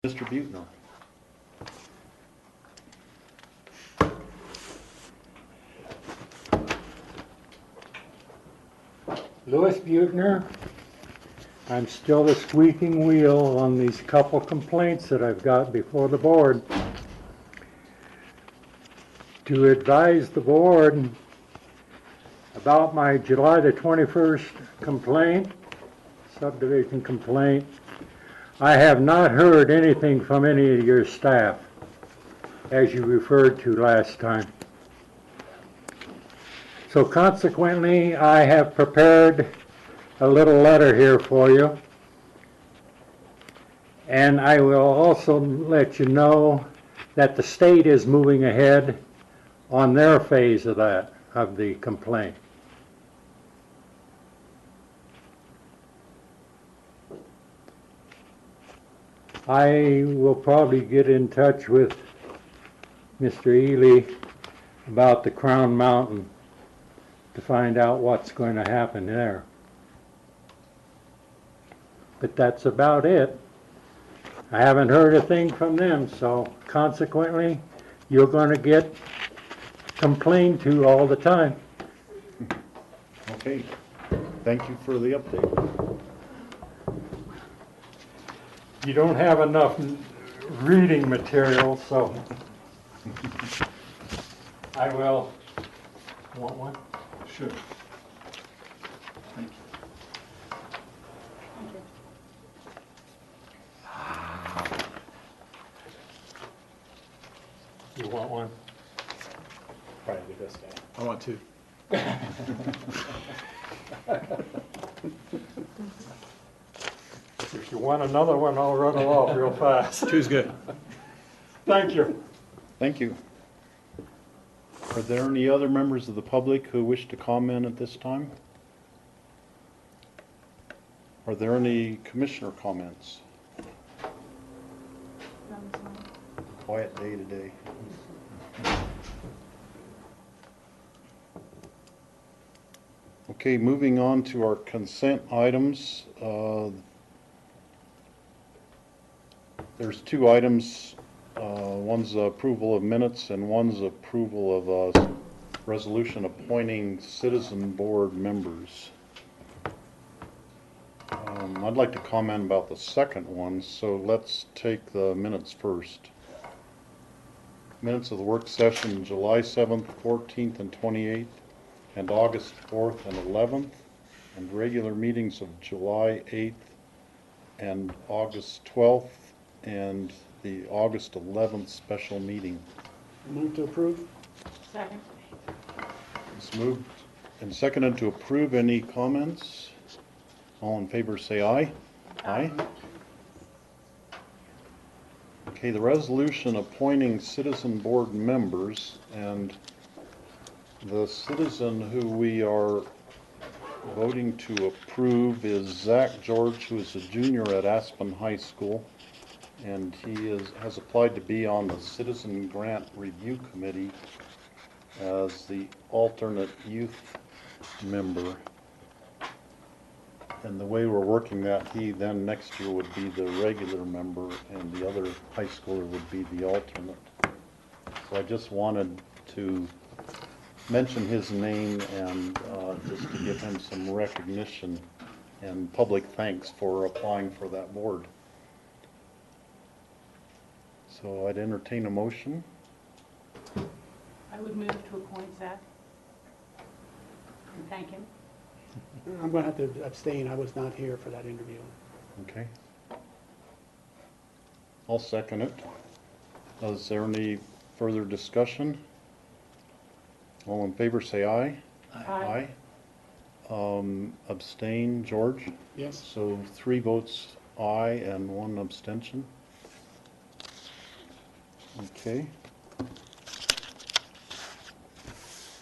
Mr. Butner. Louis Butner. I'm still the squeaking wheel on these couple complaints that I've got before the board. To advise the board about my July the 21st complaint, subdivision complaint, I have not heard anything from any of your staff, as you referred to last time. So consequently, I have prepared a little letter here for you. And I will also let you know that the state is moving ahead on their phase of that, of the complaint. I will probably get in touch with Mr. Ely about the Crown Mountain to find out what's going to happen there. But that's about it. I haven't heard a thing from them, so consequently, you're going to get complained to all the time. Okay, thank you for the update. You don't have enough reading material, so I will. Want one? Sure. Thank you. You want one? Probably this guy. I want two. If you want another one, I'll run it off real fast. Two's good. Thank you. Thank you. Are there any other members of the public who wish to comment at this time? Are there any commissioner comments? Quiet day today. Okay, moving on to our consent items. There's two items. One's approval of minutes and one's approval of a resolution appointing citizen board members. I'd like to comment about the second one, so let's take the minutes first. Minutes of the work session July 7th, 14th, and 28th, and August 4th and 11th, and regular meetings of July 8th and August 12th, and the August 11th special meeting. Move to approve? Second. It's moved and seconded to approve. Any comments? All in favor say aye. Aye. Okay, the resolution appointing citizen board members, and the citizen who we are voting to approve is Zach George, who is a junior at Aspen High School, and he has applied to be on the Citizen Grant Review Committee as the alternate youth member. And the way we're working that, he then next year would be the regular member and the other high schooler would be the alternate. So I just wanted to mention his name and just to give him some recognition and public thanks for applying for that board. So I'd entertain a motion. I would move to appoint Zach and thank him. I'm going to have to abstain. I was not here for that interview. Okay. I'll second it. Is there any further discussion? All in favor say aye. Aye. Abstain, George? Yes. So 3 votes aye and 1 abstention. Okay.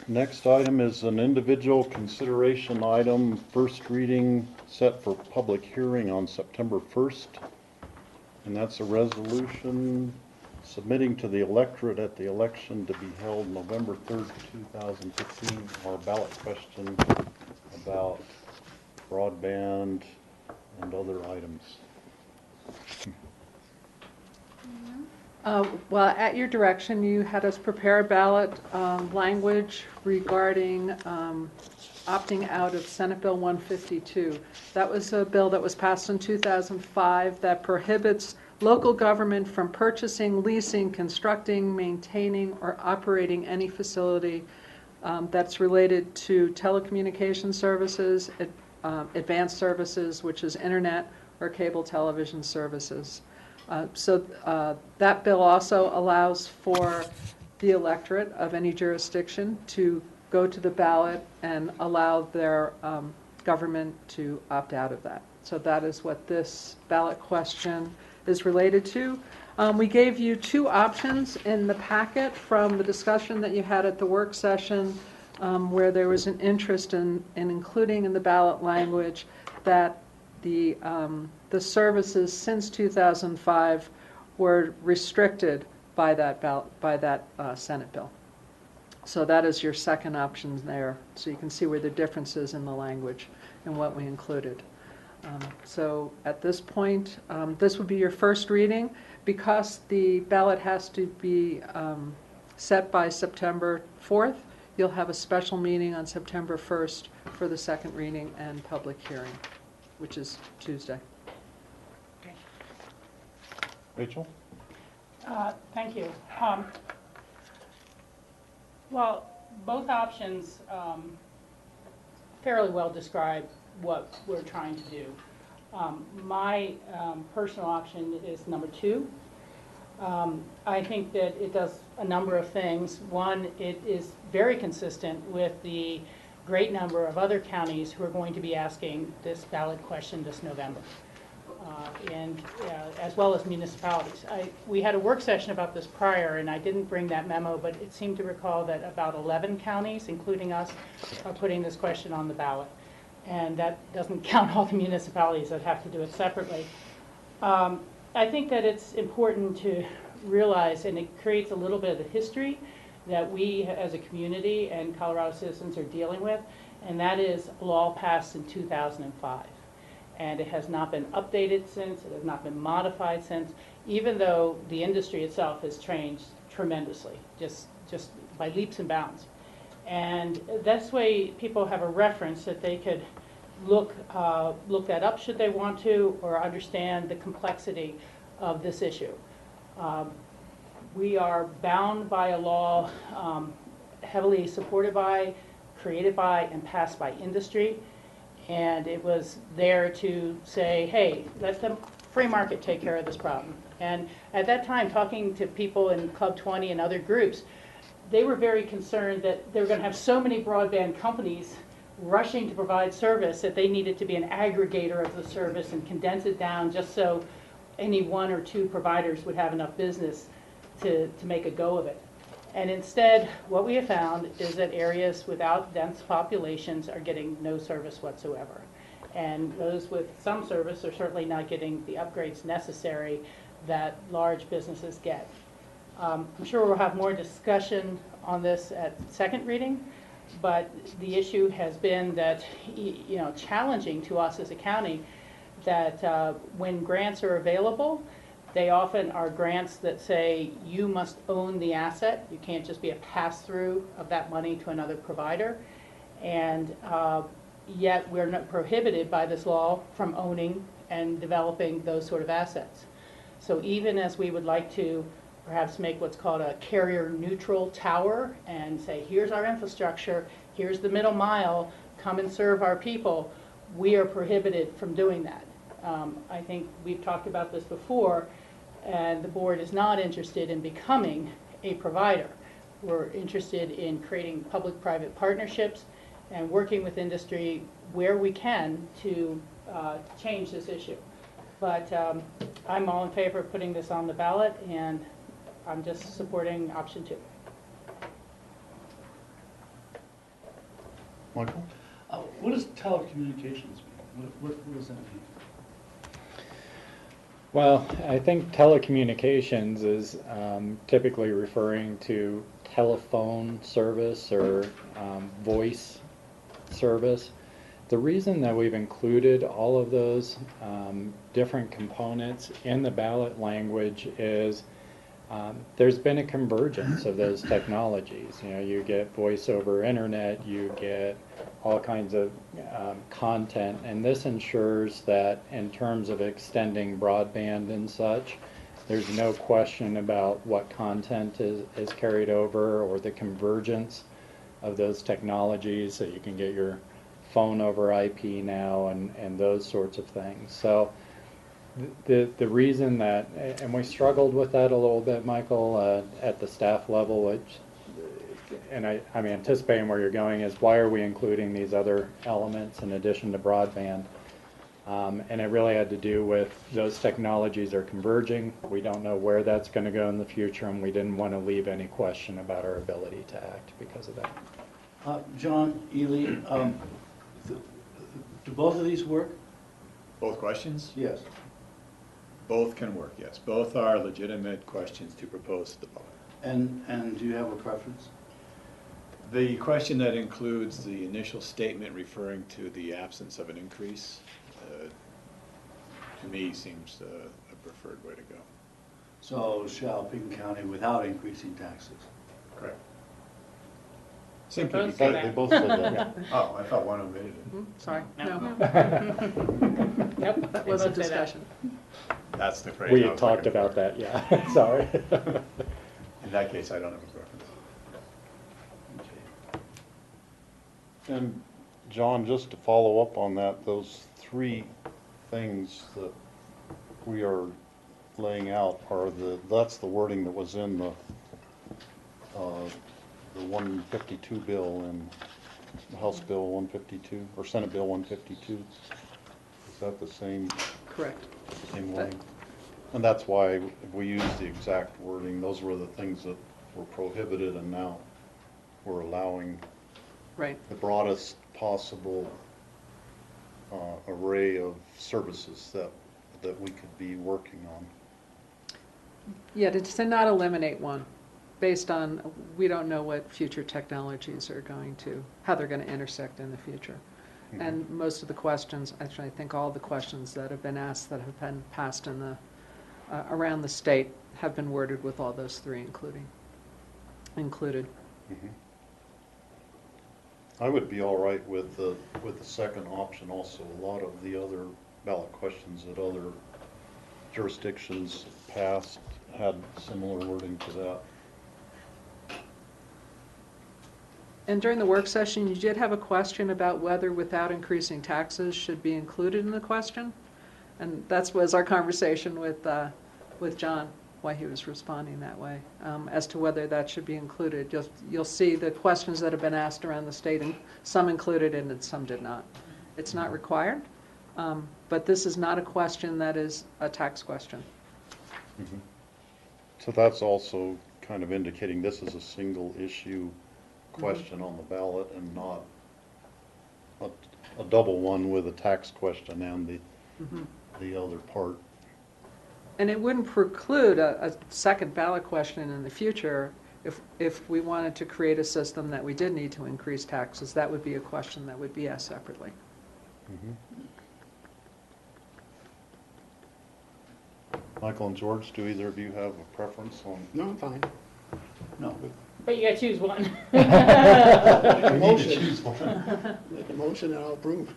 Next item is an individual consideration item, first reading set for public hearing on September 1st. And that's a resolution submitting to the electorate at the election to be held November 3rd, 2015, our ballot question about broadband and other items. Well, at your direction, you had us prepare a ballot language regarding opting out of Senate Bill 152. That was a bill that was passed in 2005 that prohibits local government from purchasing, leasing, constructing, maintaining, or operating any facility that's related to telecommunication services, advanced services, which is internet or cable television services. That bill also allows for the electorate of any jurisdiction to go to the ballot and allow their government to opt out of that. So that is what this ballot question is related to. We gave you two options in the packet from the discussion that you had at the work session, where there was an interest in including in the ballot language that the services since 2005 were restricted by that Senate bill. So that is your second option there. So you can see where the difference is in the language and what we included. So at this point, this would be your first reading. Because the ballot has to be set by September 4th, you'll have a special meeting on September 1st for the second reading and public hearing, which is Tuesday. Rachel? Thank you. Well, both options fairly well describe what we're trying to do. My personal option is number 2. I think that it does a number of things. One, it is very consistent with the great number of other counties who are going to be asking this ballot question this November, and as well as municipalities. We had a work session about this prior, and I didn't bring that memo, but it seemed to recall that about 11 counties, including us, are putting this question on the ballot. And that doesn't count all the municipalities that have to do it separately. I think that it's important to realize, and it creates a little bit of the history that we as a community and Colorado citizens are dealing with, and that is a law passed in 2005. And it has not been updated since, it has not been modified since, even though the industry itself has changed tremendously, just by leaps and bounds. And this way people have a reference that they could look that up should they want to, or understand the complexity of this issue. We are bound by a law heavily supported by, created by, and passed by industry. And it was there to say, hey, let the free market take care of this problem. And at that time, talking to people in Club 20 and other groups, they were very concerned that they were going to have so many broadband companies rushing to provide service that they needed to be an aggregator of the service and condense it down just so any 1 or 2 providers would have enough business to make a go of it. And instead, what we have found is that areas without dense populations are getting no service whatsoever. And those with some service are certainly not getting the upgrades necessary that large businesses get. I'm sure we'll have more discussion on this at second reading, but the issue has been that, challenging to us as a county that when grants are available, they often are grants that say you must own the asset. You can't just be a pass-through of that money to another provider. And yet we're not prohibited by this law from owning and developing those sort of assets. So even as we would like to perhaps make what's called a carrier-neutral tower and say, here's our infrastructure, here's the middle mile, come and serve our people, we are prohibited from doing that. I think we've talked about this before, and the board is not interested in becoming a provider. We're interested in creating public-private partnerships and working with industry where we can to change this issue. But I'm all in favor of putting this on the ballot, and I'm just supporting option 2. Michael? What does telecommunications mean? What does that mean? Well, I think telecommunications is typically referring to telephone service or voice service. The reason that we've included all of those different components in the ballot language is there's been a convergence of those technologies. You know, you get voice over internet, you get all kinds of content, and this ensures that in terms of extending broadband and such, there's no question about what content is carried over or the convergence of those technologies, so you can get your phone over IP now and those sorts of things. So the reason that, and we struggled with that a little bit, Michael, at the staff level, which, and I'm anticipating where you're going, is why are we including these other elements in addition to broadband? And it really had to do with those technologies are converging. We don't know where that's going to go in the future, and we didn't want to leave any question about our ability to act because of that. John, Ely, do both of these work? Both questions? Yes. Both can work, yes. Both are legitimate questions to propose to the public. And do you have a preference? The question that includes the initial statement referring to the absence of an increase, to me, seems a preferred way to go. So shall Picken County without increasing taxes? Correct. Simply Both say because that. They both said that. Oh, I thought one omitted it. Sorry, no, Nope. that they was a both say that. discussion. That's the phrase We I had was talked looking about for. that, yeah. Sorry. In that case, I don't have a preference. Okay. And John, just to follow up on that, those three things that we are laying out are that's the wording that was in the 152 bill and House Bill 152, or Senate Bill 152. Is that the same Correct. wording? And that's why we use the exact wording. Those were the things that were prohibited, and now we're allowing Right. the broadest possible array of services that we could be working on. Yeah, to not eliminate one, based on, we don't know what future technologies are going to, how they're going to intersect in the future. Mhm. And most of the questions, actually, I think all the questions that have been asked that have been passed in the, around the state have been worded with all those three included. Mhm. I would be all right with the second option also. A lot of the other ballot questions that other jurisdictions passed had similar wording to that. And during the work session, you did have a question about whether without increasing taxes should be included in the question. And that was our conversation with John, why he was responding that way, as to whether that should be included. You'll see the questions that have been asked around the state, and some included it and some did not. It's not required, but this is not a question that is a tax question. Mhm. So that's also kind of indicating this is a single issue question on the ballot and not a double one with a tax question and the other part. And it wouldn't preclude a second ballot question in the future if we wanted to create a system that we did need to increase taxes. That would be a question that would be asked separately. Mhm. Michael and George, do either of you have a preference on? No, I'm fine. No. But you gotta choose one. Make a We need to motion. choose one. Make a motion and I'll approve.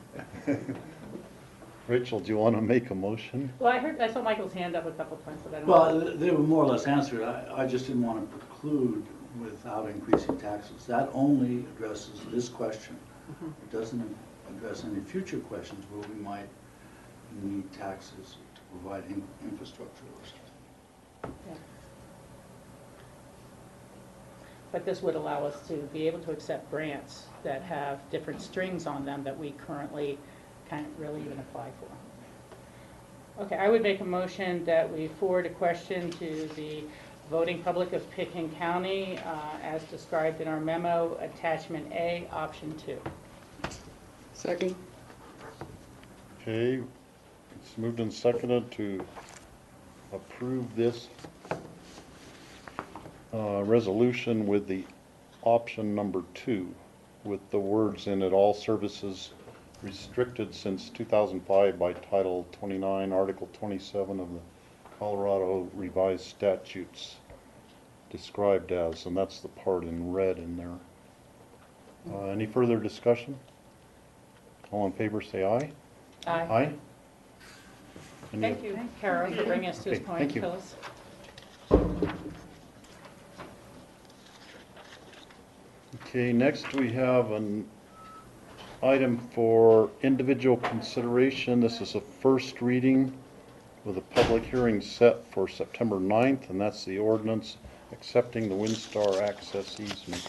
Rachel, do you want to make a motion? Well, I saw Michael's hand up a couple of times, but I don't. Well, they were more or less answered. I just didn't want to preclude without increasing taxes. That only addresses this question. It doesn't address any future questions where we might need taxes to provide infrastructure or something. Yeah. But this would allow us to be able to accept grants that have different strings on them that we currently can't really even apply for. Okay, I would make a motion that we forward a question to the voting public of Picken County as described in our memo, attachment A, option 2. Second? Okay, it's moved and seconded to approve this resolution with the option number 2, with the words in it, all services restricted since 2005 by Title 29, Article 27 of the Colorado Revised Statutes. described as, and that's the part in red in there. Any further discussion? All in favor say aye. Aye? Any- Thank you, Kara, for bringing us to this Okay, point, thank you. Phyllis. Okay, next we have an item for individual consideration. This is a first reading with a public hearing set for September 9th, and that's the ordinance accepting the Windstar access easement.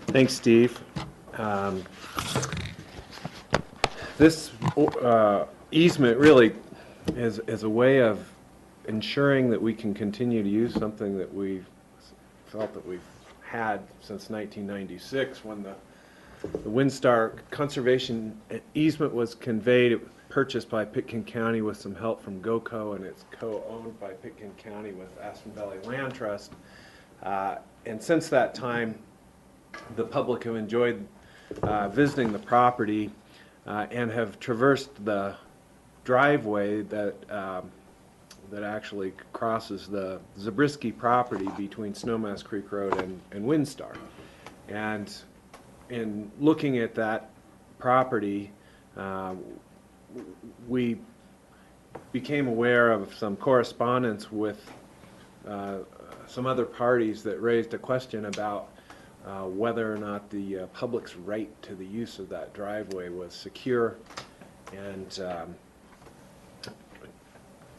Thanks, Steve. This easement really is a way of ensuring that we can continue to use something that we've felt that we've had since 1996 when the Windstar Conservation easement was conveyed, purchased by Pitkin County with some help from GOCO, and it's co-owned by Pitkin County with Aspen Valley Land Trust. And since that time, the public have enjoyed visiting the property and have traversed the driveway that that actually crosses the Zabriskie property between Snowmass Creek Road and Windstar. And in looking at that property, we became aware of some correspondence with some other parties that raised a question about whether or not the public's right to the use of that driveway was secure. And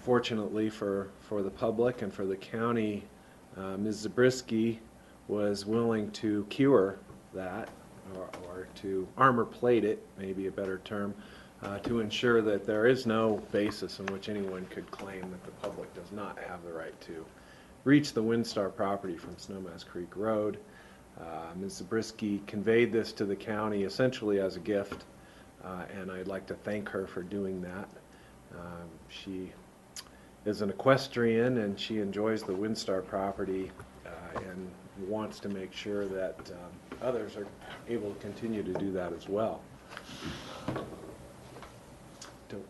fortunately for the public and for the county, Ms. Zabriskie was willing to cure that, or to armor plate it, maybe a better term, to ensure that there is no basis in which anyone could claim that the public does not have the right to reach the Windstar property from Snowmass Creek Road. Ms. Zabriskie conveyed this to the county essentially as a gift, and I'd like to thank her for doing that. She is an equestrian and she enjoys the Windstar property and wants to make sure that others are able to continue to do that as well. Don't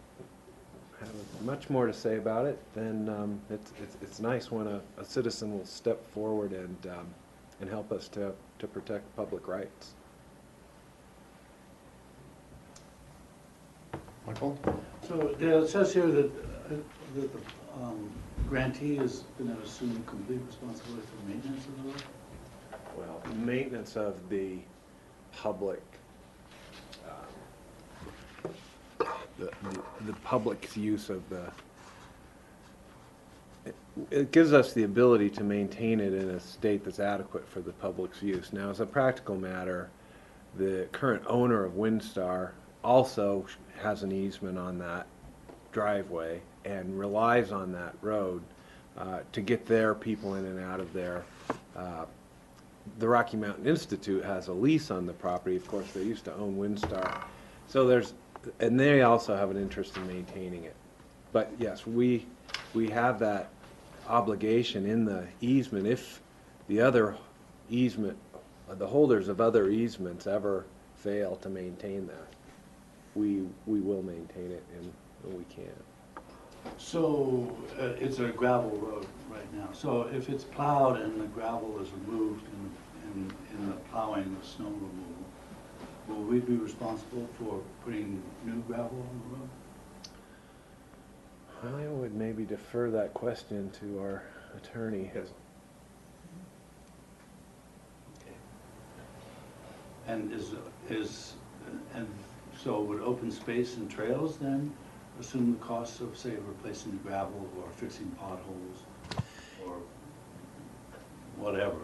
have much more to say about it than it's nice when a citizen will step forward and help us to protect public rights. Michael? So Dale, it says here that the grantee is going to assume complete responsibility for maintenance of the road? Well, maintenance of the public, the public's use of it gives us the ability to maintain it in a state that's adequate for the public's use. Now, as a practical matter, the current owner of Windstar also has an easement on that driveway and relies on that road to get their people in and out of there. The Rocky Mountain Institute has a lease on the property. Of course, they used to own Windstar. So and they also have an interest in maintaining it. But yes, we have that obligation in the easement. If the other easement, the holders of other easements ever fail to maintain that, we will maintain it and we can. So it's a gravel road right now. So if it's plowed and the gravel is removed in the plowing of snow removal, will we be responsible for putting new gravel on the road? I would maybe defer that question to our attorney. Okay. And and so would open space and trails then assume the costs of, say, replacing the gravel or fixing potholes or whatever?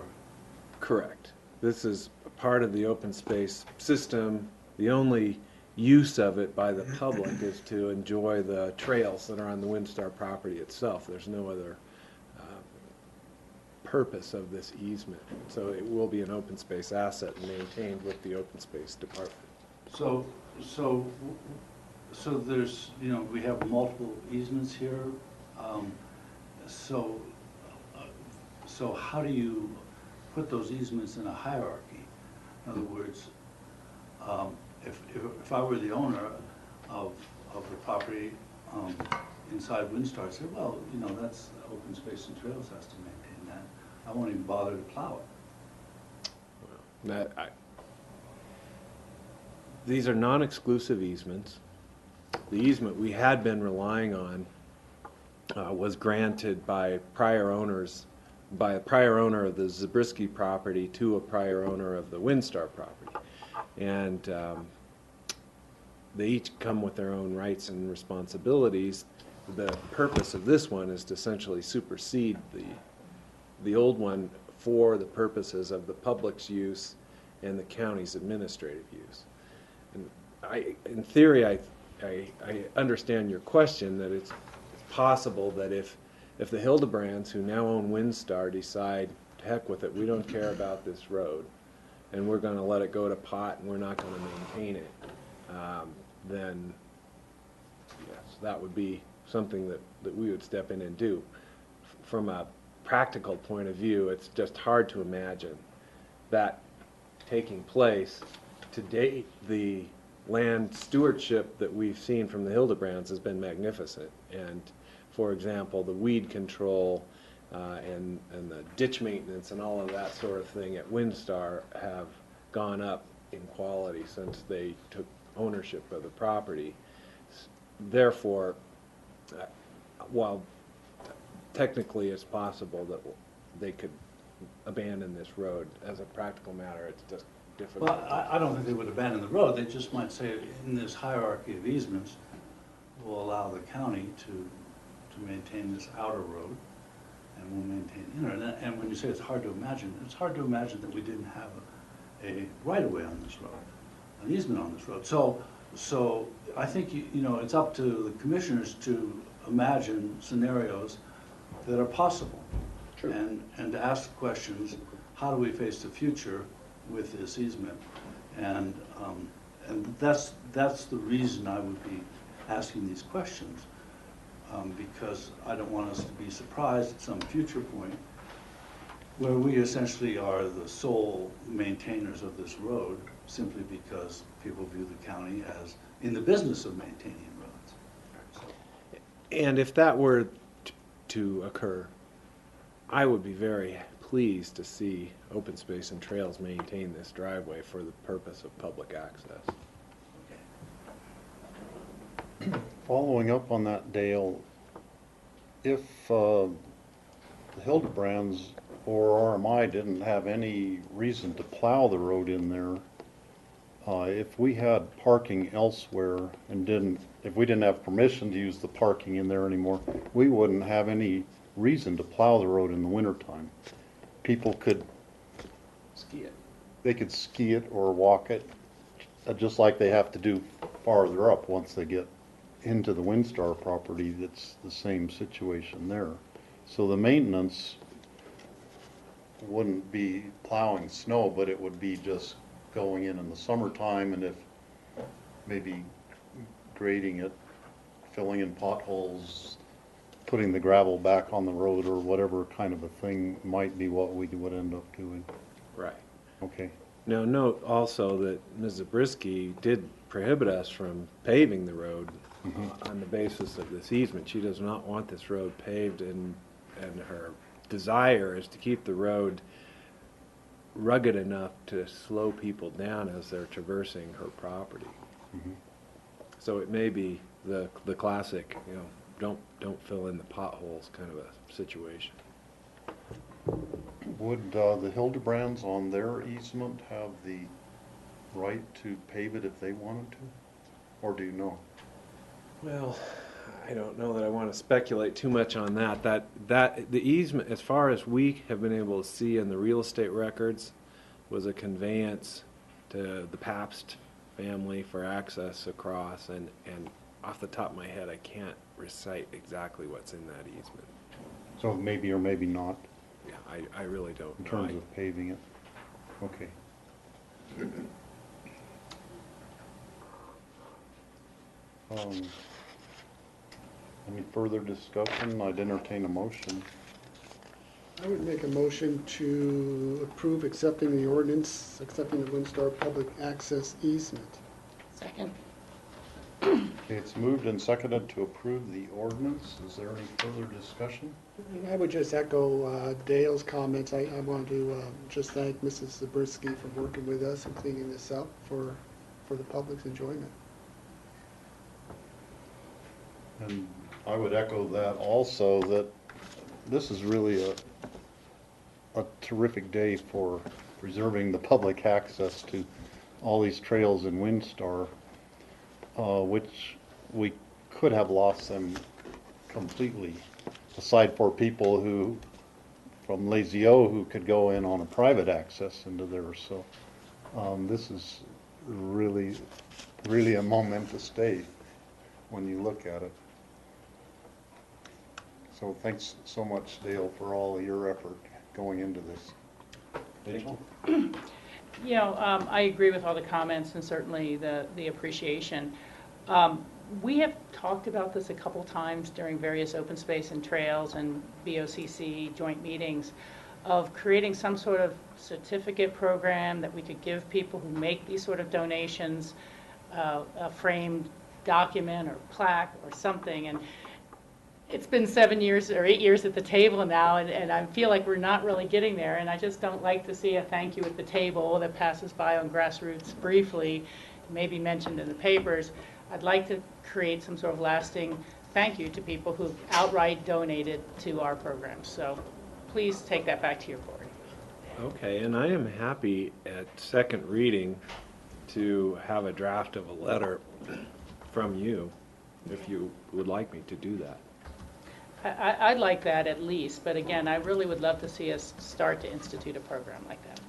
Correct. This is a part of the open space system. The only use of it by the public is to enjoy the trails that are on the Windstar property itself. There's no other purpose of this easement. So it will be an open space asset maintained with the open space department. So there's, we have multiple easements here. So how do you put those easements in a hierarchy? In other words, If I were the owner of the property inside Windstar, I'd say, well, you know, that's Open Space and Trails has to maintain that. I won't even bother to plow it. These are non-exclusive easements. The easement we had been relying on was granted by prior owners, by a prior owner of the Zabriskie property to a prior owner of the Windstar property. And they each come with their own rights and responsibilities. The purpose of this one is to essentially supersede the old one for the purposes of the public's use and the county's administrative use. And in theory, I understand your question, that it's possible that if the Hildebrands, who now own Windstar, decide, to heck with it, we don't care about this road, and we're going to let it go to pot, and we're not going to maintain it, then yes, that would be something that we would step in and do. From a practical point of view, it's just hard to imagine that taking place. To date, the land stewardship that we've seen from the Hildebrands has been magnificent. And for example, the weed control and the ditch maintenance and all of that sort of thing at Windstar have gone up in quality since they took ownership of the property. Therefore, while technically it's possible that they could abandon this road, as a practical matter, it's just difficult. Well, I don't think they would abandon the road. They just might say, in this hierarchy of easements, we'll allow the county to maintain this outer road, and we'll maintain inner. And when you say it's hard to imagine, it's hard to imagine that we didn't have a right-of-way on this road, an easement on this road. So I think, you know, it's up to the commissioners to imagine scenarios that are possible. Sure. And to ask questions, how do we face the future with this easement? And that's the reason I would be asking these questions, because I don't want us to be surprised at some future point where we essentially are the sole maintainers of this road, simply because people view the county as in the business of maintaining roads. So. And if that were to occur, I would be very pleased to see Open Space and Trails maintain this driveway for the purpose of public access. Following up on that, Dale, if the Hildebrands or RMI didn't have any reason to plow the road in there, if we had parking elsewhere and if we didn't have permission to use the parking in there anymore, we wouldn't have any reason to plow the road in the wintertime. People could Ski it. They could ski it or walk it, just like they have to do farther up once they get into the Windstar property. That's the same situation there. So the maintenance wouldn't be plowing snow, but it would be just going in the summertime, and if maybe grading it, filling in potholes, putting the gravel back on the road, or whatever kind of a thing might be what we would end up doing. Right. Okay. Now note also that Ms. Zabriskie did prohibit us from paving the road on the basis of this easement. She does not want this road paved, and her desire is to keep the road rugged enough to slow people down as they're traversing her property. So it may be the classic, you know, don't fill in the potholes kind of a situation. Would the Hildebrands on their easement have the right to pave it if they wanted to? Or do you know? Well, I don't know that I want to speculate too much on that. That the easement, as far as we have been able to see in the real estate records, was a conveyance to the Pabst family for access across, and off the top of my head, I can't recite exactly what's in that easement. So maybe or maybe not, Yeah, I really don't in know. terms of paving it. Okay. Any further discussion? I'd entertain a motion. I would make a motion to approve accepting the ordinance, accepting the WinStar public access easement. Second. Okay, it's moved and seconded to approve the ordinance. Is there any further discussion? I would just echo Dale's comments. I want to just thank Mrs. Zabriskie for working with us and cleaning this up for the public's enjoyment. And I would echo that also, that this is really a terrific day for preserving the public access to all these trails in WinStar, which we could have lost them completely, aside for people who, from Lazy O, who could go in on a private access into there. So this is really, really a momentous day when you look at it. So thanks so much, Dale, for all of your effort going into this. Rachel? You know, I agree with all the comments and certainly the appreciation. We have talked about this a couple times during various open space and trails and BOCC joint meetings of creating some sort of certificate program that we could give people who make these sort of donations, a framed document or plaque or something. And it's been 7 years or 8 years at the table now, and I feel like we're not really getting there, and I just don't like to see a thank you at the table that passes by on grassroots briefly, maybe mentioned in the papers. I'd like to create some sort of lasting thank you to people who've outright donated to our programs. So please take that back to your board. Okay, and I am happy at second reading to have a draft of a letter from you, if you would like me to do that. I'd like that at least, but again, I really would love to see us start to institute a program like that.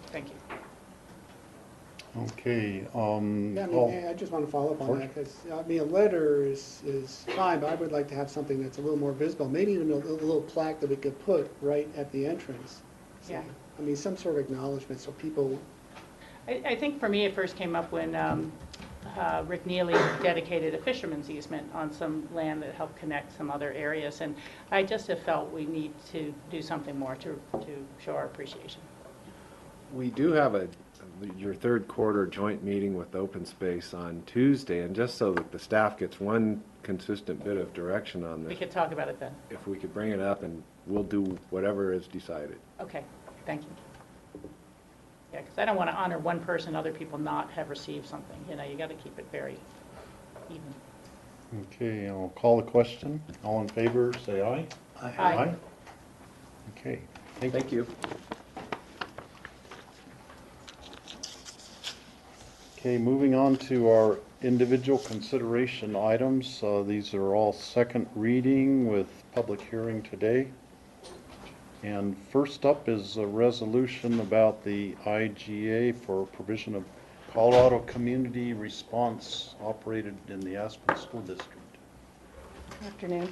Thank you. Okay. Yeah, I mean, I just want to follow up on that, because, I mean, a letter is fine, but I would like to have something that's a little more visible, maybe even a little plaque that we could put right at the entrance. So, Yeah. I mean, some sort of acknowledgement, so people, I think for me, it first came up when Rick Neely dedicated a fisherman's easement on some land that helped connect some other areas, and I just have felt we need to do something more to show our appreciation. We do have your third quarter joint meeting with Open Space on Tuesday, and just so that the staff gets one consistent bit of direction on We this, could talk about it then. if we could bring it up, and we'll do whatever is decided. Okay, thank you. Yeah, because I don't want to honor one person, other people not have received something. You know, you got to keep it very even. Okay, I'll call the question. All in favor, say aye. Aye. Okay, Thank you. Okay, moving on to our individual consideration items. These are all second reading with public hearing today. And first up is a resolution about the IGA for provision of Colorado Community Response operated in the Aspen School District. Good afternoon.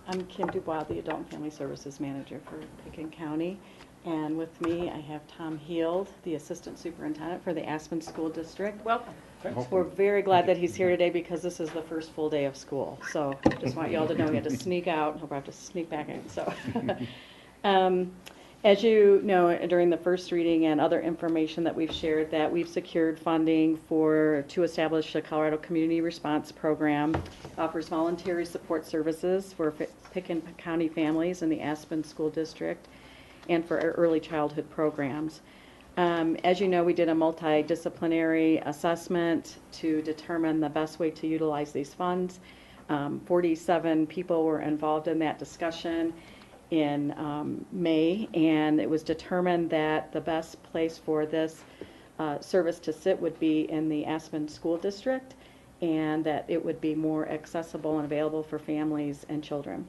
I'm Kim Dubois, the Adult and Family Services Manager for Picken County. And with me, I have Tom Heald, the Assistant Superintendent for the Aspen School District. Welcome. We're very glad that he's here today because this is the first full day of school. So just want you all to know we had to sneak out, and we'll have to sneak back in. So, as you know, during the first reading and other information that we've shared, that we've secured funding to establish a Colorado Community Response Program, offers voluntary support services for Picken County families in the Aspen School District, and for our early childhood programs. As you know, we did a multidisciplinary assessment to determine the best way to utilize these funds. 47 people were involved in that discussion in May, and it was determined that the best place for this service to sit would be in the Aspen School District, and that it would be more accessible and available for families and children.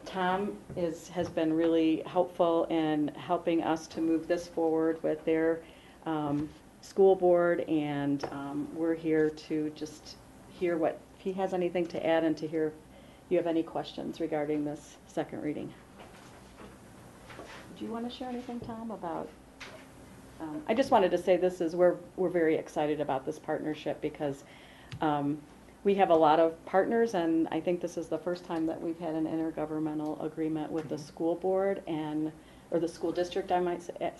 Tom has been really helpful in helping us to move this forward with their school board, and we're here to just hear what, if he has anything to add, and to hear if you have any questions regarding this second reading. Do you want to share anything, Tom, about? I just wanted to say we're very excited about this partnership because We have a lot of partners, and I think this is the first time that we've had an intergovernmental agreement with the school board and, or the school district, I might say,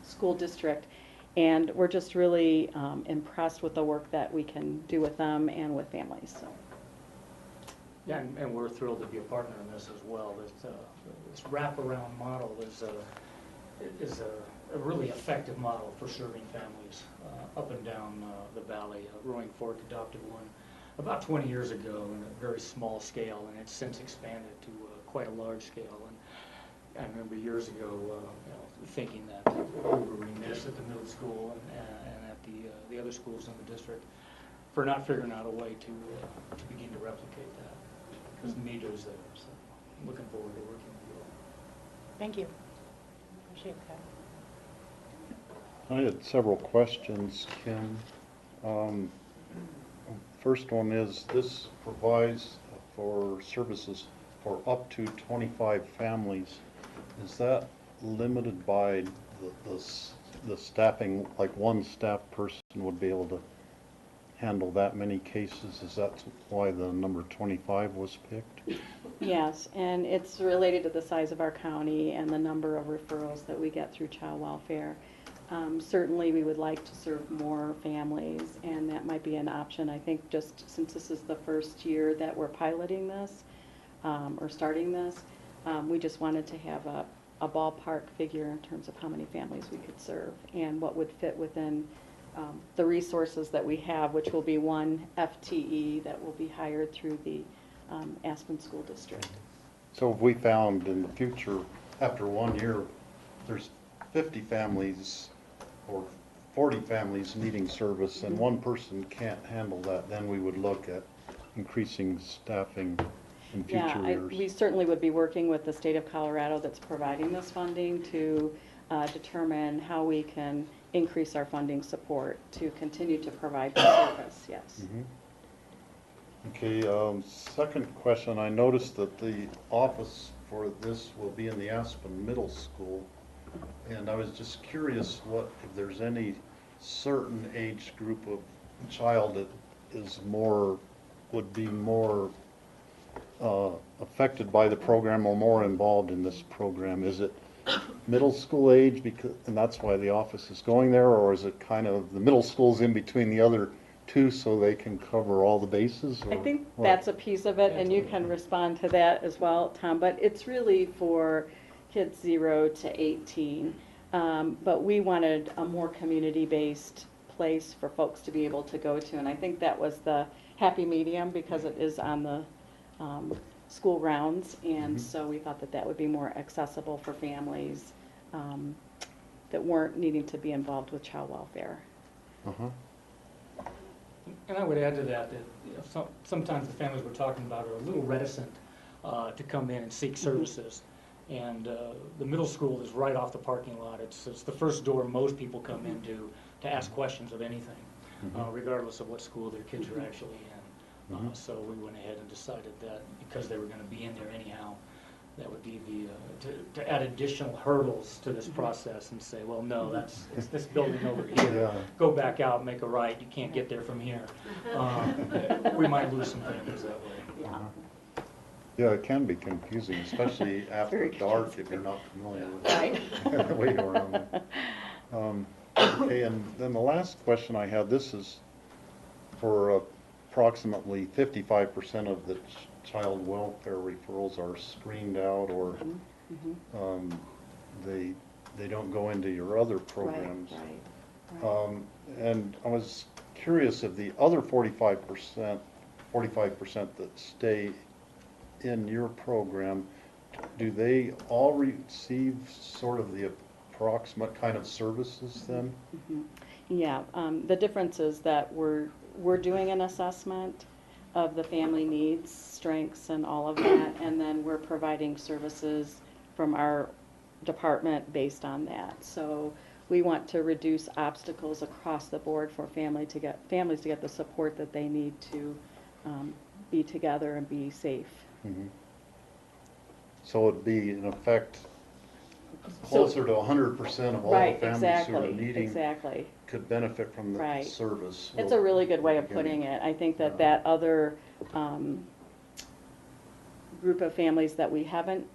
school district. And we're just really impressed with the work that we can do with them and with families, so. Yeah, and we're thrilled to be a partner in this as well. This wraparound model is a really effective model for serving families up and down the valley. Roaring Fork adopted one about 20 years ago in a very small scale, and it's since expanded to quite a large scale. And I remember years ago, thinking that we were remiss at the middle school and at the other schools in the district for not figuring out a way to begin to replicate that, because the need is there. So I'm looking forward to working with you all. Thank you. Appreciate that. I had several questions, Kim. First one is, this provides for services for up to 25 families. Is that limited by the staffing, like one staff person would be able to handle that many cases? Is that why the number 25 was picked? Yes, and it's related to the size of our county and the number of referrals that we get through child welfare. Certainly, we would like to serve more families, and that might be an option. I think just since this is the first year that we're piloting this, or starting this, we just wanted to have a ballpark figure in terms of how many families we could serve and what would fit within the resources that we have, which will be one FTE that will be hired through the Aspen School District. So if we found in the future, after 1 year, there's 50 families or 40 families needing service and one person can't handle that, then we would look at increasing staffing in future years. We certainly would be working with the state of Colorado that's providing this funding to determine how we can increase our funding support to continue to provide the service, yes. Okay, second question, I noticed that the office for this will be in the Aspen Middle School, and I was just curious if there's any certain age group of child that would be more affected by the program or more involved in this program. Is it middle school age, and that's why the office is going there, or is it kind of the middle school's in between the other two so they can cover all the bases? I think that's a piece of it, and you can respond to that as well, Tom, but it's really for kids 0 to 18. But we wanted a more community-based place for folks to be able to go to, and I think that was the happy medium because it is on the school grounds, and so we thought that would be more accessible for families that weren't needing to be involved with child welfare. And I would add to that sometimes the families we're talking about are a little reticent to come in and seek services. And the middle school is right off the parking lot. It's the first door most people come into to ask questions of anything, regardless of what school their kids are actually in. So we went ahead and decided that because they were going to be in there anyhow, that would be to add additional hurdles to this process and say, well, no, it's this building over here. Yeah. Go back out, make a right. You can't get there from here. We might lose some families that way. Yeah, it can be confusing, especially after dark if you're not familiar with the way around it. Okay, and then the last question I had, this is for approximately 55% of the child welfare referrals are screened out, or they don't go into your other programs. Right. And I was curious if the other 45% that stay in your program, do they all receive sort of the approximate kind of services then? Yeah, the difference is that we're doing an assessment of the family needs, strengths, and all of that, and then we're providing services from our department based on that. So we want to reduce obstacles across the board for families to get the support that they need to be together and be safe. So it'd be, in effect, closer to 100% of all the Right, families who are exactly, needing exactly. could benefit from the Right. service. It's a really good way of putting it. I think that that other group of families that we haven't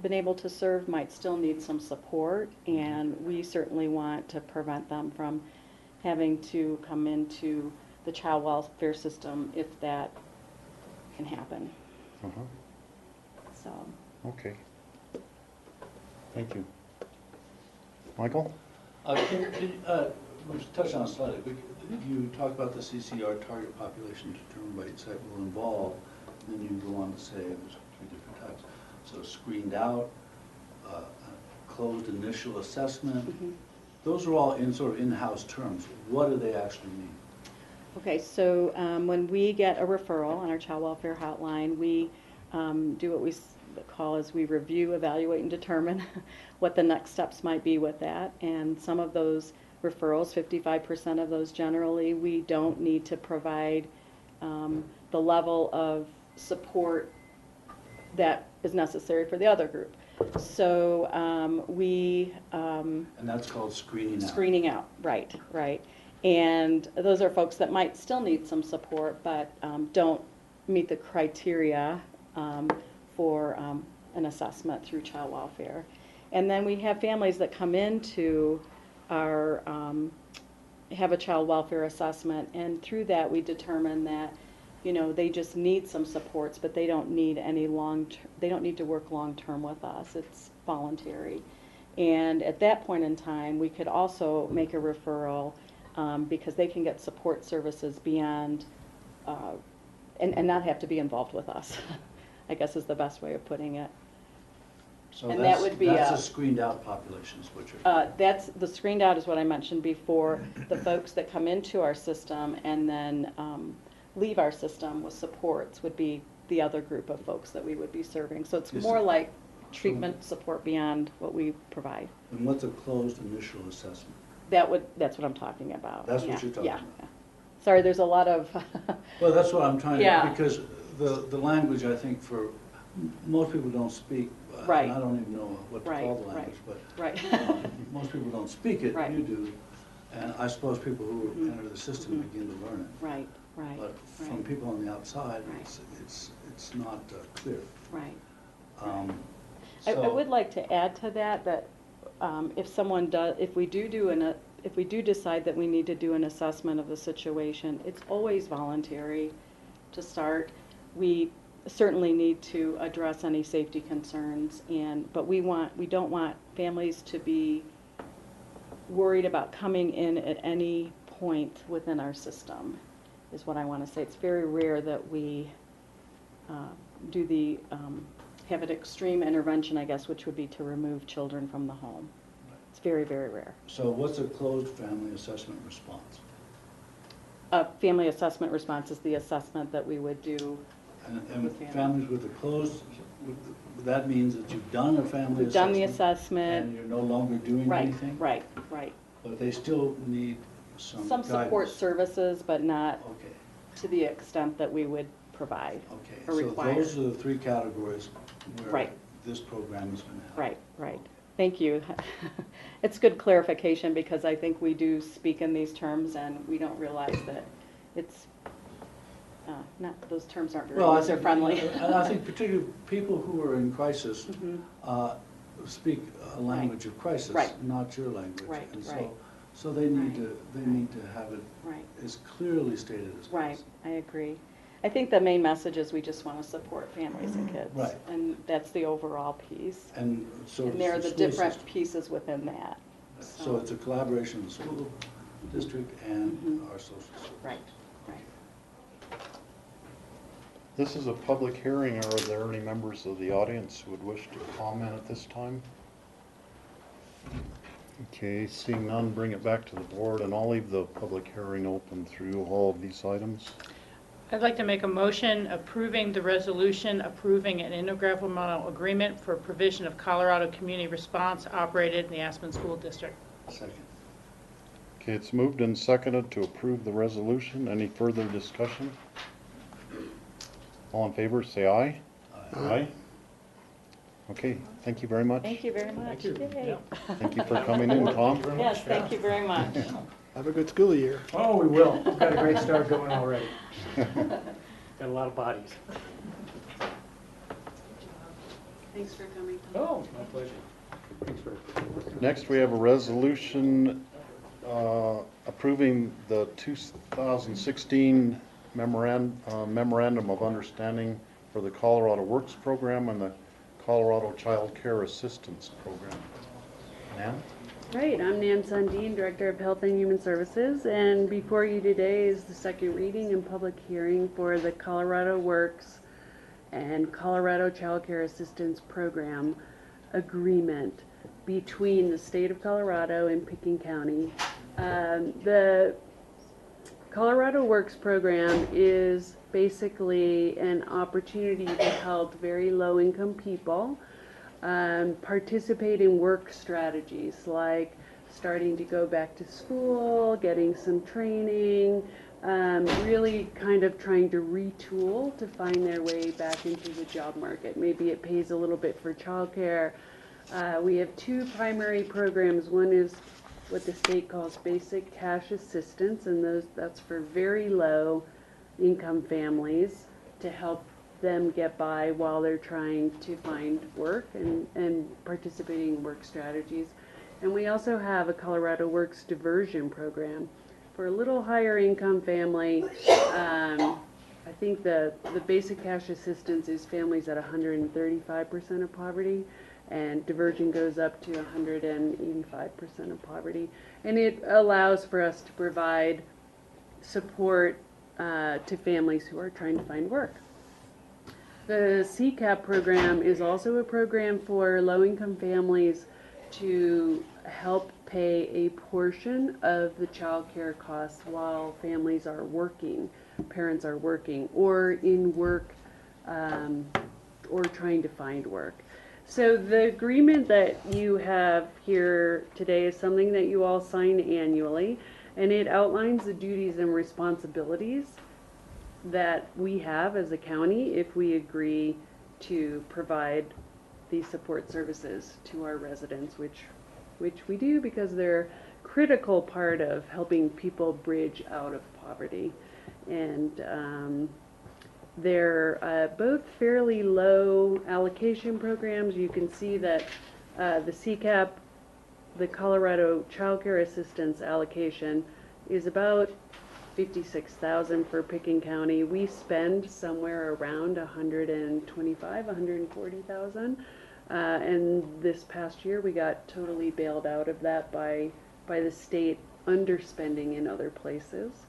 been able to serve might still need some support, and we certainly want to prevent them from having to come into the child welfare system if that can happen. Uh-huh. So, Okay. Thank you. Michael? We've touched on it slightly, but you talk about the CCR target population determined by each site will involve, and then you go on to say there's 3 different types. So screened out, closed initial assessment, those are all in sort of in-house terms. What do they actually mean? okay, so when we get a referral on our child welfare hotline, we do what we call as we review, evaluate, and determine what the next steps might be with that. And some of those referrals, 55% of those generally, we don't need to provide the level of support that is necessary for the other group. So And that's called screening out. Screening out, right, right. And those are folks that might still need some support, but don't meet the criteria for an assessment through child welfare. And then we have families that come into our, have a child welfare assessment, and through that we determine that, you know, they just need some supports, but they don't need any they don't need to work long-term with us. It's voluntary. And at that point in time, we could also make a referral because they can get support services beyond, and not have to be involved with us, I guess is the best way of putting it. So And that would be that's a screened out population is what you're. That's, the screened out is what I mentioned before, the folks that come into our system and then leave our system with supports would be the other group of folks that we would be serving. So it's Yes, more sir. like treatment support beyond what we provide. And what's a closed initial assessment? That's what I'm talking about. That's what Yeah, you're talking yeah, about. yeah. Sorry, there's a lot of, Well, that's what I'm trying to, Yeah. because the language, I think, for, most people don't speak. Right. And I don't even know what to Right, call the right. language, but right. most people don't speak it, Right. you do. And I suppose people who Mhm. enter the system Mhm. begin to learn it. Right, right, But from right. people on the outside, Right. it's not clear. Right. Um, I so- would like to add to that if someone does, if we do decide that we need to do an assessment of the situation, it's always voluntary to start. We certainly need to address any safety concerns, but we don't want families to be worried about coming in at any point within our system, is what I want to say. It's very rare that we have an extreme intervention, I guess, which would be to remove children from the home. It's very, very rare. So what's a closed family assessment response? A family assessment response is the assessment that we would do. And With families with a closed, that means that you've done a family We've done assessment? the And assessment. you're no longer doing Right, anything? right, right. But they still need some Some support guidance. services, but not Okay, to the extent that we would provide okay. or So require. those are the 3 categories where Right. this program is going to help. Right, right. Thank you. It's good clarification because I think we do speak in these terms and we don't realize that it's, those terms aren't very Well, I user think, friendly. and I think particularly people who are in crisis Mhm. speak a language of crisis, Right. not your language. Right, And right. so they need Right. to have it Right, as clearly stated as possible. right, I agree. I think the main message is we just want to support families and kids. Right. And that's the overall piece. And so And there are it's the school different system. pieces within that. So it's a collaboration of the school district and Mhm. our social services. Right, right. This is a public hearing. Are there any members of the audience who would wish to comment at this time? Okay, seeing none, bring it back to the board, and I'll leave the public hearing open through all of these items. I'd like to make a motion approving the resolution approving an intergovernmental agreement for provision of Colorado community response operated in the Aspen School District. Second. Okay, it's moved and seconded to approve the resolution. Any further discussion? All in favor, say aye. Aye. Aye. Okay, thank you very much. Thank you very much. Thank you. Yay. Yeah. Thank you for coming in, Tom. Yes, thank you very much. Have a good school year. Oh, we will. We've got a great start going already. Got a lot of bodies. Thanks for coming. Oh, my pleasure. Thanks for. Next, we have a resolution approving the 2016 memorandum of understanding for the Colorado Works Program and the Colorado Child Care Assistance Program. Nan? Right, I'm Nan Sundin, Director of Health and Human Services, and before you today is the second reading and public hearing for the Colorado Works and Colorado Child Care Assistance Program agreement between the state of Colorado and Pickens County. The Colorado Works Program is basically an opportunity to help very low-income people participate in work strategies like starting to go back to school, getting some training, really kind of trying to retool to find their way back into the job market. Maybe it pays a little bit for childcare. We have two primary programs. One is what the state calls basic cash assistance, and that's for very low income families to help them get by while they're trying to find work and participating in work strategies. And we also have a Colorado Works diversion program for a little higher income family. I think the basic cash assistance is families at 135% of poverty, and diversion goes up to 185% of poverty. And it allows for us to provide support to families who are trying to find work. The CCAP program is also a program for low-income families to help pay a portion of the child care costs while families are working, parents are working, or in work, or trying to find work. So the agreement that you have here today is something that you all sign annually, and it outlines the duties and responsibilities that we have as a county if we agree to provide these support services to our residents, which we do because they're a critical part of helping people bridge out of poverty. And they're both fairly low allocation programs. You can see that the CCAP, the Colorado Child Care Assistance allocation, is about $56,000 for Pickens County. We spend somewhere around $125,000, $140,000, and this past year we got totally bailed out of that by the state underspending in other places.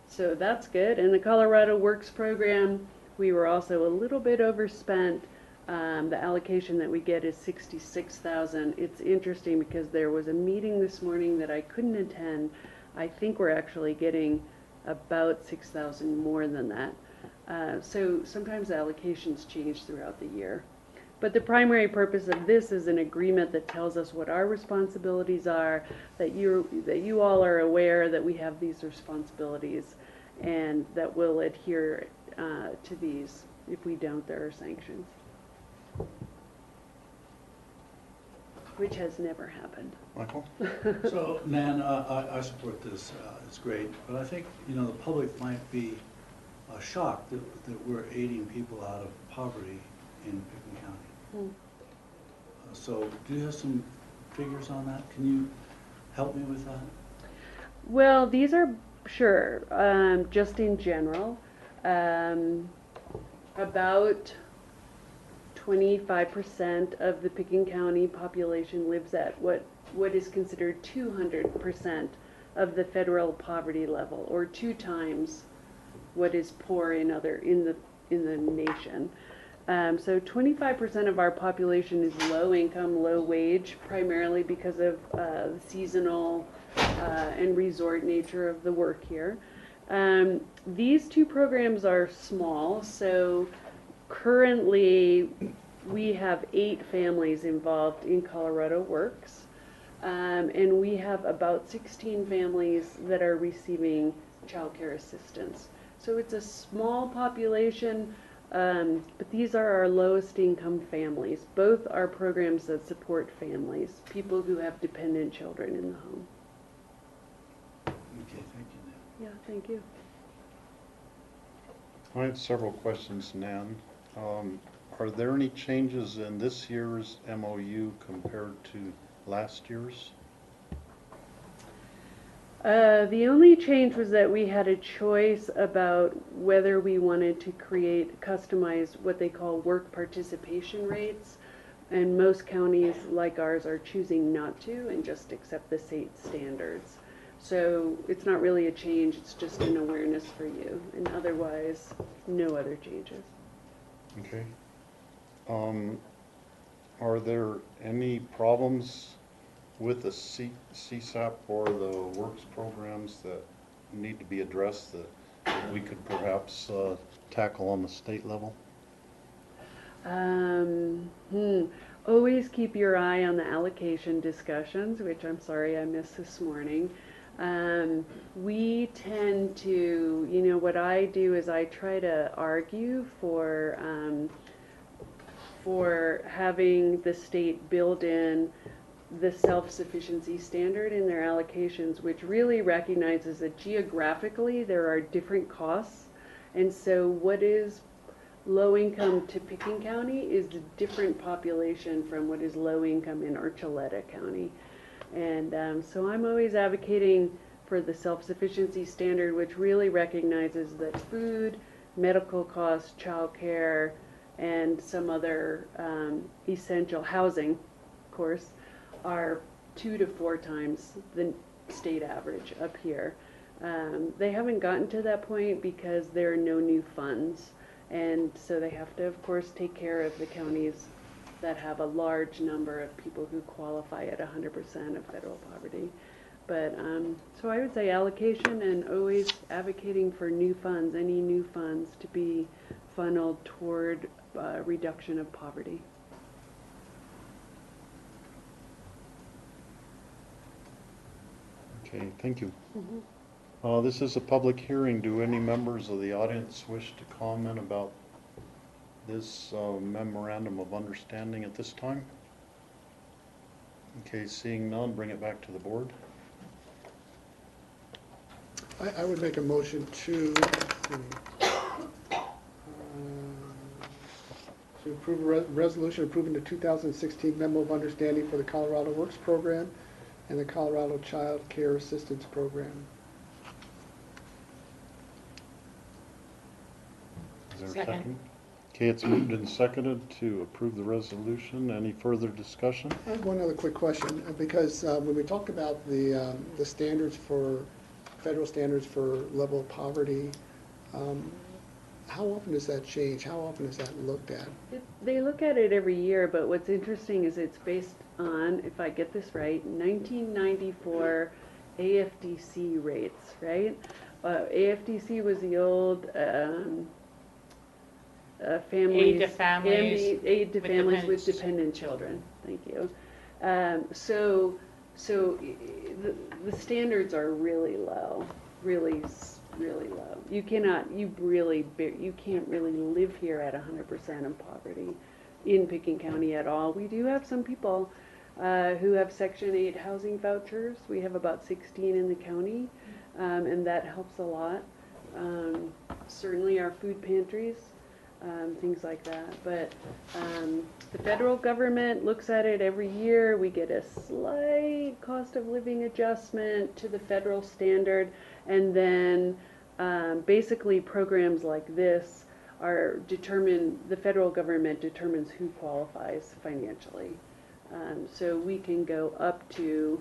So that's good. And the Colorado Works Program, we were also a little bit overspent. The allocation that we get is $66,000. It's interesting because there was a meeting this morning that I couldn't attend. I think we're actually getting about $6,000 more than that. So sometimes the allocations change throughout the year. But the primary purpose of this is an agreement that tells us what our responsibilities are, that you all are aware that we have these responsibilities, and that we'll adhere to these. If we don't, there are sanctions, which has never happened. Michael? So, Nan, I support this. It's great. But I think, the public might be shocked that we're aiding people out of poverty in Pickens County. So, do you have some figures on that? Can you help me with that? Well, these are, sure, just in general, about 25% of the Pickens County population lives at what is considered 200% of the federal poverty level, or 2 times what is poor in the nation. So 25% of our population is low income, low wage, primarily because of the seasonal and resort nature of the work here. These 2 programs are small, so currently we have 8 families involved in Colorado Works, and we have about 16 families that are receiving child care assistance. So it's a small population. But these are our lowest income families. Both are programs that support families, people who have dependent children in the home. Okay, thank you, Nan. Yeah, thank you. I have several questions, Nan. Are there any changes in this year's MOU compared to last year's? The only change was that we had a choice about whether we wanted to customize what they call work participation rates. And most counties like ours are choosing not to and just accept the state standards. So it's not really a change, it's just an awareness for you. And otherwise, no other changes. Okay. Are there any problems with the CSAP or the works programs that need to be addressed that we could perhaps tackle on the state level? Always keep your eye on the allocation discussions, which I'm sorry I missed this morning. We tend to, what I do is I try to argue for having the state build in the self-sufficiency standard in their allocations, which really recognizes that geographically there are different costs. And so what is low income to Pickens County is a different population from what is low income in Archuleta County. And so I'm always advocating for the self-sufficiency standard, which really recognizes that food, medical costs, childcare, and some other essential housing, of course, are 2 to 4 times the state average up here. They haven't gotten to that point because there are no new funds. And so they have to, of course, take care of the counties that have a large number of people who qualify at 100% of federal poverty. But so I would say allocation and always advocating for new funds, any new funds to be funneled toward reduction of poverty. Okay, thank you. This is a public hearing. Do any members of the audience wish to comment about this memorandum of understanding at this time? Okay, seeing none, bring it back to the board. I would make a motion to approve a resolution approving the 2016 Memo of Understanding for the Colorado Works Program and the Colorado Child Care Assistance Program. Is there a Second. second? Okay, it's moved and seconded to approve the resolution. Any further discussion? I have one other quick question, because when we talk about the standards federal standards for level of poverty, how often does that change? How often is that looked at? They look at it every year, but what's interesting is it's based on, if I get this right, 1994 AFDC rates, right? AFDC was the old Aid to families aid to with families with dependents. dependent children. Thank you. So the standards are really low, really low. You can't really live here at 100% of poverty in Pickens County at all. We do have some people who have Section 8 housing vouchers. We have about 16 in the county, and that helps a lot. Certainly our food pantries, things like that. But the federal government looks at it every year. We get a slight cost of living adjustment to the federal standard, and then basically programs like this are the federal government determines who qualifies financially. So we can go up to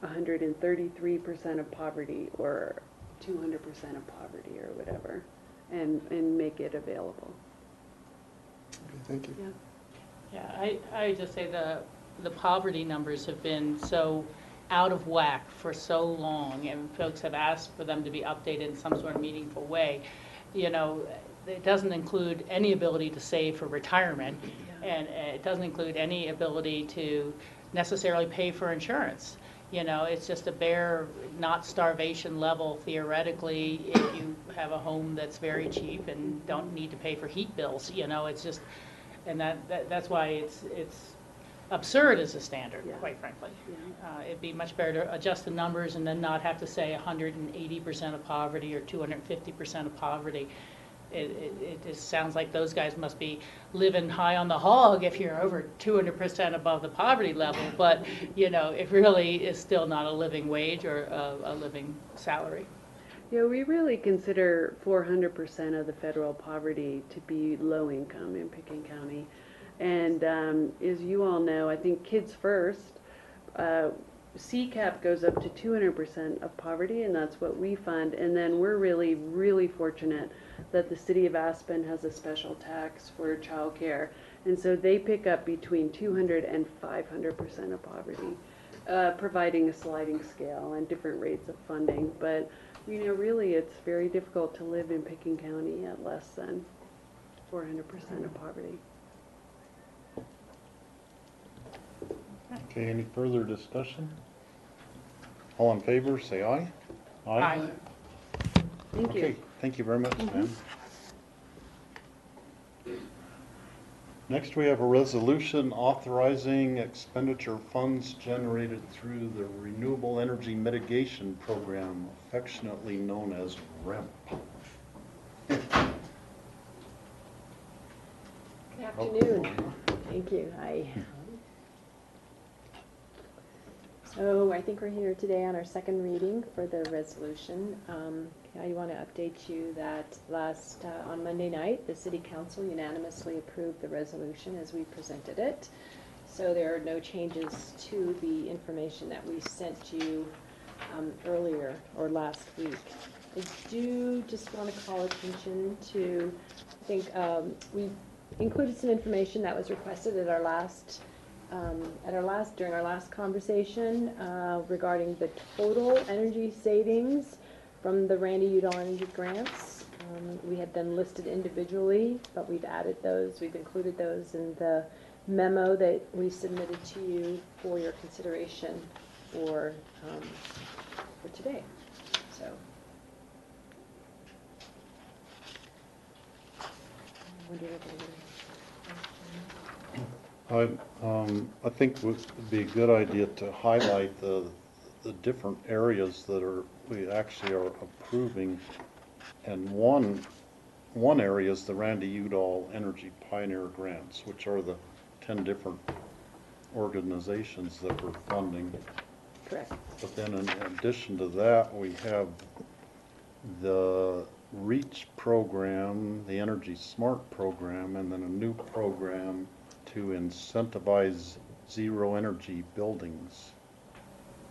133% of poverty or 200% of poverty or whatever, and make it available. Okay, thank you. Yeah. Yeah, I just say the poverty numbers have been so out of whack for so long, and folks have asked for them to be updated in some sort of meaningful way. You know, it doesn't include any ability to save for retirement, and it doesn't include any ability to necessarily pay for insurance. You know, it's just a bare, not starvation level theoretically if you have a home that's very cheap and don't need to pay for heat bills, you know, it's just, and that's why it's absurd as a standard, Yeah. quite frankly. It'd be much better to adjust the numbers and then not have to say 180% of poverty or 250% of poverty. It just sounds like those guys must be living high on the hog if you're over 200% above the poverty level, but, you know, it really is still not a living wage or a living salary. Yeah, we really consider 400% of the federal poverty to be low income in Pickens County. And as you all know, I think Kids First, CCAP goes up to 200% of poverty, and that's what we fund. And then we're really, really fortunate that the city of Aspen has a special tax for childcare. And so they pick up between 200 and 500% of poverty, providing a sliding scale and different rates of funding. But, you know, really it's very difficult to live in Pickens County at less than 400% of poverty. Okay, any further discussion? All in favor, say aye. Aye. Thank you. Okay, thank you very much, ma'am. Next, we have a resolution authorizing expenditure funds generated through the Renewable Energy Mitigation Program, affectionately known as REMP. Good afternoon. Thank you. Hi. So I think we're here today on our second reading for the resolution. I want to update you that on Monday night, the City Council unanimously approved the resolution as we presented it. So there are no changes to the information that we sent you earlier or last week. I do just want to call attention to, I think we included some information that was requested at our last during our last conversation regarding the total energy savings from the Randy Udall Energy Grants. We had them listed individually, but we've added those, we've included those in the memo that we submitted to you for your consideration for today. So. I think it would be a good idea to highlight the different areas that we actually are approving. And one area is the Randy Udall Energy Pioneer Grants, which are the 10 different organizations that we're funding. Correct. But then in addition to that, we have the REACH program, the Energy Smart program, and then a new program to incentivize zero energy buildings.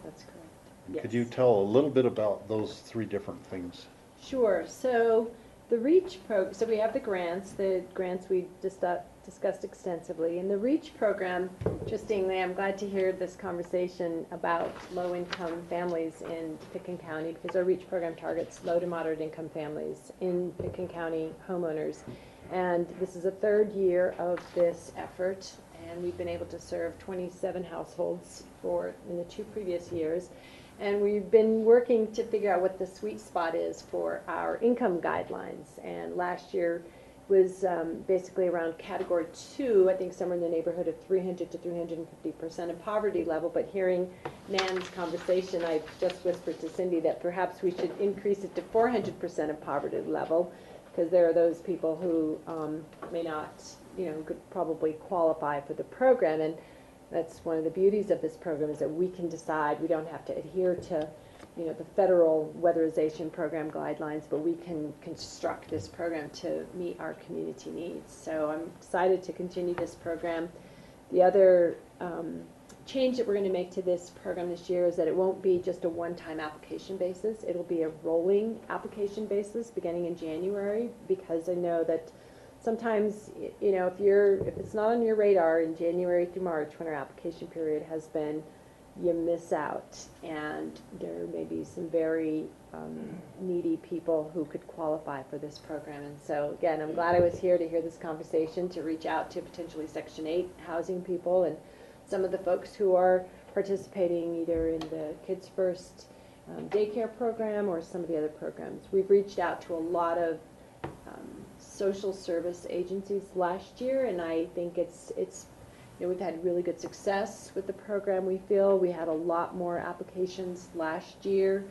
That's correct. And Yes. could you tell a little bit about those three different things? Sure. So the REACH program, so we have the grants we discussed extensively. In the REACH program, interestingly, I'm glad to hear this conversation about low-income families in Pickens County, because our REACH program targets low to moderate income families in Pickens County homeowners. And this is the third year of this effort, and we've been able to serve 27 households in the 2 previous years. And we've been working to figure out what the sweet spot is for our income guidelines. And last year was basically around category 2, I think somewhere in the neighborhood of 300 to 350% of poverty level. But hearing Nan's conversation, I just whispered to Cindy that perhaps we should increase it to 400% of poverty level, because there are those people who may not, could probably qualify for the program. And that's one of the beauties of this program, is that we can decide. We don't have to adhere to, the federal weatherization program guidelines, but we can construct this program to meet our community needs. So I'm excited to continue this program. The other change that we're going to make to this program this year is that it won't be just a one-time application basis. It'll be a rolling application basis beginning in January, because I know that sometimes, if it's not on your radar in January through March, when our application period has been, you miss out, and there may be some very needy people who could qualify for this program. And so again, I'm glad I was here to hear this conversation, to reach out to potentially Section 8 housing people and some of the folks who are participating either in the Kids First daycare program or some of the other programs. We've reached out to a lot of social service agencies last year, and I think it's we've had really good success with the program. We feel we had a lot more applications last year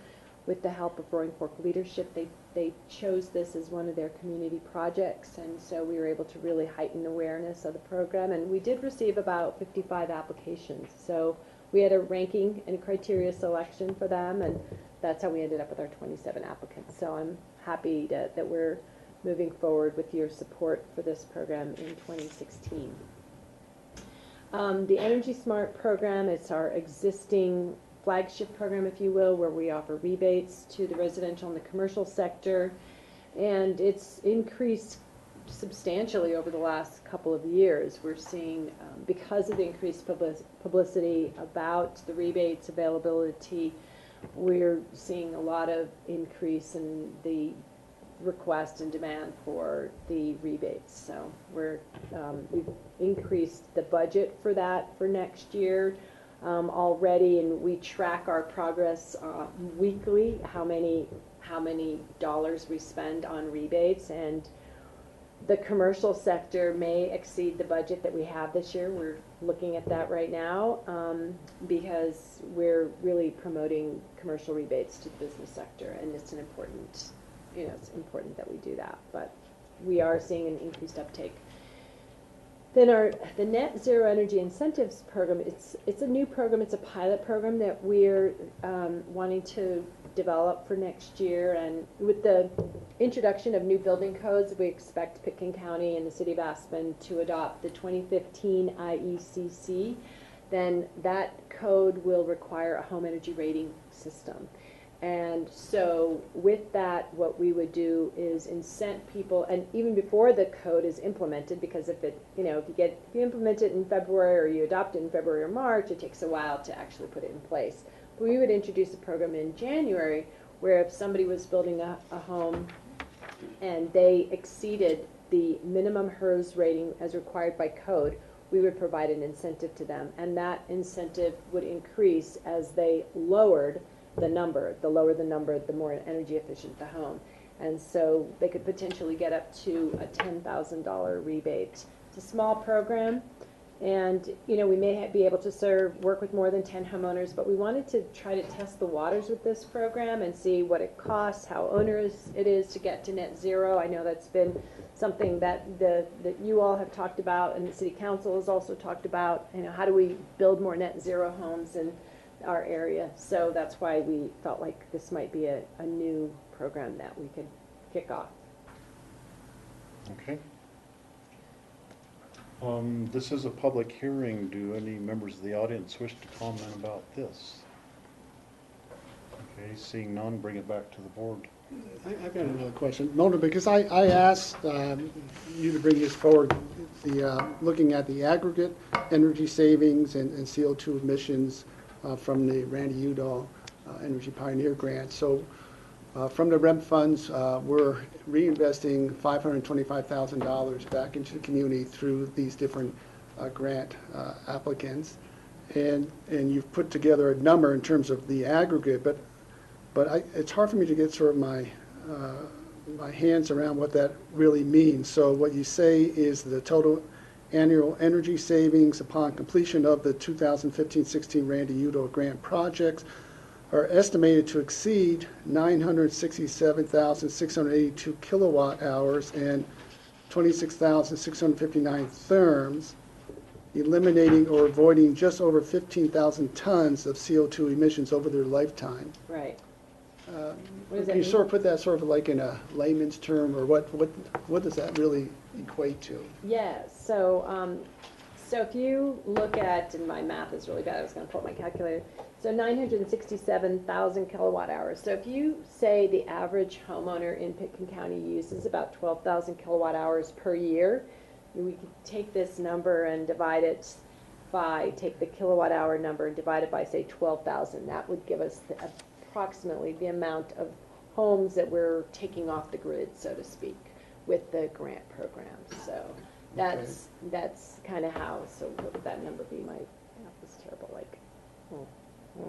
with the help of Roaring Fork Leadership. They chose this as one of their community projects, and so we were able to really heighten awareness of the program, and we did receive about 55 applications. So we had a ranking and criteria selection for them, and that's how we ended up with our 27 applicants. So I'm happy that we're moving forward with your support for this program in 2016. The Energy Smart program, it's our existing flagship program, if you will, where we offer rebates to the residential and the commercial sector, and it's increased substantially over the last couple of years. We're seeing, because of the increased publicity about the rebates availability, we're seeing a lot of increase in the request and demand for the rebates. So we've increased the budget for that for next year already, and we track our progress weekly, how many dollars we spend on rebates, and the commercial sector may exceed the budget that we have this year. We're looking at that right now because we're really promoting commercial rebates to the business sector, and it's an important, it's important that we do that. But we are seeing an increased uptake. Then the Net Zero Energy Incentives program, it's a new program. It's a pilot program that we're wanting to develop for next year. And with the introduction of new building codes, we expect Pitkin County and the City of Aspen to adopt the 2015 IECC. Then that code will require a home energy rating system. And so with that, what we would do is incent people, and even before the code is implemented, because if you implement it in February or you adopt it in February or March, it takes a while to actually put it in place. But we would introduce a program in January where if somebody was building a home and they exceeded the minimum HERS rating as required by code, we would provide an incentive to them. And that incentive would increase as they lowered the number. The lower the number, the more energy efficient the home. And so they could potentially get up to a $10,000 rebate. It's a small program, and we may be able to work with more than 10 homeowners, but we wanted to try to test the waters with this program and see what it costs, how onerous it is to get to net zero. I know that's been something that you all have talked about, and the City Council has also talked about, how do we build more net zero homes in our area. So that's why we felt like this might be a new program that we could kick off. Okay. This is a public hearing. Do any members of the audience wish to comment about this? Okay, seeing none, bring it back to the board. I've got another question. Mona, because I asked you to bring this forward, looking at the aggregate energy savings and CO2 emissions from the Randy Udall Energy Pioneer Grant. So from the REM funds, we're reinvesting $525,000 back into the community through these different grant applicants. And you've put together a number in terms of the aggregate, but it's hard for me to get sort of my hands around what that really means. So what you say is the total annual energy savings upon completion of the 2015-16 Randy Udall grant projects are estimated to exceed 967,682 kilowatt hours and 26,659 therms, eliminating or avoiding just over 15,000 tons of CO2 emissions over their lifetime. Right. What does that Can you mean? sort of put that sort of like in a layman's term, or what does that really equate to? Yeah, so if you look at, and my math is really bad, I was going to pull up my calculator, so 967,000 kilowatt hours. So if you say the average homeowner in Pitkin County uses about 12,000 kilowatt hours per year, we could take this number and divide it by, take the kilowatt hour number and divide it by, say, 12,000. That would give us approximately the amount of homes that we're taking off the grid, so to speak, with the grant program. So that's kind of how. So what would that number be? My math is terrible. Like I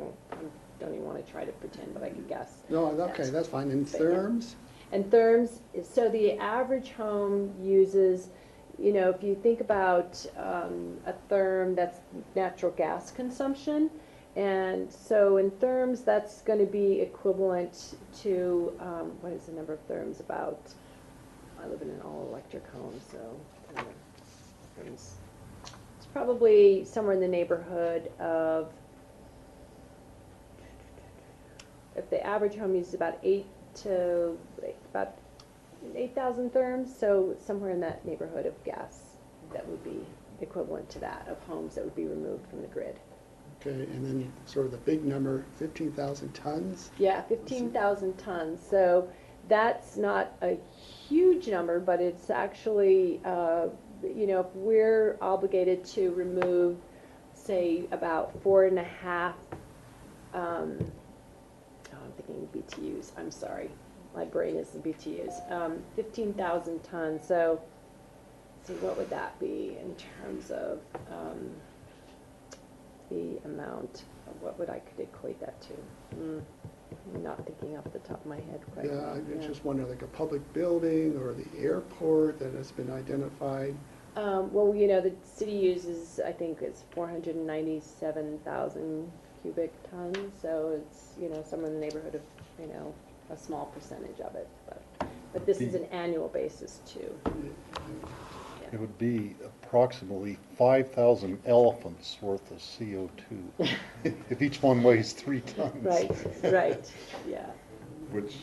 don't even want to try to pretend, but I could guess. No, okay, that's fine. And But, yeah. therms? And therms, so the average home uses, if you think about a therm, that's natural gas consumption. And so in therms, that's going to be equivalent to, what is the number of therms about? I live in an all-electric home, so therms. It's probably somewhere in the neighborhood of, if the average home uses about 8,000 therms, so somewhere in that neighborhood of gas, that would be equivalent to that, of homes that would be removed from the grid. Okay, and then sort of the big number, 15,000 tons? Yeah, 15,000 tons. So that's not a huge number, but it's actually, if we're obligated to remove, say, about 4.5, I'm thinking BTUs, I'm sorry. My brain is in BTUs. 15,000 tons. So, see, what would that be in terms of the amount of what would I could equate that to? I'm not thinking off the top of my head quite. Yeah, I just wonder, like a public building or the airport that has been identified? Well, the city uses, I think it's 497,000 cubic tons, so it's, somewhere in the neighborhood of, a small percentage of it. But this is an annual basis too. It would be approximately 5,000 elephants worth of CO2 if each one weighs 3 tons. Right, yeah. Which,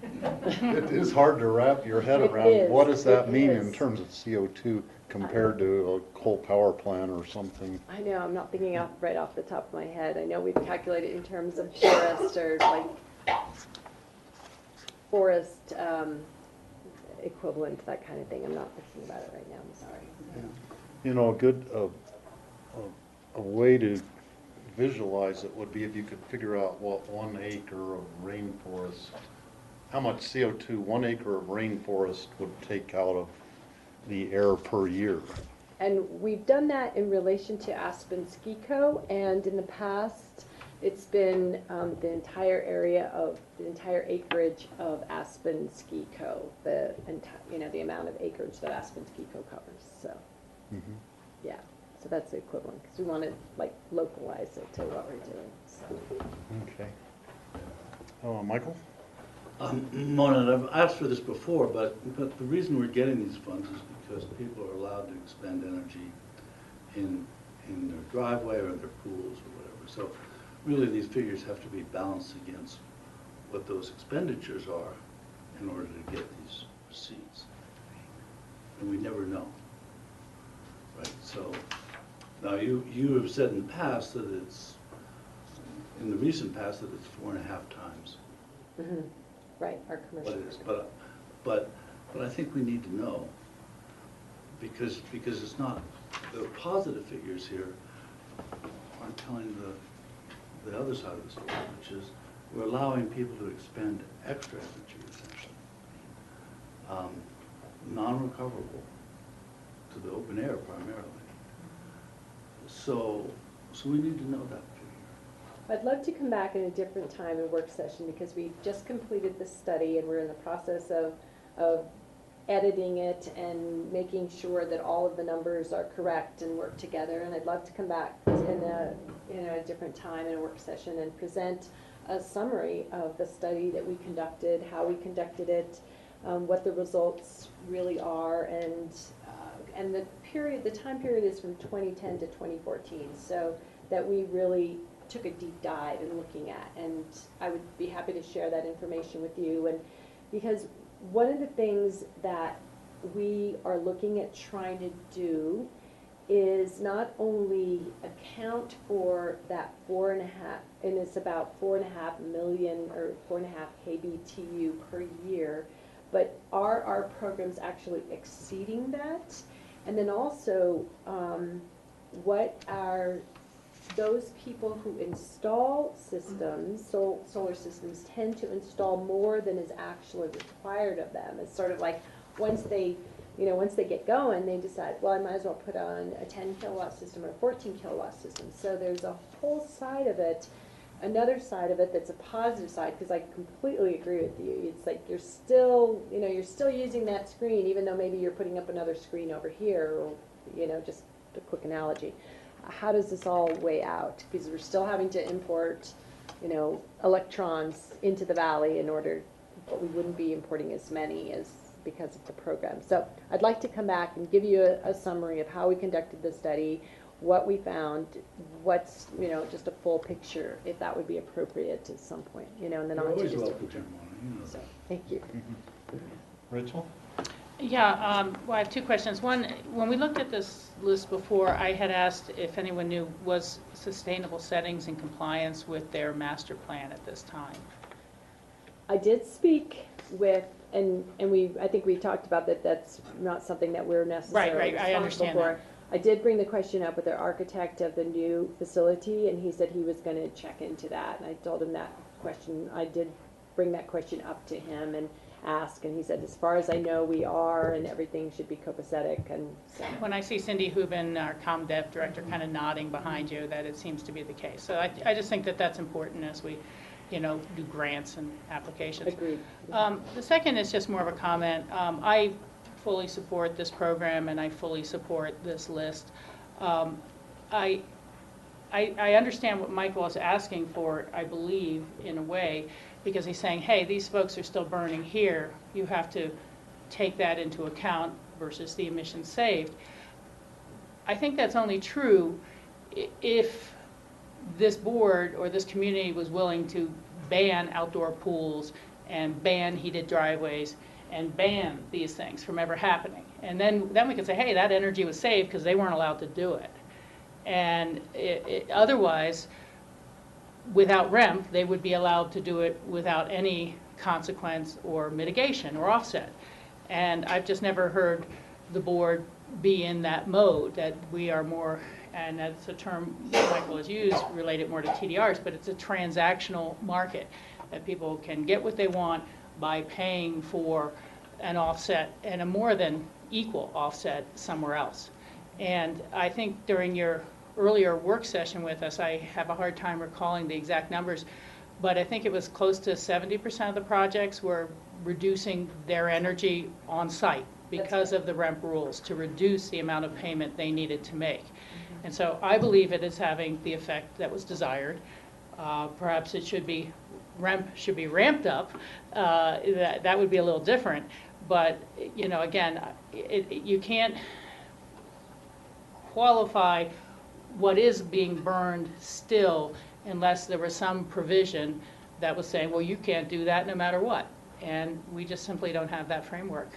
it is hard to wrap your head It around. is, What does that it mean is. in terms of CO2 compared to a coal power plant or something? I know, I'm not thinking right off the top of my head. I know we've calculated in terms of forest or like forest equivalent, that kind of thing. I'm not thinking about it right now, I'm sorry. A good, a way to visualize it would be if you could figure out what 1 acre of rainforest, how much CO2 1 acre of rainforest would take out of the air per year. And we've done that in relation to Aspen Ski Co. And in the past, it's been the entire acreage of Aspen Ski Co. The amount of acreage that Aspen Ski Co. covers. So, yeah. So that's the equivalent because we want to localize it to what we're doing. So. Okay. Michael? Mona, I've asked for this before, but the reason we're getting these funds is because people are allowed to expend energy in their driveway or in their pools or whatever. So really these figures have to be balanced against what those expenditures are in order to get these receipts. And we never know. Right, so now you have said in the past that it's, in the recent past, that it's 4.5 times. Right, our commercial. What it is, but I think we need to know, because it's not, the positive figures here aren't telling the other side of the story, which is we're allowing people to expend extra energy, essentially, non-recoverable to the open air primarily. So we need to know that figure. I'd love to come back in a different time in work session because we've just completed this study and we're in the process of editing it and making sure that all of the numbers are correct and work together. And I'd love to come back in a different time in a work session and present a summary of the study that we conducted, how we conducted it, what the results really are, and the time period is from 2010 to 2014. So that we really took a deep dive in looking at, and I would be happy to share that information with you. And because one of the things that we are looking at trying to do is not only account for that 4.5, and it's about 4.5 million or 4.5 kBTU per year, but are our programs actually exceeding that? And then also, what are those people who install systems, solar systems, tend to install more than is actually required of them. It's sort of like once they you know, once they get going, they decide, well, I might as well put on a 10 kilowatt system or a 14 kilowatt system. So there's a whole side of it, another side of it that's a positive side, because I completely agree with you. It's like you're still, you know, you're still using that screen, even though maybe you're putting up another screen over here, or, you know, just a quick analogy. How does this all weigh out? Because we're still having to import, you know, electrons into the valley in order, but we wouldn't be importing as many as because of the program. So I'd like to come back and give you a summary of how we conducted the study, what we found, what's, you know, just a full picture, if that would be appropriate at some point, you know, and then You're I'll always just. welcome to, you know. So, thank you. Rachel? Yeah, well, I have two questions. One, when we looked at this list before, I had asked if anyone knew, was sustainable settings in compliance with their master plan at this time? I did speak with, and I think we talked about that, that's not something that we're necessarily Right, I responsible understand for. that. I did bring the question up with the architect of the new facility, and he said he was gonna check into that, and I told him that question, I did bring that question up to him and ask, and he said, as far as I know, we are, and everything should be copacetic, and so. When I see Cindy Hubin, our comm dev director, kind of nodding behind you, that it seems to be the case. So I just think that that's important as we, you know, do grants and applications. Agreed. The second is just more of a comment. I fully support this program and I fully support this list. I understand what Michael is asking for, I believe, in a way, because he's saying, hey, these folks are still burning here. You have to take that into account versus the emissions saved. I think that's only true if this board or this community was willing to ban outdoor pools and ban heated driveways and ban these things from ever happening. And then we could say, hey, that energy was saved because they weren't allowed to do it. And otherwise, without REMP, they would be allowed to do it without any consequence or mitigation or offset. And I've just never heard the board be in that mode, that we are more, and that's a term Michael has used, related more to TDRs, but it's a transactional market, that people can get what they want by paying for an offset and a more than equal offset somewhere else. And I think during your earlier work session with us, I have a hard time recalling the exact numbers, but I think it was close to 70% of the projects were reducing their energy on site because of the REMP rules, to reduce the amount of payment they needed to make. And so I believe it is having the effect that was desired. Perhaps it should be, REMP should be ramped up. That would be a little different. But, you know, again, you can't qualify what is being burned still unless there was some provision that was saying, well, you can't do that no matter what. And we just simply don't have that framework.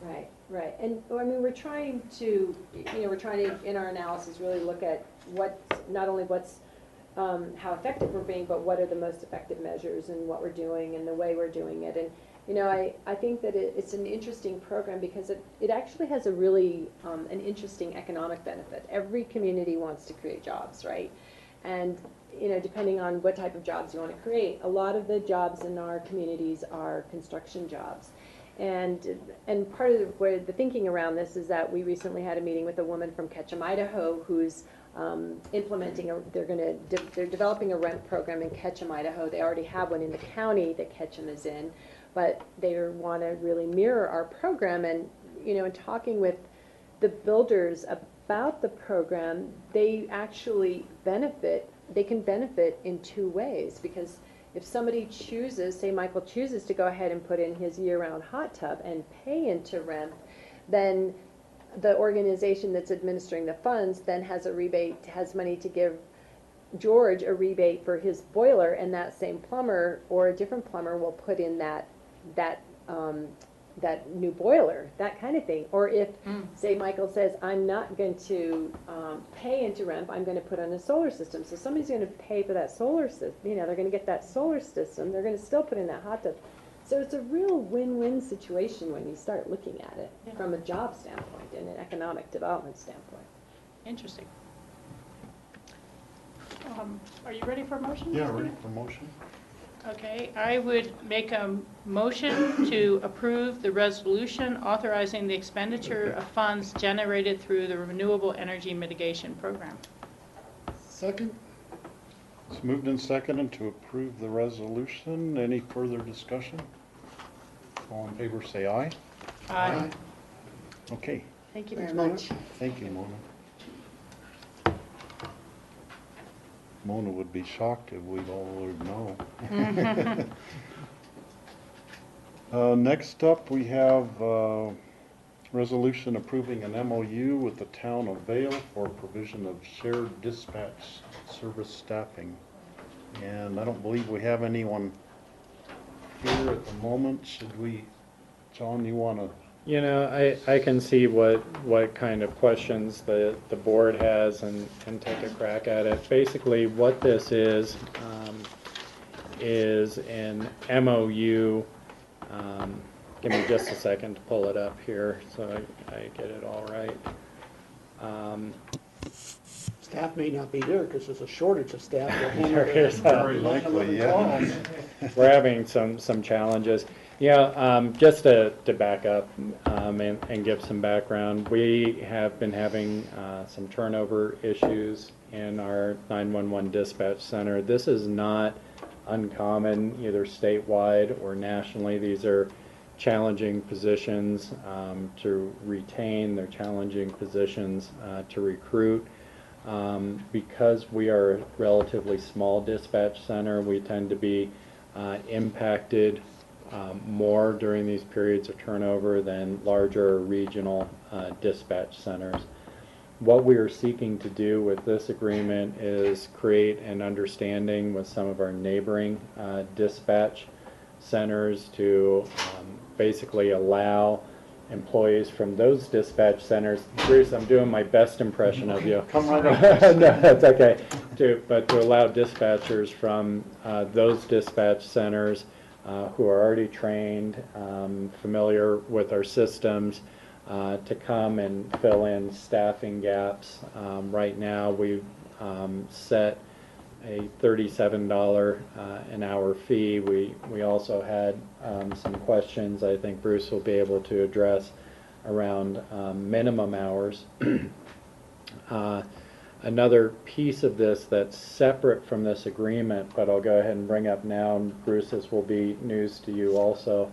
Right, right. And, I mean, we're trying to, you know, we're trying to, in our analysis, really look at what, not only what's, how effective we're being, but what are the most effective measures and what we're doing and the way we're doing it. And, you know, I think that it's an interesting program because it actually has a really, an interesting economic benefit. Every community wants to create jobs, right? And, you know, depending on what type of jobs you want to create, a lot of the jobs in our communities are construction jobs. And part of the thinking around this is that we recently had a meeting with a woman from Ketchum, Idaho, who's implementing they're developing a REMP program in Ketchum, Idaho. They already have one in the county that Ketchum is in, but they want to really mirror our program. And, you know, in talking with the builders about the program, they actually they can benefit in two ways, because if somebody chooses, say Michael chooses to go ahead and put in his year-round hot tub and pay into REMP, then the organization that's administering the funds then has a rebate, has money to give George a rebate for his boiler, and that same plumber or a different plumber will put in that new boiler, that kind of thing. Or if, say, Michael says, I'm not going to pay into REMP, I'm going to put on a solar system. So somebody's going to pay for that solar system. You know, they're going to get that solar system. They're going to still put in that hot tub. So it's a real win-win situation when you start looking at it from a job standpoint and an economic development standpoint. Interesting. Are you ready for a motion? Yeah, ready for motion. Okay, I would make a motion to approve the resolution authorizing the expenditure of funds generated through the Renewable Energy Mitigation Program. Second? It's moved and seconded to approve the resolution. Any further discussion? All in favor, say aye. Aye. Okay, Thank you Thanks, very Mona. much. thank you, Mona. Mona would be shocked if we'd all voted no. Next up, we have resolution approving an MOU with the town of Vale for provision of shared dispatch service staffing. And I don't believe we have anyone here at the moment. Should we, John, you want to? You know, I can see what kind of questions the board has and take a crack at it. Basically, what this is an MOU. Give me just a second to pull it up here so I get it all right. Staff may not be there because there's a shortage of staff. There is, Very likely, yeah. We're having some challenges. Yeah, just to back up and give some background, we have been having some turnover issues in our 911 dispatch center. This is not uncommon either statewide or nationally. These are challenging positions to retain. They're challenging positions to recruit. Because we are a relatively small dispatch center, we tend to be impacted more during these periods of turnover than larger regional dispatch centers. What we are seeking to do with this agreement is create an understanding with some of our neighboring dispatch centers to basically allow employees from those dispatch centers. Bruce, I'm doing my best impression of you. Come right up. No, that's okay. But to allow dispatchers from those dispatch centers who are already trained, familiar with our systems, to come and fill in staffing gaps. Right now, we've set a $37 an hour fee. We also had some questions I think Bruce will be able to address around minimum hours. Another piece of this that's separate from this agreement, but I'll go ahead and bring up now, and Bruce, this will be news to you also.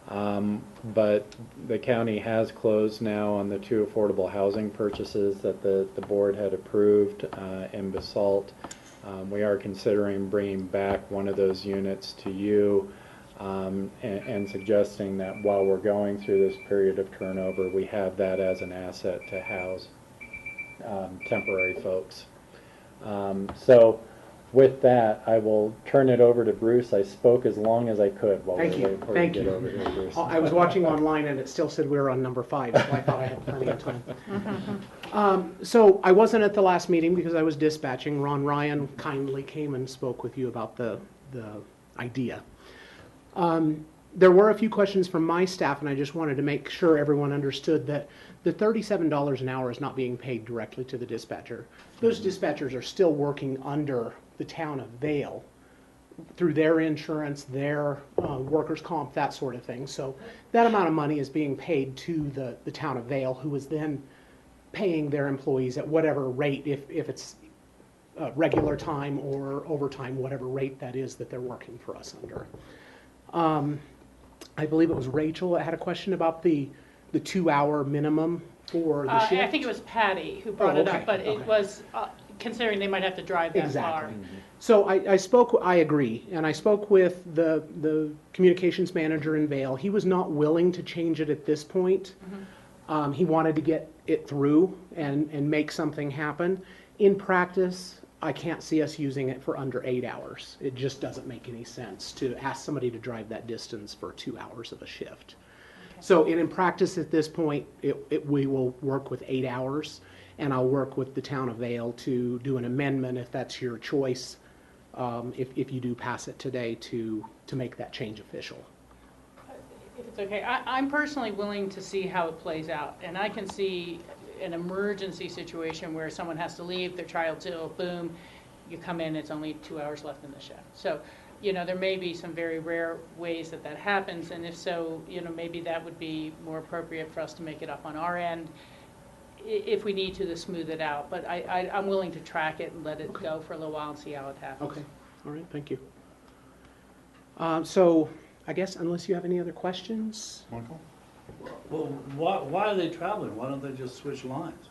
But the county has closed now on the 2 affordable housing purchases that the board had approved in Basalt. We are considering bringing back one of those units to you and suggesting that while we're going through this period of turnover, we have that as an asset to house temporary folks. So with that, I will turn it over to Bruce. I spoke as long as I could while we wait for you to get over here, Bruce. I was watching online and it still said we were on number 5, so I thought I had plenty of time. So I wasn't at the last meeting because I was dispatching. Ron Ryan kindly came and spoke with you about the idea. There were a few questions from my staff, and I just wanted to make sure everyone understood that the $37 an hour is not being paid directly to the dispatcher. Those dispatchers are still working under the town of Vale through their insurance, their workers' comp, that sort of thing. So that amount of money is being paid to the town of Vale, who is then paying their employees at whatever rate, if it's regular time or overtime, whatever rate that is that they're working for us under. I believe it was Rachel that had a question about the 2-hour minimum for the shift. I think it was Patty who brought it up, but it was considering they might have to drive that far. Exactly. So I agree, and I spoke with the communications manager in Vale. He was not willing to change it at this point. He wanted to get it through and make something happen. In practice, I can't see us using it for under 8 hours. It just doesn't make any sense to ask somebody to drive that distance for 2 hours of a shift. Okay. So in practice at this point, we will work with 8 hours, and I'll work with the town of Vale to do an amendment if that's your choice, if you do pass it today, to make that change official. If it's okay, I'm personally willing to see how it plays out, and I can see an emergency situation where someone has to leave, their child's ill, boom, you come in, it's only 2 hours left in the shift. So, you know, there may be some very rare ways that that happens, and if so, you know, maybe that would be more appropriate for us to make it up on our end, if we need to smooth it out. But I'm willing to track it and let it go for a little while and see how it happens. Okay, all right, thank you. So I guess unless you have any other questions? Michael? Well, why are they traveling? Why don't they just switch lines?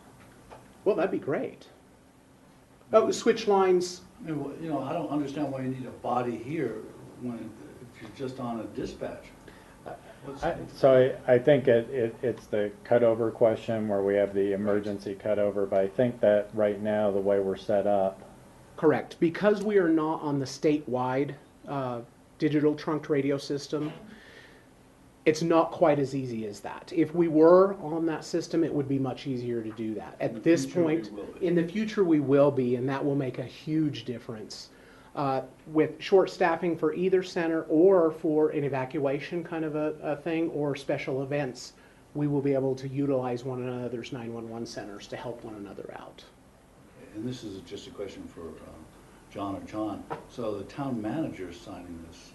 Well, that'd be great. Oh, switch lines. I mean, you know, I don't understand why you need a body here when, if you're just on a dispatch. So I think it's the cutover question where we have the emergency cutover, but I think that right now, the way we're set up. Correct. Because we are not on the statewide digital trunked radio system, it's not quite as easy as that. If we were on that system, it would be much easier to do that. At this point, in the future we will be, and that will make a huge difference. With short staffing for either center or for an evacuation kind of a thing or special events, we will be able to utilize one another's 911 centers to help one another out. And this is just a question for John or John. So the town manager is signing this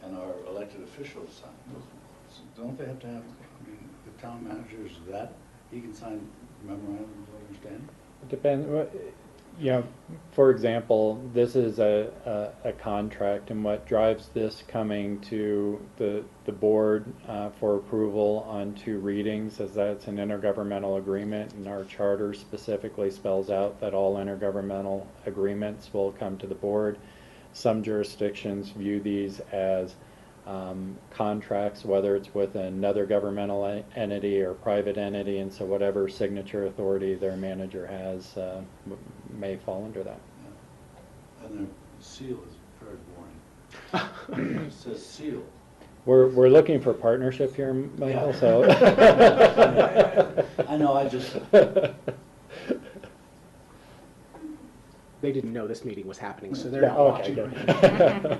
and our elected officials signing this. So don't they have to have, I mean, the town manager is that, he can sign memorandums of understanding? It depends. You know, for example, this is a contract, and what drives this coming to the board for approval on 2 readings is that it's an intergovernmental agreement, and our charter specifically spells out that all intergovernmental agreements will come to the board. Some jurisdictions view these as contracts, whether it's with another governmental entity or private entity, and so whatever signature authority their manager has may fall under that. Yeah. And their seal is very boring. It says seal. We're looking for partnership here, Michael, Yeah. so. I know, I just. They didn't know this meeting was happening, so they're Yeah, not okay, watching. good.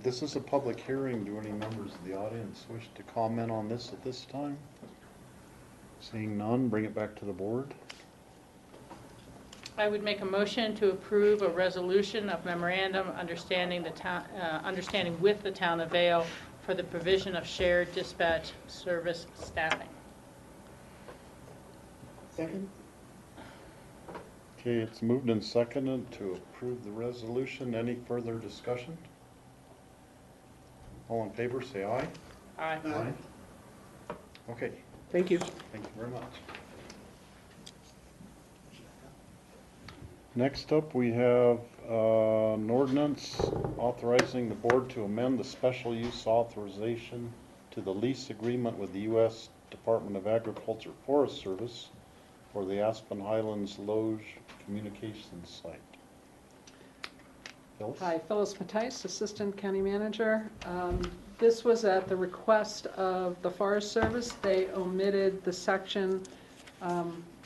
This is a public hearing. Do any members of the audience wish to comment on this at this time? Seeing none, bring it back to the board. I would make a motion to approve a resolution of memorandum understanding the town, understanding with the town of Vale for the provision of shared dispatch service staffing. Second? Okay, it's moved and seconded to approve the resolution. Any further discussion? All in favor, say aye. Aye. Aye. Okay, Thank you. thank you very much. Next up, we have an ordinance authorizing the board to amend the special use authorization to the lease agreement with the U.S. Department of Agriculture Forest Service for the Aspen Highlands Loge Communications Site. Phyllis? Hi, Phyllis Mattice, Assistant County Manager. This was at the request of the Forest Service. They omitted the section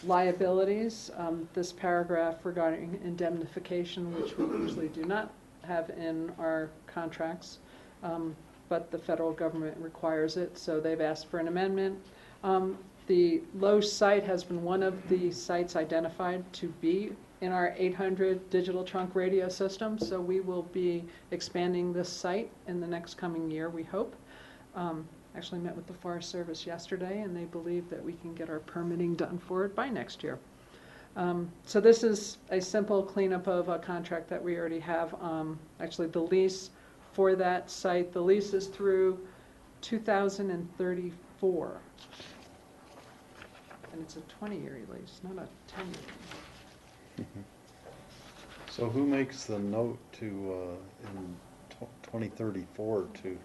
liabilities, this paragraph regarding indemnification, which we usually do not have in our contracts, but the federal government requires it, so they've asked for an amendment. The Loge site has been one of the sites identified to be in our 800 digital trunk radio system, so we will be expanding this site in the next coming year, we hope. Actually met with the Forest Service yesterday, and they believe that we can get our permitting done for it by next year. So this is a simple cleanup of a contract that we already have. Actually, the lease for that site, the lease is through 2034. And it's a 20-year lease, not a 10-year lease. So who makes the note to, in 2034 to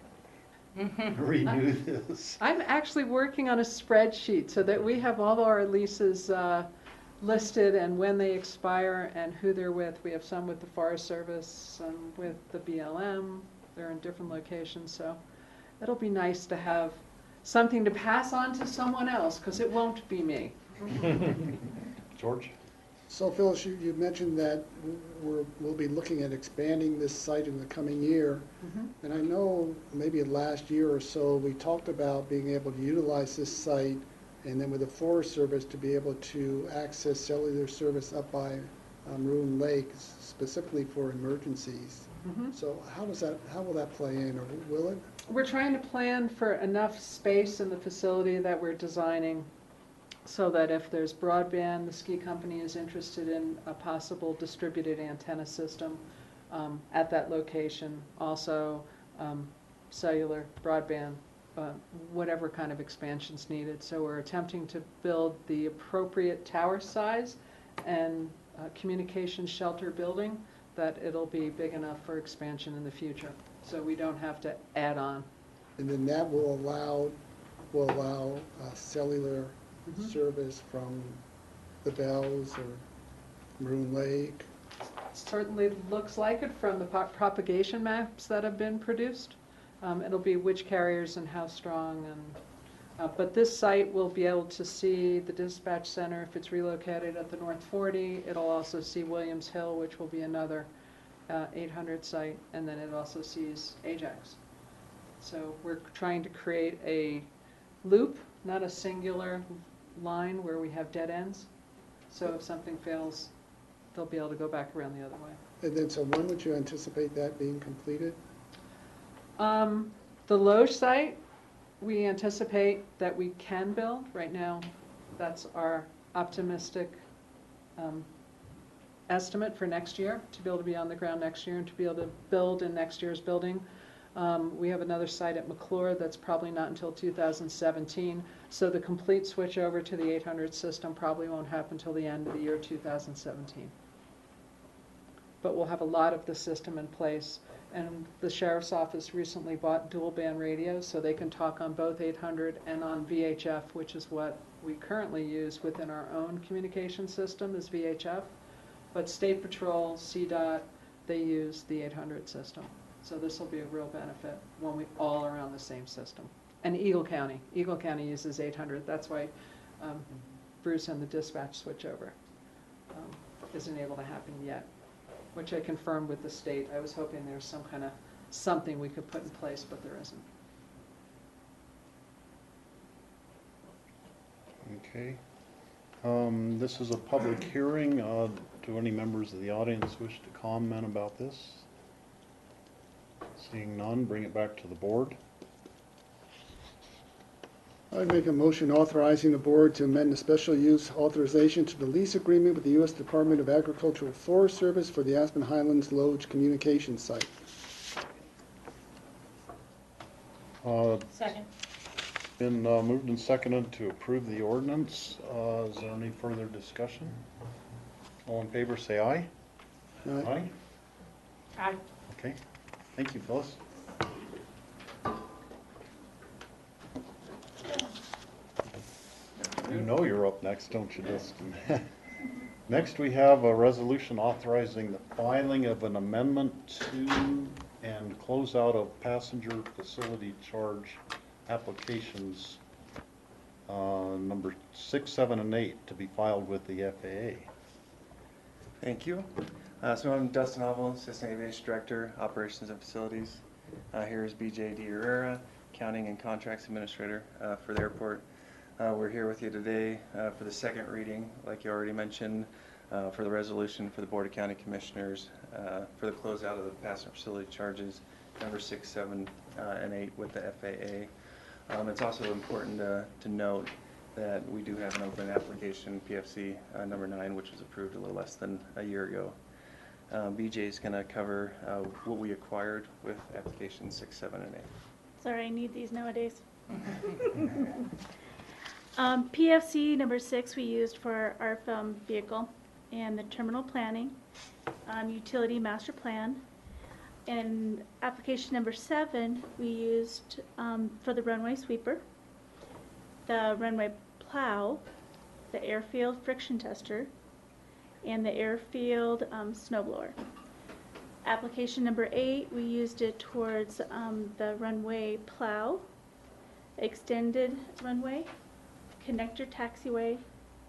renew this? I'm actually working on a spreadsheet so that we have all our leases listed and when they expire and who they're with. We have some with the Forest Service, some with the BLM. They're in different locations, so it'll be nice to have something to pass on to someone else, because it won't be me. George? So Phyllis, you mentioned that we'll be looking at expanding this site in the coming year. And I know maybe last year or so, we talked about being able to utilize this site and then with the Forest Service to be able to access cellular service up by Maroon Lake specifically for emergencies. So how will that play in, or will it? We're trying to plan for enough space in the facility that we're designing so that if there's broadband, the ski company is interested in a possible distributed antenna system at that location. Also, cellular, broadband, whatever kind of expansion's needed. So we're attempting to build the appropriate tower size and communication shelter building that it'll be big enough for expansion in the future. So we don't have to add on. And then that will allow cellular service from the Bells or Maroon Lake. Certainly looks like it from the propagation maps that have been produced. It'll be which carriers and how strong, and but this site will be able to see the dispatch center if it's relocated at the North 40. It'll also see Williams Hill, which will be another 800 site, and then it also sees Ajax. So we're trying to create a loop, not a singular line where we have dead ends. So if something fails, they'll be able to go back around the other way. And then, so when would you anticipate that being completed? The Loge site, we anticipate that we can build. Right now, that's our optimistic estimate for next year, to be able to be on the ground next year and to be able to build in next year's building. We have another site at McClure that's probably not until 2017. So the complete switch over to the 800 system probably won't happen until the end of the year 2017. But we'll have a lot of the system in place. And the Sheriff's Office recently bought dual band radios so they can talk on both 800 and on VHF, which is what we currently use within our own communication system is VHF. But State Patrol, CDOT, they use the 800 system. So this will be a real benefit when we all are on the same system. And Eagle County uses 800. That's why Bruce and the dispatch switchover isn't able to happen yet, which I confirmed with the state. I was hoping there's some kind of something we could put in place, but there isn't. Okay. This is a public hearing. Do any members of the audience wish to comment about this? Seeing none, bring it back to the board. I'd make a motion authorizing the board to amend the special use authorization to the lease agreement with the U.S. Department of Agricultural Forest Service for the Aspen Highlands Loge Communications Site. Second. Been moved and seconded to approve the ordinance. Is there any further discussion? All in favor, say aye. Aye. Aye. Okay. Thank you, Phyllis. You know you're up next, don't you, Dustin? Next, we have a resolution authorizing the filing of an amendment to and closeout of passenger facility charge applications number 6, 7, and 8 to be filed with the FAA. Thank you. So I'm Dustin Oval, Assistant Aviation Director, Operations and Facilities. Here is BJ Herrera, Accounting and Contracts Administrator for the airport. We're here with you today for the second reading, like you already mentioned, for the resolution for the Board of County Commissioners for the closeout of the passenger facility charges, number 6, 7, and 8 with the FAA. It's also important to note that we do have an open application, PFC number 9, which was approved a little less than a year ago. BJ is going to cover what we acquired with applications 6, 7, and 8. Sorry, I need these nowadays. PFC number 6 we used for our vehicle and the terminal planning, utility master plan. And application number 7 we used for the runway sweeper, the runway plow, the airfield friction tester, and the airfield snow blower. Application number 8 we used it towards the runway plow, extended runway, connector taxiway,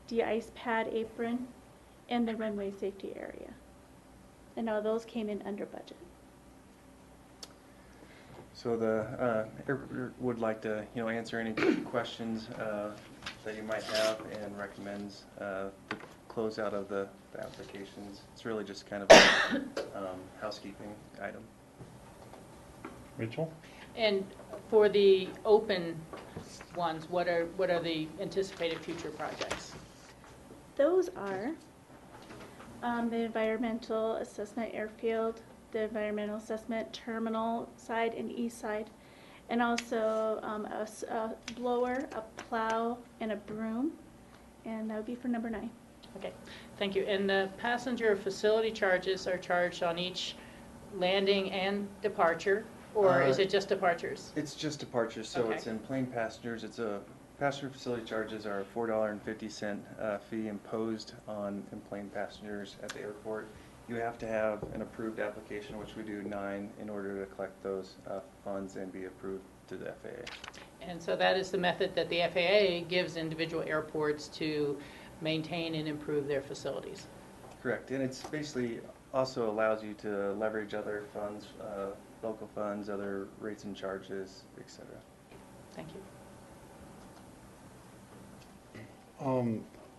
de-ice pad apron, and the runway safety area. And all those came in under budget. So the airport would like to answer any questions that you might have and recommends the closeout of the applications. It's really just kind of a housekeeping item. Rachel? And for the open ones, what are the anticipated future projects? Those are the environmental assessment airfield, the environmental assessment terminal side and east side, and also a blower, a plow, and a broom, and that would be for number 9. Okay, thank you. And the passenger facility charges are charged on each landing and departure, or is it just departures? It's just departures, so Okay. it's in plain passengers. It's a passenger facility charges are a $4.50 fee imposed on in plain passengers at the airport. You have to have an approved application, which we do 9, in order to collect those funds and be approved to the FAA. And so that is the method that the FAA gives individual airports to maintain and improve their facilities. Correct, and it's basically also allows you to leverage other funds, local funds, other rates and charges, etc. Thank you.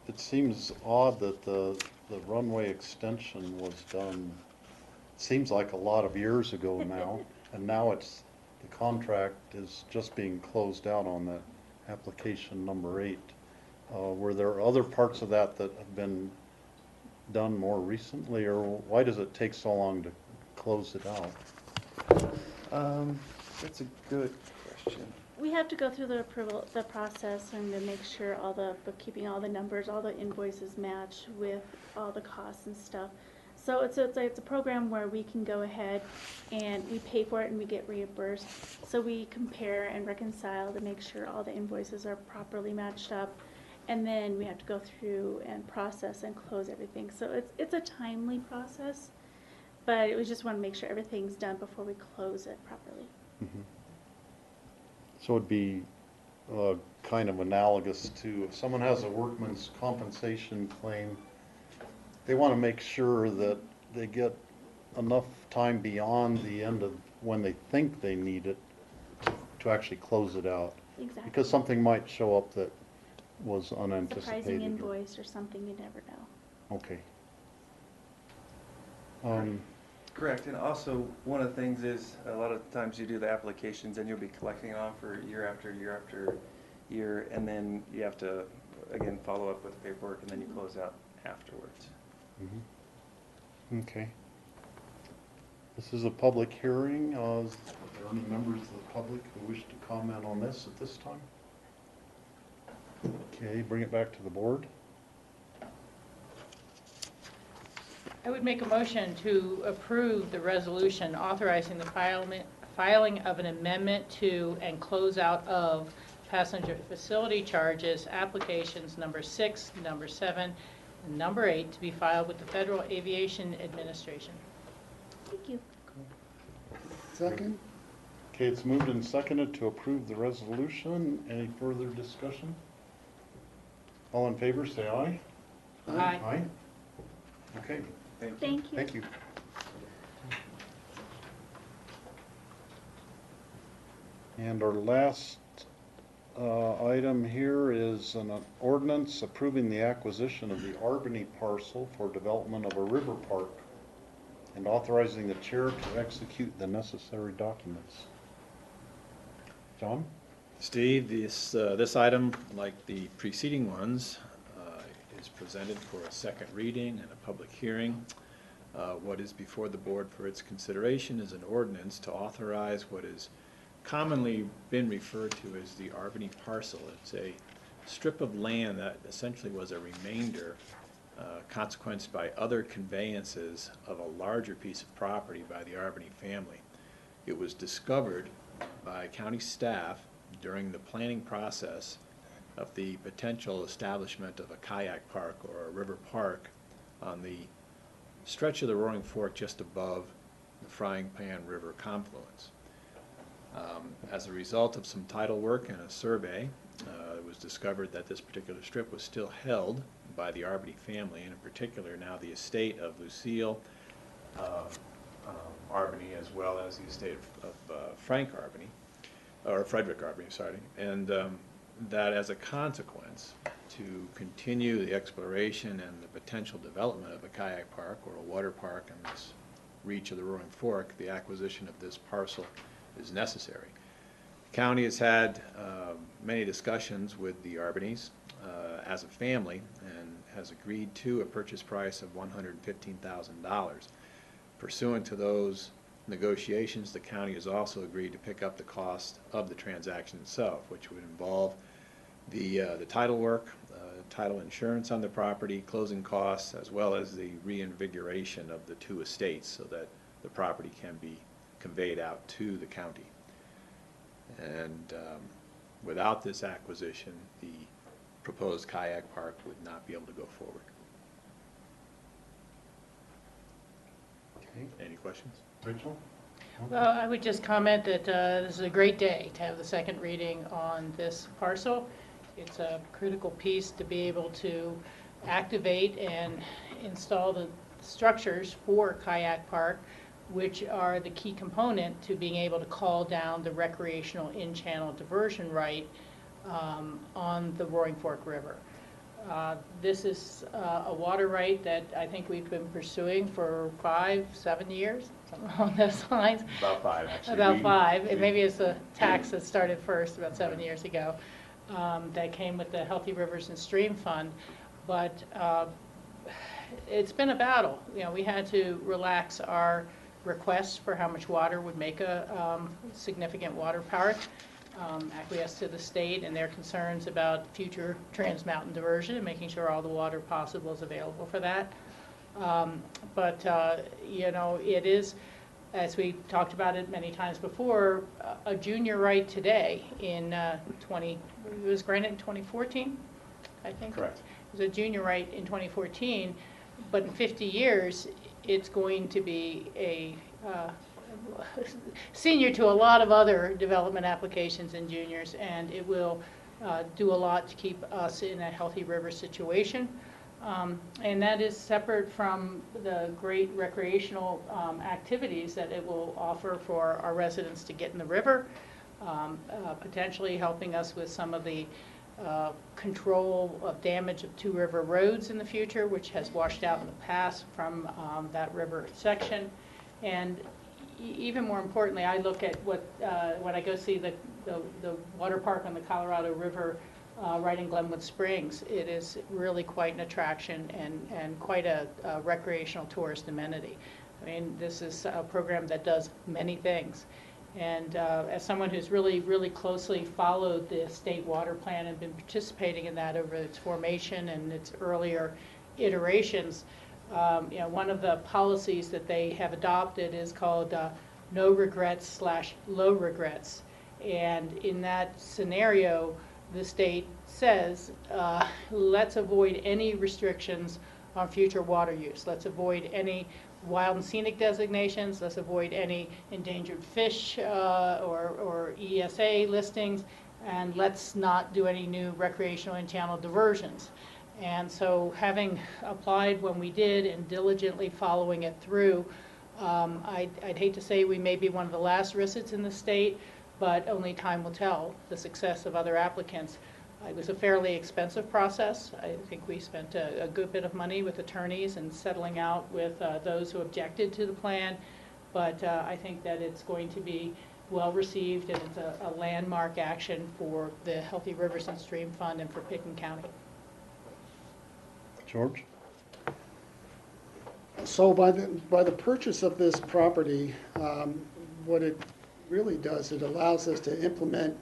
It seems odd that the runway extension was done, seems like a lot of years ago now, and now the contract is just being closed out on that application number 8. Were there other parts of that have been done more recently, or why does it take so long to close it out? That's a good question. We have to go through the process and to make sure all the bookkeeping, all the numbers, all the invoices match with all the costs and stuff. So it's a program where we can go ahead and we pay for it and we get reimbursed. So we compare and reconcile to make sure all the invoices are properly matched up. And then we have to go through and process and close everything. So it's a timely process, but we just want to make sure everything's done before we close it properly. Mm-hmm. So it'd be kind of analogous to if someone has a workman's compensation claim, they want to make sure that they get enough time beyond the end of when they think they need it to actually close it out. Exactly. Because something might show up that was unanticipated. Surprising invoice or something, you never know. Okay. Correct, and also one of the things is a lot of times you do the applications and you'll be collecting on for year after year after year, and then you have to again follow up with the paperwork and then you close out afterwards. Mm-hmm. Okay. This is a public hearing. Are there any members of the public who wish to comment on this at this time? Okay, bring it back to the board. I would make a motion to approve the resolution authorizing the filing of an amendment to and closeout of passenger facility charges applications number 6, number 7, and number 8 to be filed with the Federal Aviation Administration. Thank you. Second? Okay, it's moved and seconded to approve the resolution. Any further discussion? All in favor, say aye. Aye. Aye. Okay. Thank you. Thank you. And our last item here is an ordinance approving the acquisition of the Albany parcel for development of a river park and authorizing the chair to execute the necessary documents. John? Steve, this item, like the preceding ones, is presented for a second reading and a public hearing. What is before the board for its consideration is an ordinance to authorize what is commonly been referred to as the Albany parcel. It's a strip of land that essentially was a remainder consequenced by other conveyances of a larger piece of property by the Albany family. It was discovered by county staff during the planning process of the potential establishment of a kayak park or a river park on the stretch of the Roaring Fork just above the Frying Pan River confluence. As a result of some title work and a survey, it was discovered that this particular strip was still held by the Albany family, and in particular now the estate of Lucille Albany, as well as the estate of Frank Albany, or Frederick Albany, sorry. And that as a consequence, to continue the exploration and the potential development of a kayak park or a water park in this reach of the Roaring Fork, the acquisition of this parcel is necessary. The county has had many discussions with the Arbeneys as a family and has agreed to a purchase price of $115,000. Pursuant to those negotiations, the county has also agreed to pick up the cost of the transaction itself, which would involve the title work, title insurance on the property, closing costs, as well as the reinvigoration of the two estates so that the property can be conveyed out to the county. And without this acquisition, the proposed kayak park would not be able to go forward. Okay. Any questions? Rachel? Well, I would just comment that this is a great day to have the second reading on this parcel. It's a critical piece to be able to activate and install the structures for Kayak Park, which are the key component to being able to call down the recreational in-channel diversion right on the Roaring Fork River. This is a water right that I think we've been pursuing for 5-7 years, something along those lines. About 5, actually. About 5. And maybe it's a tax that started first about 7 years ago that came with the Healthy Rivers and Stream Fund. But it's been a battle. You know, we had to relax our requests for how much water would make a significant water park. Acquiesce to the state and their concerns about future trans-mountain diversion and making sure all the water possible is available for that. You know, it is, as we talked about it many times before, a junior right today in it was granted in 2014, I think? Correct. It was a junior right in 2014, but in 50 years, it's going to be a senior to a lot of other development applications in juniors, and it will do a lot to keep us in a healthy river situation. And that is separate from the great recreational activities that it will offer for our residents to get in the river, potentially helping us with some of the control of damage of Two River roads in the future, which has washed out in the past from that river section. And even more importantly, I look at what when I go see the water park on the Colorado River right in Glenwood Springs. It is really quite an attraction and quite a recreational tourist amenity. I mean, this is a program that does many things. And as someone who's really closely followed the state water plan and been participating in that over its formation and its earlier iterations, you know, one of the policies that they have adopted is called no regrets / low regrets. And in that scenario, the state says, let's avoid any restrictions on future water use. Let's avoid any wild and scenic designations. Let's avoid any endangered fish or ESA listings. And let's not do any new recreational and channel diversions. And so having applied when we did and diligently following it through, I'd hate to say we may be one of the last RISITs in the state, but only time will tell the success of other applicants. It was a fairly expensive process. I think we spent a good bit of money with attorneys and settling out with those who objected to the plan, but I think that it's going to be well received and it's a landmark action for the Healthy Rivers and Stream Fund and for Pickens County. George? So by the purchase of this property, what it really does, it allows us to implement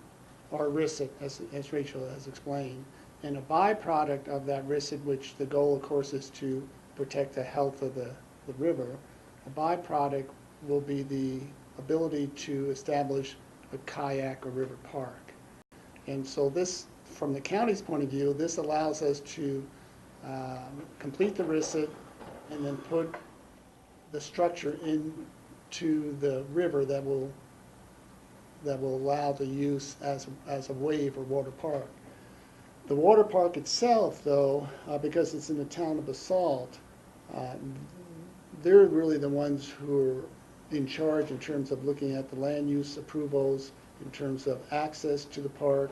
our RISIT, as Rachel has explained. And a byproduct of that RISIT, which the goal, of course, is to protect the health of the river, a byproduct will be the ability to establish a kayak or river park. And so this, from the county's point of view, this allows us to complete the RISIT and then put the structure into the river that will allow the use as a wave or water park. The water park itself, though, because it's in the town of Basalt, they're really the ones who are in charge in terms of looking at the land use approvals, in terms of access to the park,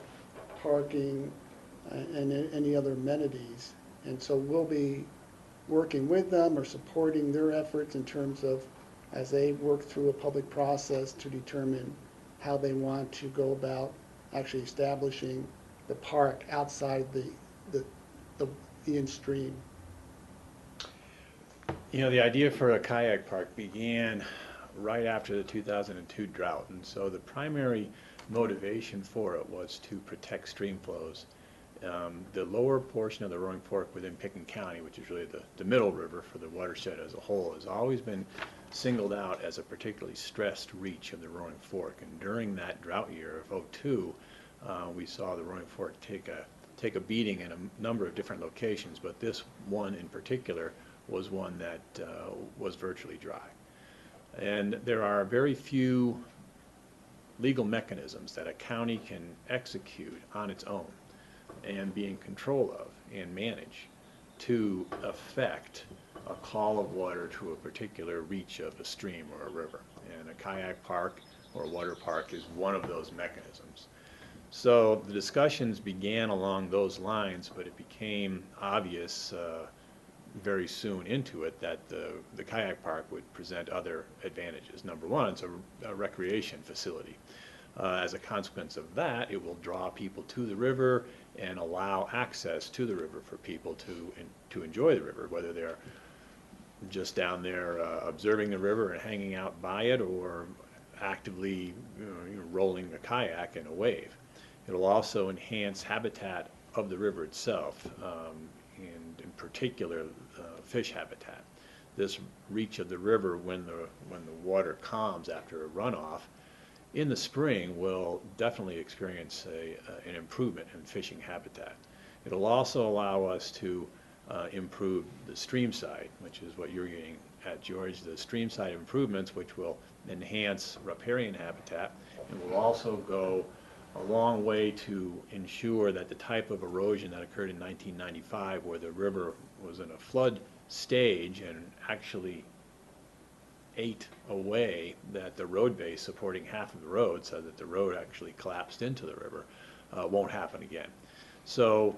parking, and any other amenities. And so we'll be working with them or supporting their efforts in terms of, as they work through a public process to determine how they want to go about actually establishing the park outside the in-stream. You know, the idea for a kayak park began right after the 2002 drought, and so the primary motivation for it was to protect stream flows. The lower portion of the Roaring Fork within Pickens County, which is really the middle river for the watershed as a whole, has always been singled out as a particularly stressed reach of the Roaring Fork. And during that drought year of '02, we saw the Roaring Fork take a beating in a number of different locations, but this one in particular was one that was virtually dry. And there are very few legal mechanisms that a county can execute on its own and be in control of and manage to affect a call of water to a particular reach of a stream or a river. And a kayak park or a water park is one of those mechanisms. So the discussions began along those lines, but it became obvious very soon into it that the kayak park would present other advantages. Number one, it's a recreation facility. As a consequence of that, it will draw people to the river and allow access to the river for people to enjoy the river, whether they're just down there observing the river and hanging out by it, or actively rolling a kayak in a wave. It'll also enhance habitat of the river itself, and in particular fish habitat. This reach of the river, when the water calms after a runoff, in the spring will definitely experience an improvement in fishing habitat. It'll also allow us to improve the stream side, which is what you're getting at, George, the stream side improvements, which will enhance riparian habitat, and will also go a long way to ensure that the type of erosion that occurred in 1995, where the river was in a flood stage and actually ate away that the road base supporting half of the road, so that the road actually collapsed into the river, won't happen again. So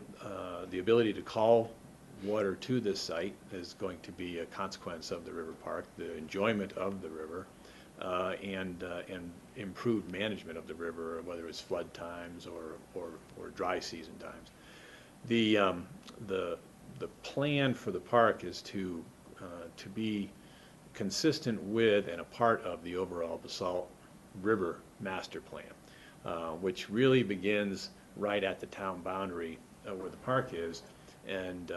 the ability to call water to this site is going to be a consequence of the river park, the enjoyment of the river, and improved management of the river, whether it's flood times or dry season times. The plan for the park is to be consistent with and a part of the overall BOCC River Master Plan, which really begins right at the town boundary where the park is, and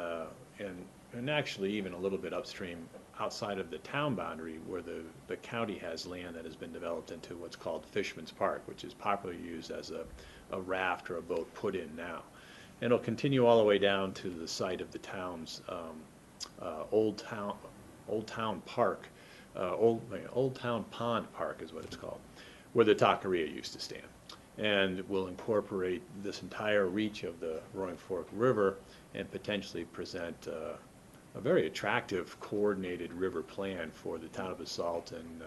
actually even a little bit upstream outside of the town boundary, where the county has land that has been developed into what's called Fisherman's Park, which is popularly used as a raft or a boat put in now. And it'll continue all the way down to the site of the town's Old Town Park, Old Town Pond Park is what it's called, where the taqueria used to stand. And will incorporate this entire reach of the Roaring Fork River and potentially present a very attractive coordinated river plan for the town of Basalt and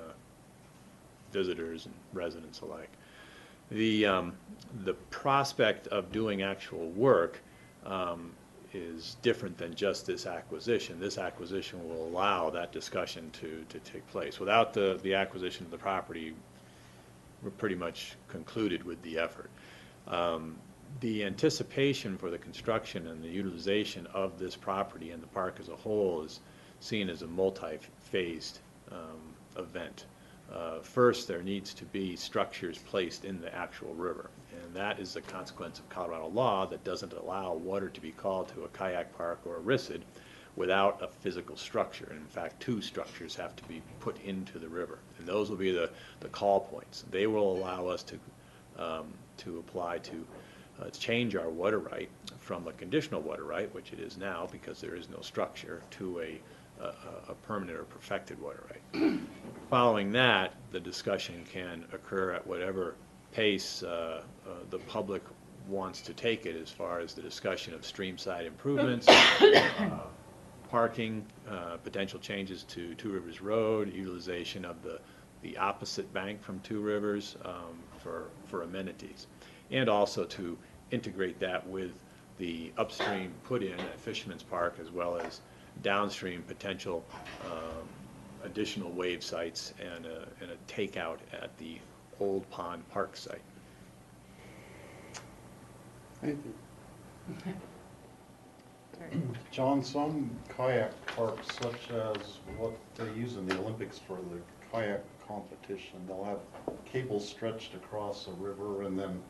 visitors and residents alike. The prospect of doing actual work is different than just this acquisition. This acquisition will allow that discussion to take place. Without the acquisition of the property, we're pretty much concluded with the effort. The anticipation for the construction and the utilization of this property and the park as a whole is seen as a multi-phased event. First, there needs to be structures placed in the actual river, and that is a consequence of Colorado law that doesn't allow water to be called to a kayak park or a RISD without a physical structure. And in fact, two structures have to be put into the river, and those will be the call points. They will allow us to apply to change our water right from a conditional water right, which it is now because there is no structure, to a permanent or perfected water right. Following that, the discussion can occur at whatever pace the public wants to take it, as far as the discussion of streamside improvements, parking, potential changes to Two Rivers Road, utilization of the opposite bank from Two Rivers for amenities, and also to integrate that with the upstream put-in at Fisherman's Park, as well as downstream potential additional wave sites and a takeout at the Old Pond Park site. Thank you. John, some kayak parks, such as what they use in the Olympics for the kayak competition, they'll have cables stretched across a river and then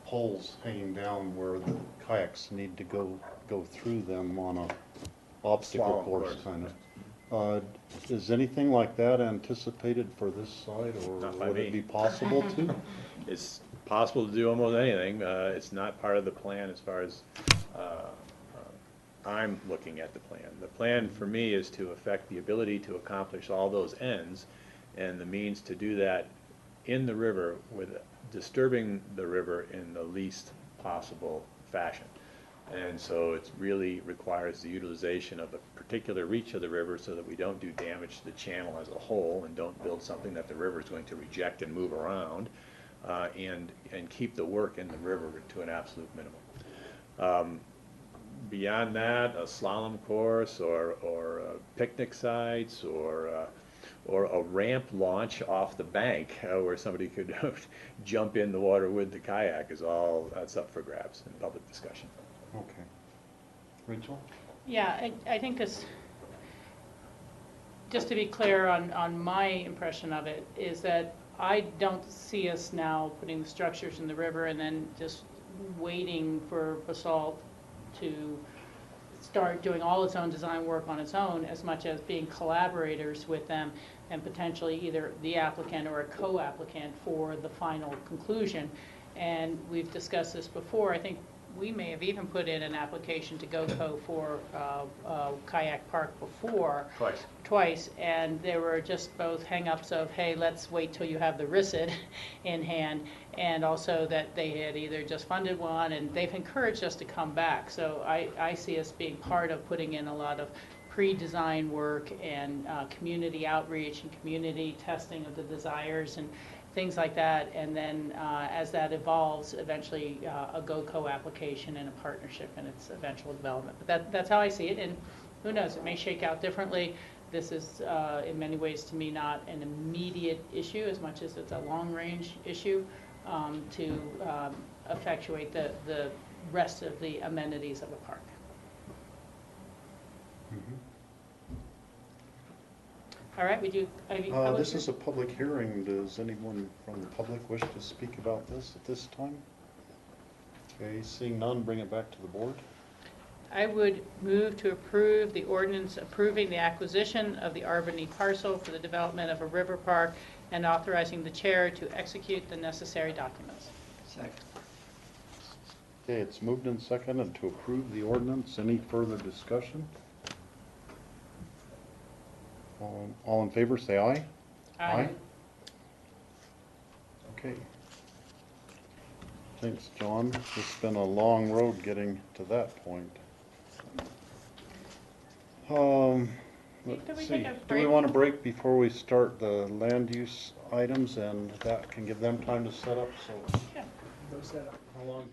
poles hanging down where the kayaks need to go through them on a obstacle Slalom course course. kind of. Is anything like that anticipated for this site, or Not by would me. it be possible to? It's possible to do almost anything. It's not part of the plan as far as I'm looking at the plan. The plan for me is to affect the ability to accomplish all those ends, and the means to do that in the river with disturbing the river in the least possible fashion. And so it really requires the utilization of a particular reach of the river so that we don't do damage to the channel as a whole and don't build something that the river is going to reject and move around, and keep the work in the river to an absolute minimum. Beyond that, a slalom course or picnic sites or a ramp launch off the bank where somebody could jump in the water with the kayak that's up for grabs in public discussion. Okay. Rachel? Yeah, I think this, just to be clear on my impression of it, is that I don't see us now putting the structures in the river and then just waiting for basalt to start doing all its own design work on its own, as much as being collaborators with them and potentially either the applicant or a co-applicant for the final conclusion. And we've discussed this before. I think we may have even put in an application to GoCo for kayak park before. Twice, and there were just both hang-ups of, hey, let's wait till you have the RISD in hand, and also that they had either just funded one, and they've encouraged us to come back. So I see us being part of putting in a lot of pre-design work and community outreach and community testing of the desires and things like that, and then as that evolves, eventually a GoCo application and a partnership in its eventual development. But that's how I see it, and who knows, it may shake out differently. This is, in many ways, to me, not an immediate issue as much as it's a long-range issue to effectuate the rest of the amenities of a park. All right, we do. This is a public hearing. Does anyone from the public wish to speak about this at this time? Okay, seeing none, bring it back to the board. I would move to approve the ordinance approving the acquisition of the Arbany parcel for the development of a river park and authorizing the chair to execute the necessary documents. Second. Okay, it's moved and seconded to approve the ordinance. Any further discussion? All in favor, say aye. Aye. Okay. Thanks, John. It's been a long road getting to that point. Let's see. Do we want to break before we start the land use items, and that can give them time to set up? So, Yeah. how long?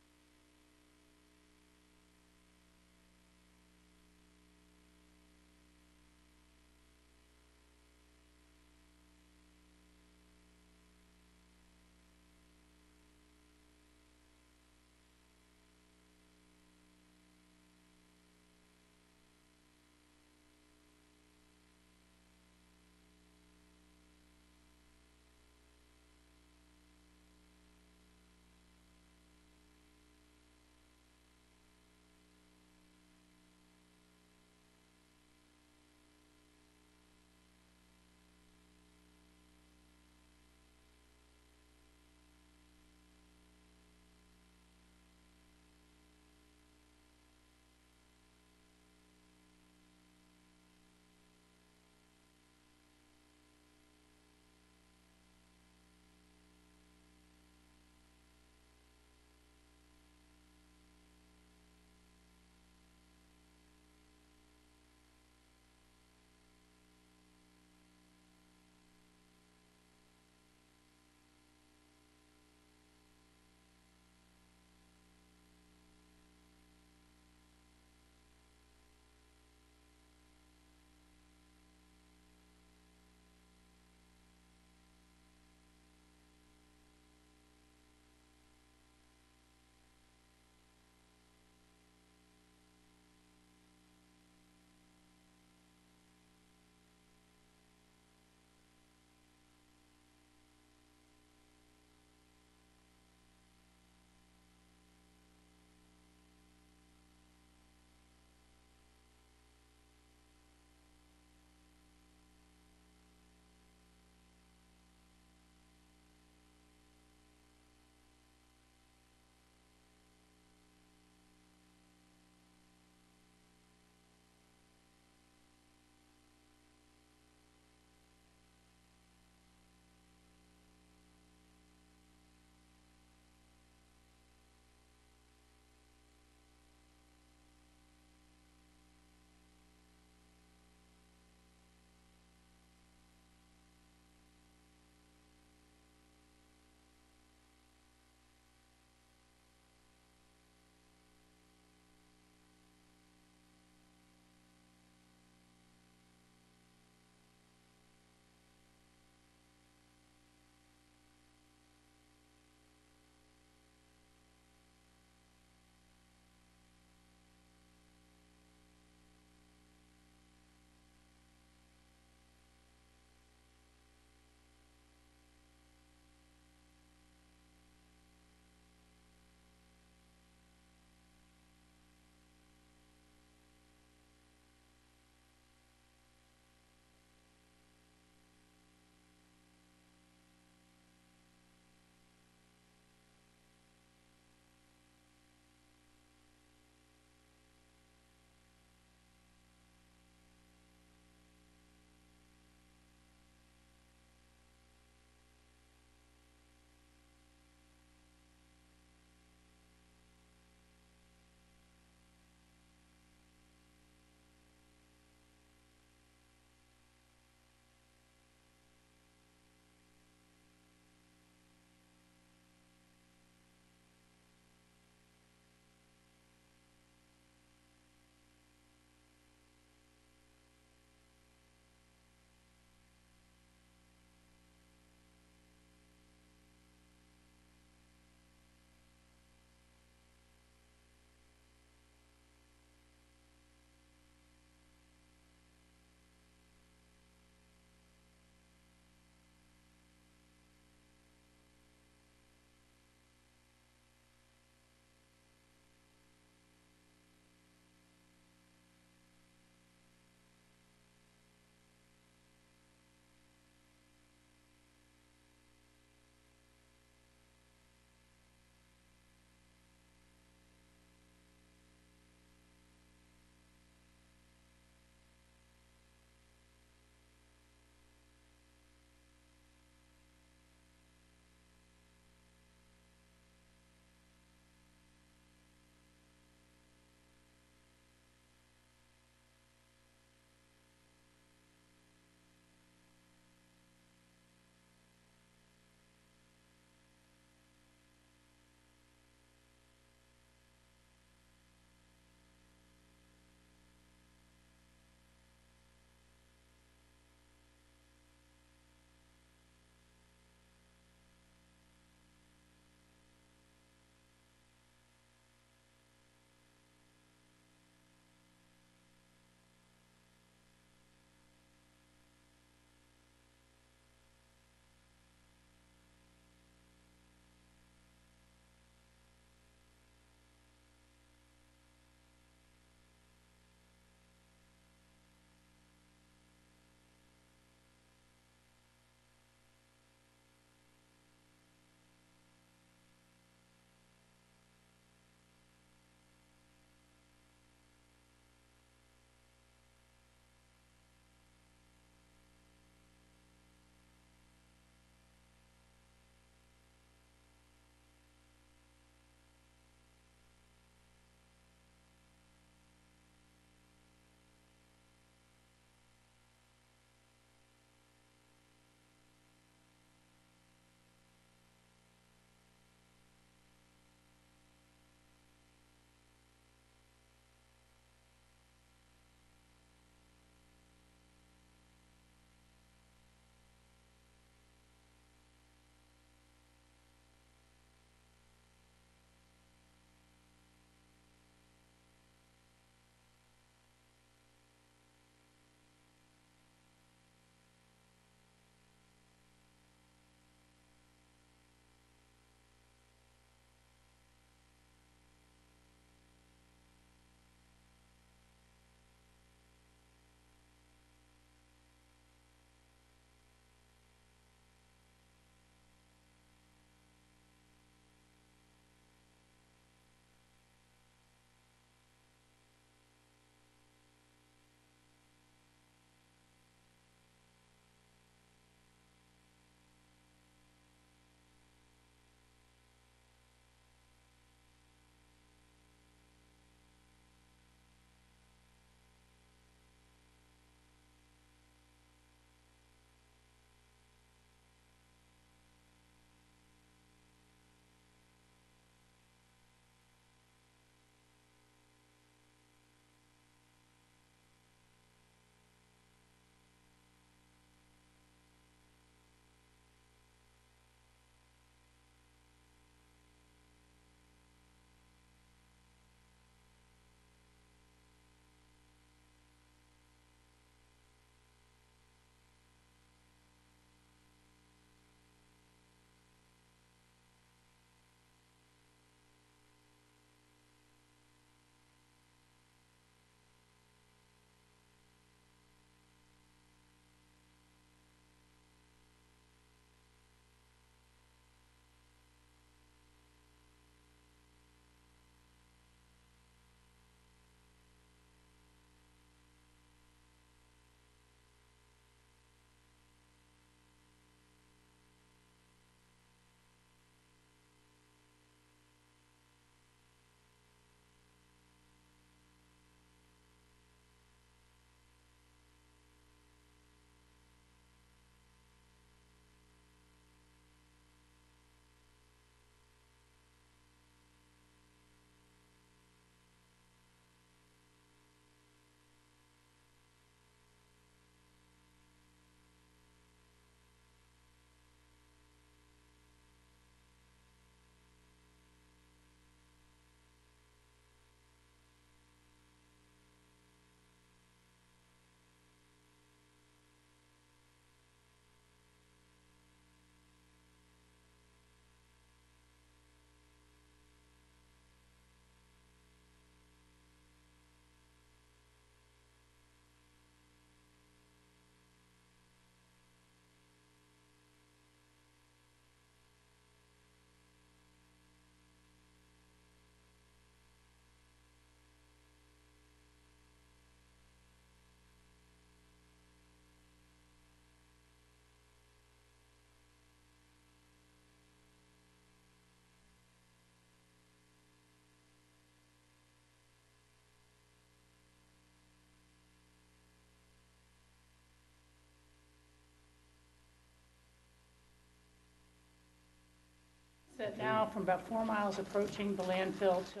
shut now from about 4 miles approaching the landfill to.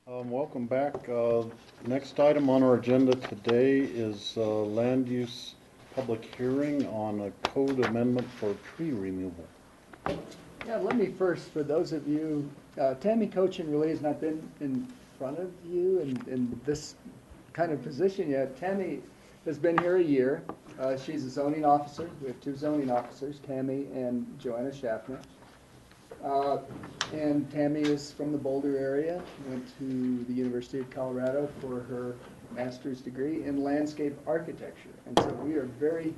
Welcome back. Next item on our agenda today is land use public hearing on a code amendment for tree removal. Yeah, let me first, for those of you, Tammy Cochin really has not been in front of you in this kind of position yet. Tammy has been here a year. She's a zoning officer. We have 2 zoning officers, Tammy and Joanna Schaffner. And Tammy is from the Boulder area, went to the University of Colorado for her master's degree in landscape architecture. And so we are very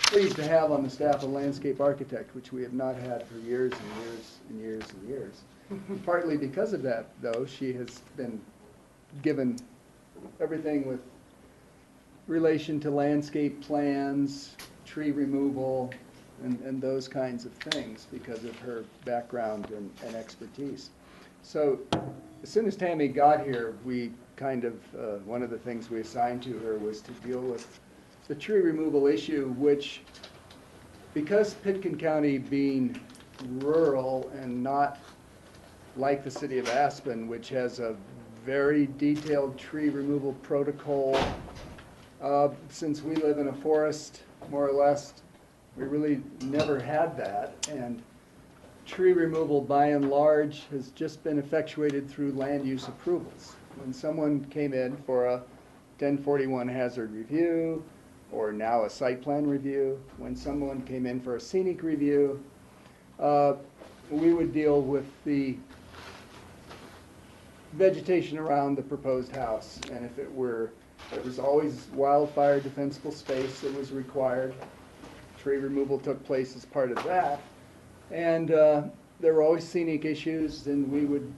pleased to have on the staff a landscape architect, which we have not had for years and years and years and years. Partly because of that, though, she has been given everything with relation to landscape plans, tree removal, and those kinds of things because of her background and expertise. So as soon as Tammy got here, we kind of, one of the things we assigned to her was to deal with the tree removal issue, which, because Pitkin County being rural and not like the city of Aspen, which has a very detailed tree removal protocol, since we live in a forest, more or less, we really never had that, and tree removal by and large has just been effectuated through land use approvals. When someone came in for a 1041 hazard review, or now a site plan review, when someone came in for a scenic review, we would deal with the vegetation around the proposed house, and if it was always wildfire defensible space that was required. Tree removal took place as part of that. And there were always scenic issues, and we would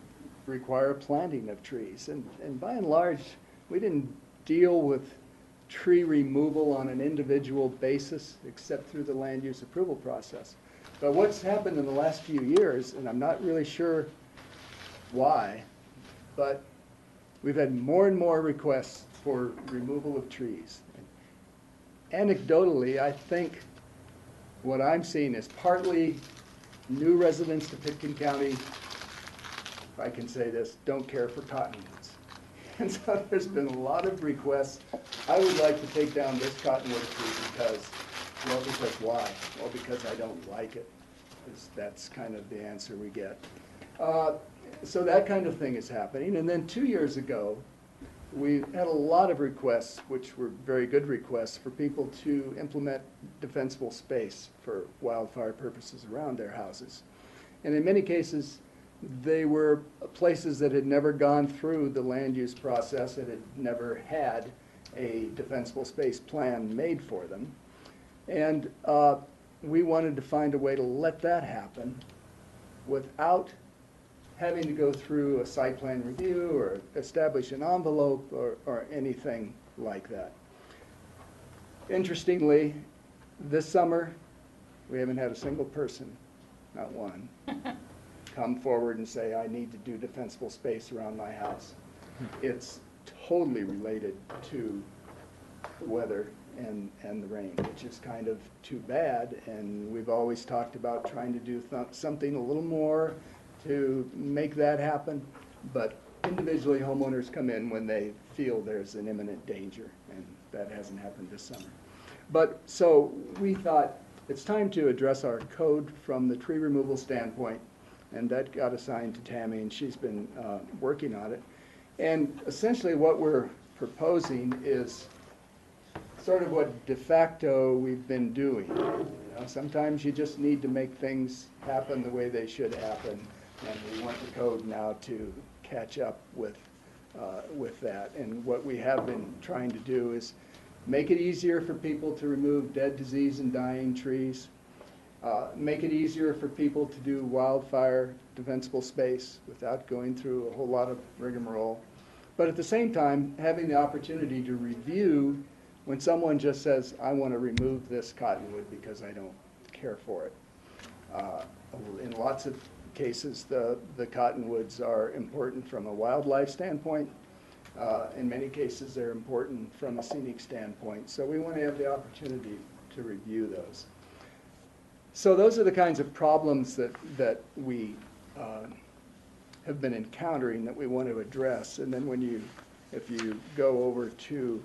require planting of trees. And by and large, we didn't deal with tree removal on an individual basis, except through the land use approval process. But what's happened in the last few years, and I'm not really sure why, but we've had more and more requests for removal of trees. Anecdotally, I think what I'm seeing is partly new residents to Pitkin County, if I can say this, don't care for cottonwoods. And so there's been a lot of requests. I would like to take down this cottonwood tree because why? Well, because I don't like it. That's kind of the answer we get. So that kind of thing is happening. And then 2 years ago, we had a lot of requests, which were very good requests, for people to implement defensible space for wildfire purposes around their houses. And in many cases, they were places that had never gone through the land use process and had never had a defensible space plan made for them. And we wanted to find a way to let that happen without having to go through a site plan review or establish an envelope or anything like that. Interestingly, this summer, we haven't had a single person, not one, come forward and say, I need to do defensible space around my house. It's totally related to the weather and the rain, which is kind of too bad. And we've always talked about trying to do something a little more to make that happen, but individually homeowners come in when they feel there's an imminent danger, and that hasn't happened this summer. But so we thought it's time to address our code from the tree removal standpoint, and that got assigned to Tammy, and she's been working on it. And essentially what we're proposing is sort of what de facto we've been doing. You know, sometimes you just need to make things happen the way they should happen. And we want the code now to catch up with that. And what we have been trying to do is make it easier for people to remove dead, diseased, and dying trees. Make it easier for people to do wildfire defensible space without going through a whole lot of rigmarole. But at the same time, having the opportunity to review when someone just says, I want to remove this cottonwood because I don't care for it. In lots of cases, the cottonwoods are important from a wildlife standpoint. In many cases, they're important from a scenic standpoint. So we want to have the opportunity to review those. So those are the kinds of problems that we have been encountering that we want to address. And then if you go over to,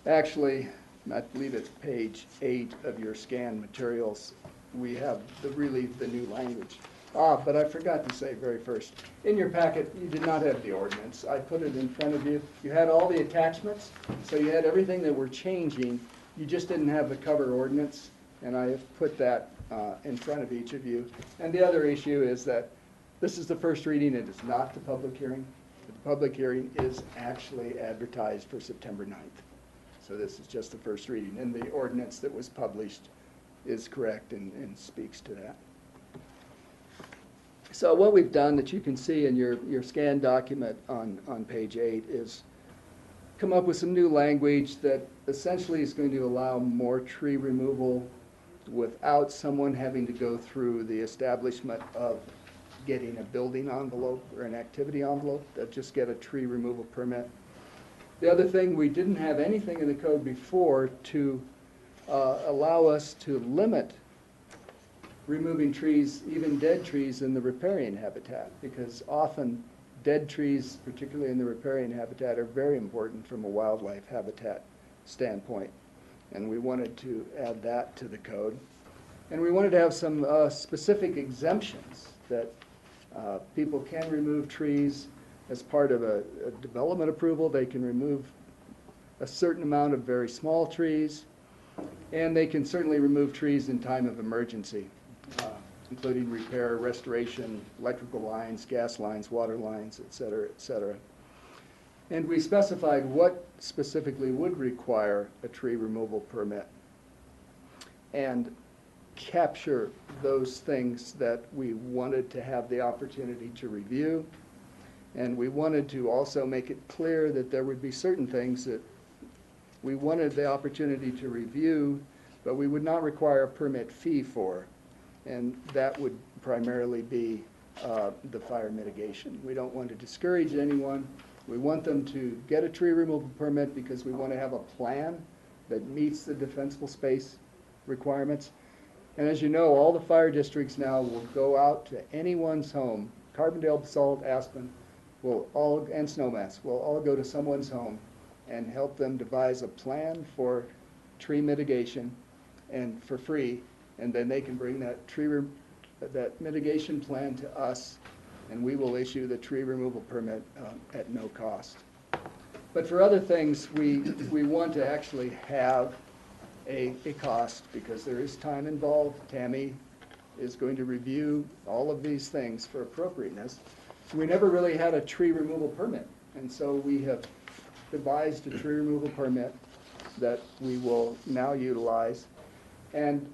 actually, I believe it's page 8 of your scan materials, we have really the new language. But I forgot to say very first, in your packet, you did not have the ordinance. I put it in front of you. You had all the attachments, so you had everything that we're changing. You just didn't have the cover ordinance, and I have put that in front of each of you. And the other issue is that this is the first reading. It is not the public hearing. The public hearing is actually advertised for September 9th. So this is just the first reading. And the ordinance that was published is correct and speaks to that. So what we've done that you can see in your scan document on page 8 is come up with some new language that essentially is going to allow more tree removal without someone having to go through the establishment of getting a building envelope or an activity envelope. They'll just get a tree removal permit. The other thing, we didn't have anything in the code before to allow us to limit removing trees, even dead trees, in the riparian habitat, because often dead trees, particularly in the riparian habitat, are very important from a wildlife habitat standpoint. And we wanted to add that to the code. And we wanted to have some specific exemptions that people can remove trees as part of a development approval. They can remove a certain amount of very small trees, and they can certainly remove trees in time of emergency, including repair, restoration, electrical lines, gas lines, water lines, et cetera, et cetera. And we specified what specifically would require a tree removal permit and capture those things that we wanted to have the opportunity to review. And we wanted to also make it clear that there would be certain things that we wanted the opportunity to review, but we would not require a permit fee for. And that would primarily be the fire mitigation. We don't want to discourage anyone. We want them to get a tree removal permit because we want to have a plan that meets the defensible space requirements. And as you know, all the fire districts now will go out to anyone's home. Carbondale, Basalt, Aspen, and Snowmass will all go to someone's home and help them devise a plan for tree mitigation and for free. And then they can bring that that mitigation plan to us, and we will issue the tree removal permit at no cost. But for other things, we want to actually have a cost because there is time involved. Tammy is going to review all of these things for appropriateness. We never really had a tree removal permit, and so we have devised a tree removal permit that we will now utilize. And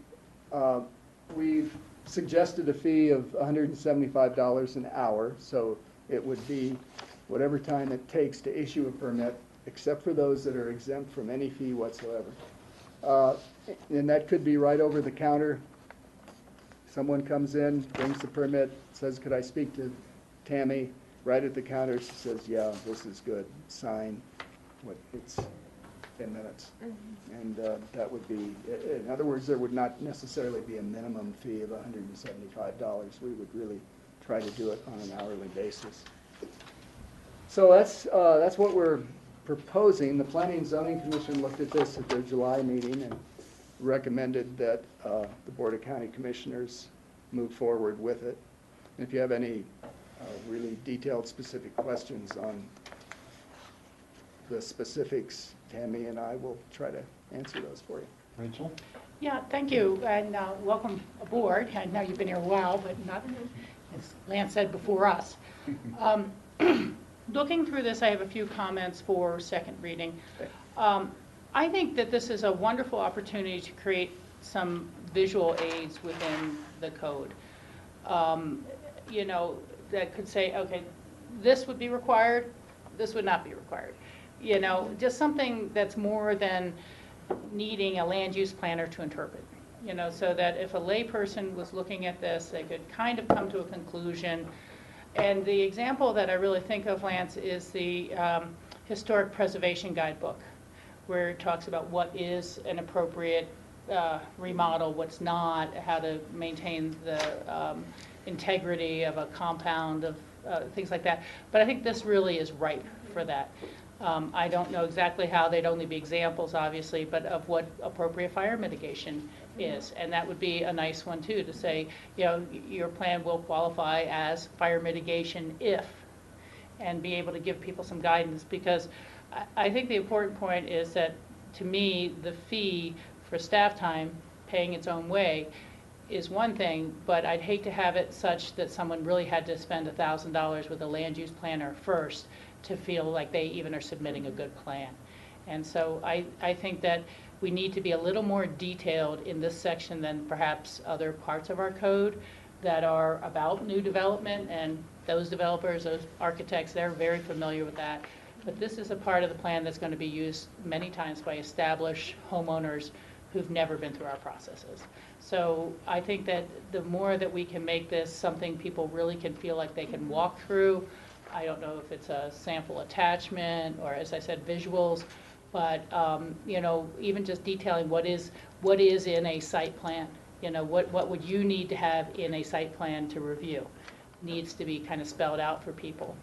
we've suggested a fee of $175 an hour, so it would be whatever time it takes to issue a permit, except for those that are exempt from any fee whatsoever. And that could be right over the counter. Someone comes in, brings the permit, says, could I speak to Tammy? Right at the counter, she says, yeah, this is good, sign. It's 10 minutes. And that would be, in other words, there would not necessarily be a minimum fee of $175. We would really try to do it on an hourly basis. So that's what we're proposing. The Planning and Zoning Commission looked at this at their July meeting and recommended that the Board of County Commissioners move forward with it. And if you have any really detailed, specific questions on the specifics, Tammy and I will try to answer those for you. Rachel? Yeah, thank you, and welcome aboard. I know you've been here a while, but not, as Lance said, before us. Looking through this, I have a few comments for second reading. I think that this is a wonderful opportunity to create some visual aids within the code. You know, that could say, okay, this would be required, this would not be required. You know, just something that's more than needing a land use planner to interpret. You know, so that if a layperson was looking at this, they could kind of come to a conclusion. And the example that I really think of, Lance, is the Historic Preservation Guidebook, where it talks about what is an appropriate remodel, what's not, how to maintain the integrity of a compound, of things like that. But I think this really is ripe for that. I don't know exactly how, they'd only be examples, obviously, but of what appropriate fire mitigation is. And that would be a nice one, too, to say, you know, your plan will qualify as fire mitigation if, and be able to give people some guidance. Because I think the important point is that, to me, the fee for staff time, paying its own way, is one thing, but I'd hate to have it such that someone really had to spend $1,000 with a land use planner first to feel like they even are submitting a good plan. And so I think that we need to be a little more detailed in this section than perhaps other parts of our code that are about new development, and those developers, those architects, they're very familiar with that. But this is a part of the plan that's going to be used many times by established homeowners who've never been through our processes. So I think that the more that we can make this something people really can feel like they can walk through, I don't know if it's a sample attachment or, as I said, visuals, but you know, even just detailing what is in a site plan. You know, what would you need to have in a site plan to review? Needs to be kind of spelled out for people.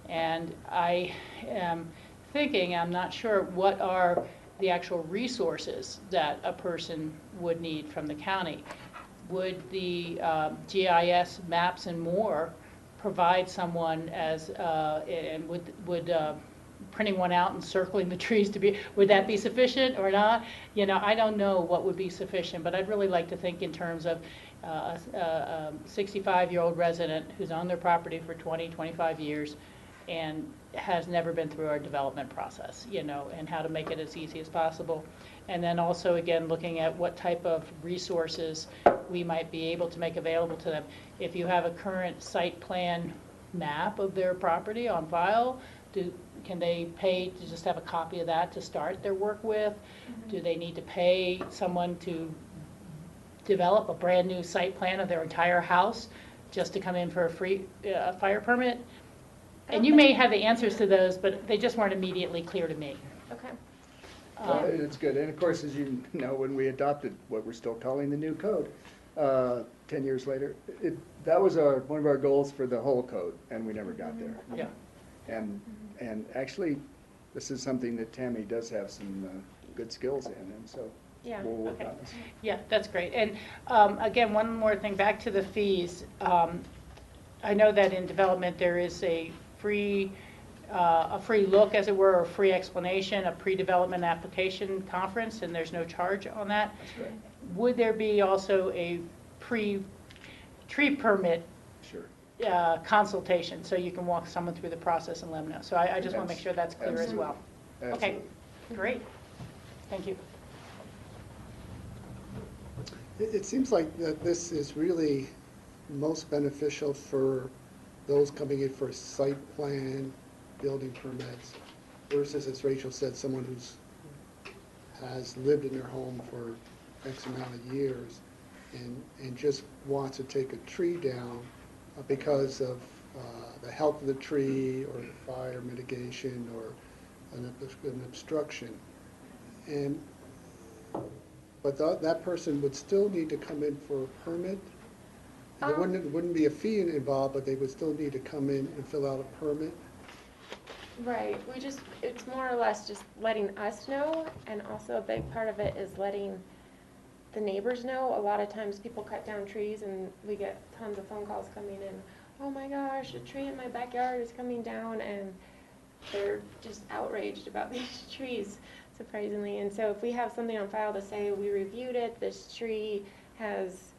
And I am thinking, I'm not sure, what are the actual resources that a person would need from the county? Would the GIS maps and more provide someone as, and would printing one out and circling the trees to be, would that be sufficient or not? You know, I don't know what would be sufficient, but I'd really like to think in terms of a 65-year-old resident who's on their property for 20, 25 years and has never been through our development process, you know, and how to make it as easy as possible. And then also, again, looking at what type of resources we might be able to make available to them. If you have a current site plan map of their property on file, can they pay to just have a copy of that to start their work with? Do they need to pay someone to develop a brand new site plan of their entire house just to come in for a free fire permit? And you may have the answers to those, but they just weren't immediately clear to me. Okay. It's good. And of course, as you know, when we adopted what we're still calling the new code, 10 years later, that was one of our goals for the whole code, and we never got there. Yeah. And actually, this is something that Tammy does have some good skills in, and so Yeah. we'll work on this. Yeah, that's great. And again, one more thing, back to the fees. I know that in development there is a free look, as it were, or free explanation, a pre-development application conference, and there's no charge on that. That's right. Would there be also a pre-tree permit Sure. consultation, so you can walk someone through the process and let them know? So I just want to make sure that's clear as well. Absolutely. Okay, great. Thank you. It seems like that this is really most beneficial for those coming in for site plan, building permits, versus, as Rachel said, someone has lived in their home for X amount of years and just wants to take a tree down because of the health of the tree or fire mitigation or an obstruction. But that person would still need to come in for a permit. There wouldn't be a fee involved, but they would still need to come in and fill out a permit. Right, it's more or less just letting us know, and also a big part of it is letting the neighbors know. A lot of times people cut down trees and we get tons of phone calls coming in. Oh my gosh, a tree in my backyard is coming down, and they're just outraged about these trees, surprisingly. And so if we have something on file to say, we reviewed it, this tree has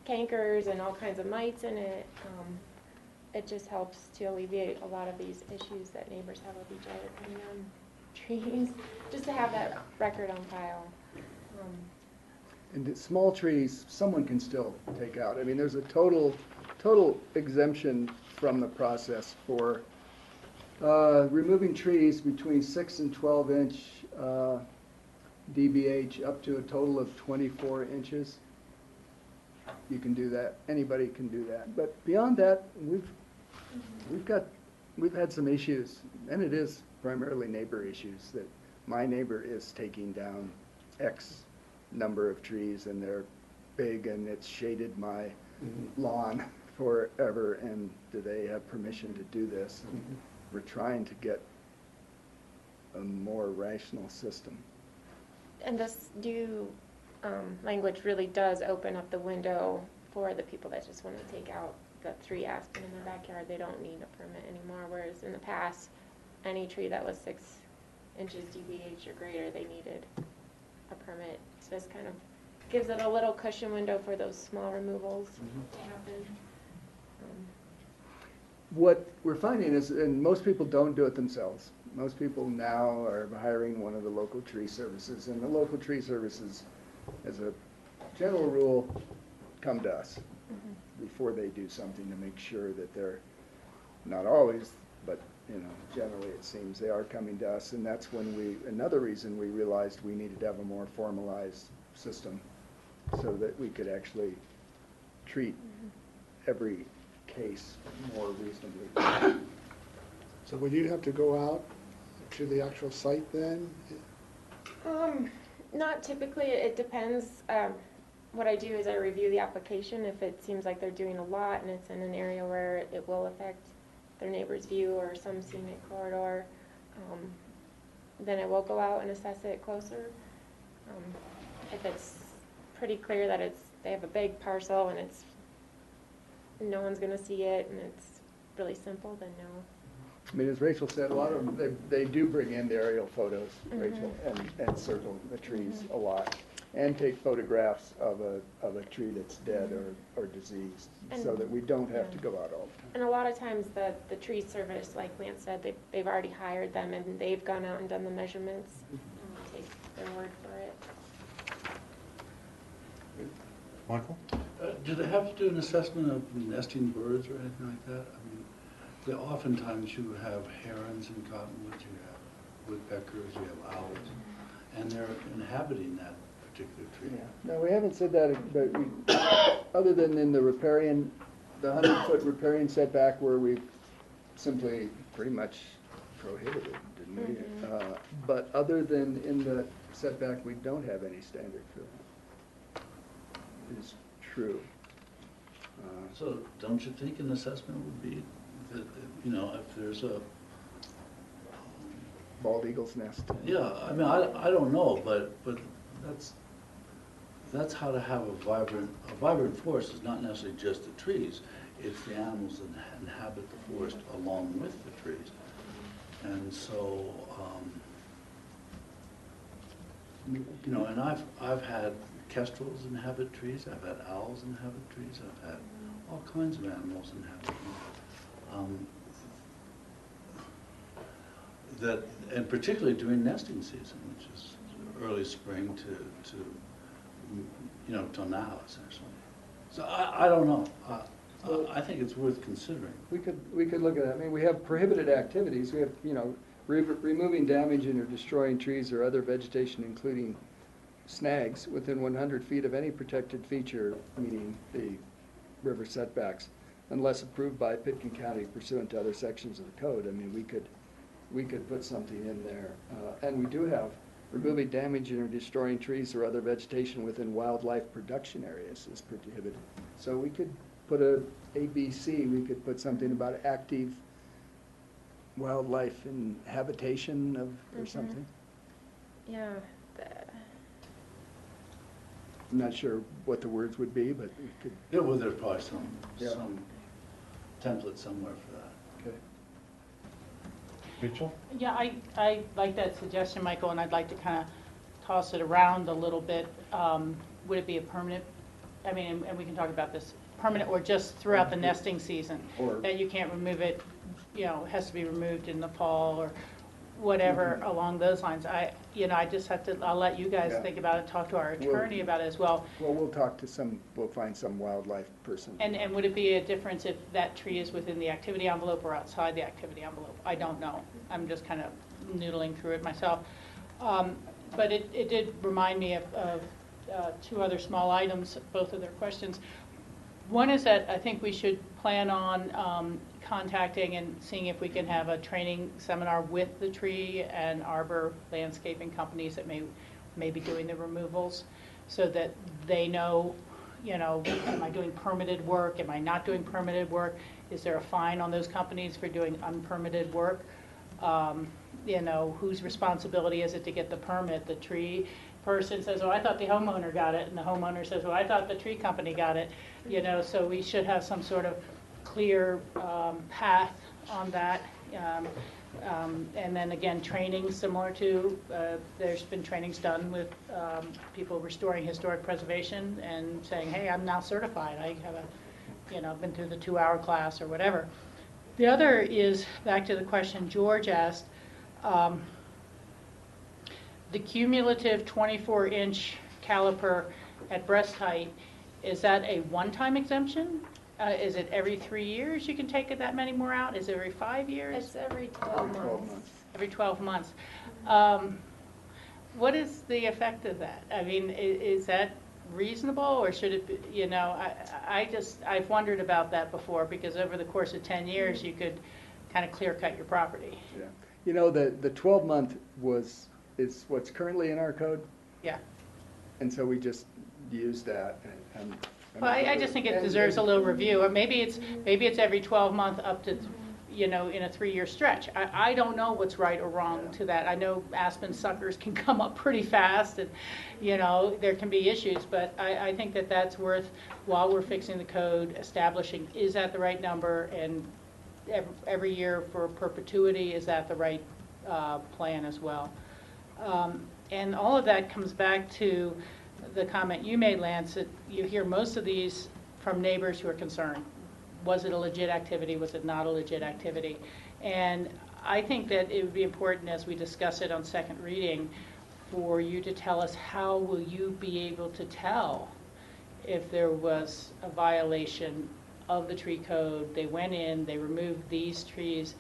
cankers and all kinds of mites in it, it just helps to alleviate a lot of these issues that neighbors have with each other cutting down trees, just to have that record on file. And the small trees, someone can still take out. I mean, there's a total exemption from the process for removing trees between 6 and 12 inch DBH up to a total of 24 inches. You can do that. Anybody can do that. But beyond that, we've had some issues, and it is primarily neighbor issues, that my neighbor is taking down X number of trees, and they're big, and it's shaded my lawn forever, and do they have permission to do this? We're trying to get a more rational system. And this new language really does open up the window for the people that just want to take out the 3 aspen in their backyard. They don't need a permit anymore, whereas in the past, any tree that was 6 inches DBH or greater, they needed a permit. So this kind of gives it a little cushion window for those small removals to happen. What we're finding is, and most people don't do it themselves. Most people now are hiring one of the local tree services, and the local tree services, as a general rule, come to us before they do something to make sure that they're, not always, but generally it seems they are coming to us, and that's when another reason we realized we needed to have a more formalized system so that we could actually treat every case more reasonably. So would you have to go out to the actual site then? Not typically. It depends. What I do is I review the application. If it seems like they're doing a lot and it's in an area where it will affect their neighbor's view or some scenic corridor, then I will go out and assess it closer. If it's pretty clear that they have a big parcel and no one's going to see it and it's really simple, then no. I mean, as Rachel said, a lot of them, they do bring in the aerial photos, Rachel, and circle the trees a lot, and take photographs of a tree that's dead or diseased, so that we don't have to go out all the time. And a lot of times the tree service, like Lance said, they've already hired them and they've gone out and done the measurements. And we take their word for it. Michael? Do they have to do an assessment of nesting birds or anything like that? I mean, oftentimes you have herons in cottonwoods, you have woodpeckers, you have owls, and they're inhabiting that particular tree. Yeah. No, we haven't said that, but other than in the riparian, the 100-foot riparian setback where we simply pretty much prohibited, didn't we? But other than in the setback, we don't have any standard for that. It is true. So don't you think an assessment would be that, if there's a bald eagle's nest? Yeah, I mean, I don't know, but that's how to have a vibrant forest is not necessarily just the trees, it's the animals that inhabit the forest along with the trees. And so, and I've had kestrels inhabit trees, I've had owls inhabit trees, I've had all kinds of animals inhabit trees. And particularly during nesting season, which is early spring till now, essentially. So I don't know. I think it's worth considering. We could look at that. I mean, we have prohibited activities. We have, removing damaging or destroying trees or other vegetation, including snags, within 100 feet of any protected feature, meaning the river setbacks, unless approved by Pitkin County pursuant to other sections of the code. I mean, we could put something in there. And we do have removing damaging or destroying trees or other vegetation within wildlife production areas is prohibited. So we could put a ABC, we could put something about active wildlife and habitation or something. Yeah. I'm not sure what the words would be, but we could. Yeah, well, there's probably some template somewhere for that. Okay. Rachel? Yeah, I like that suggestion, Michael, and I'd like to kind of toss it around a little bit. Would it be a permanent, I mean, and we can talk about this, permanent or just throughout the nesting season? That you can't remove it, it has to be removed in the fall or whatever along those lines. I just have to, I'll let you guys think about it, talk to our attorney about it as well. Well, we'll find some wildlife person. And would it be a difference if that tree is within the activity envelope or outside the activity envelope? I don't know. I'm just kind of noodling through it myself. But it did remind me of 2 other small items, both of their questions. One is that I think we should plan on contacting and seeing if we can have a training seminar with the tree and arbor landscaping companies that may be doing the removals, so that they know, am I doing permitted work? Am I not doing permitted work? Is there a fine on those companies for doing unpermitted work? Whose responsibility is it to get the permit? The tree person says, oh, I thought the homeowner got it, and the homeowner says, well, I thought the tree company got it. So we should have some sort of clear path on that. And then again, training similar to, there's been trainings done with people restoring historic preservation and saying, hey, I'm now certified. I have been through the 2-hour class or whatever. The other is, back to the question George asked, the cumulative 24-inch caliper at breast height, is that a one-time exemption? Is it every 3 years you can take that many more out? Is it every 5 years? It's every 12 months. Every 12 months. What is the effect of that? I mean, is that reasonable, or should it be, I've wondered about that before, because over the course of 10 years, you could kind of clear cut your property. Yeah. The 12-month is what's currently in our code. Yeah. And so we just use that. Well, I just think it deserves a little review. Or maybe it's every 12 month up to, in a 3-year stretch. I don't know what's right or wrong to that. I know aspen suckers can come up pretty fast, and there can be issues. But I think that's worth, while we're fixing the code, establishing, is that the right number, and every year for perpetuity, is that the right plan as well. And all of that comes back to the comment you made, Lance, that you hear most of these from neighbors who are concerned. Was it a legit activity? Was it not a legit activity? And I think that it would be important, as we discuss it on second reading, for you to tell us how will you be able to tell if there was a violation of the tree code. They went in, they removed these trees,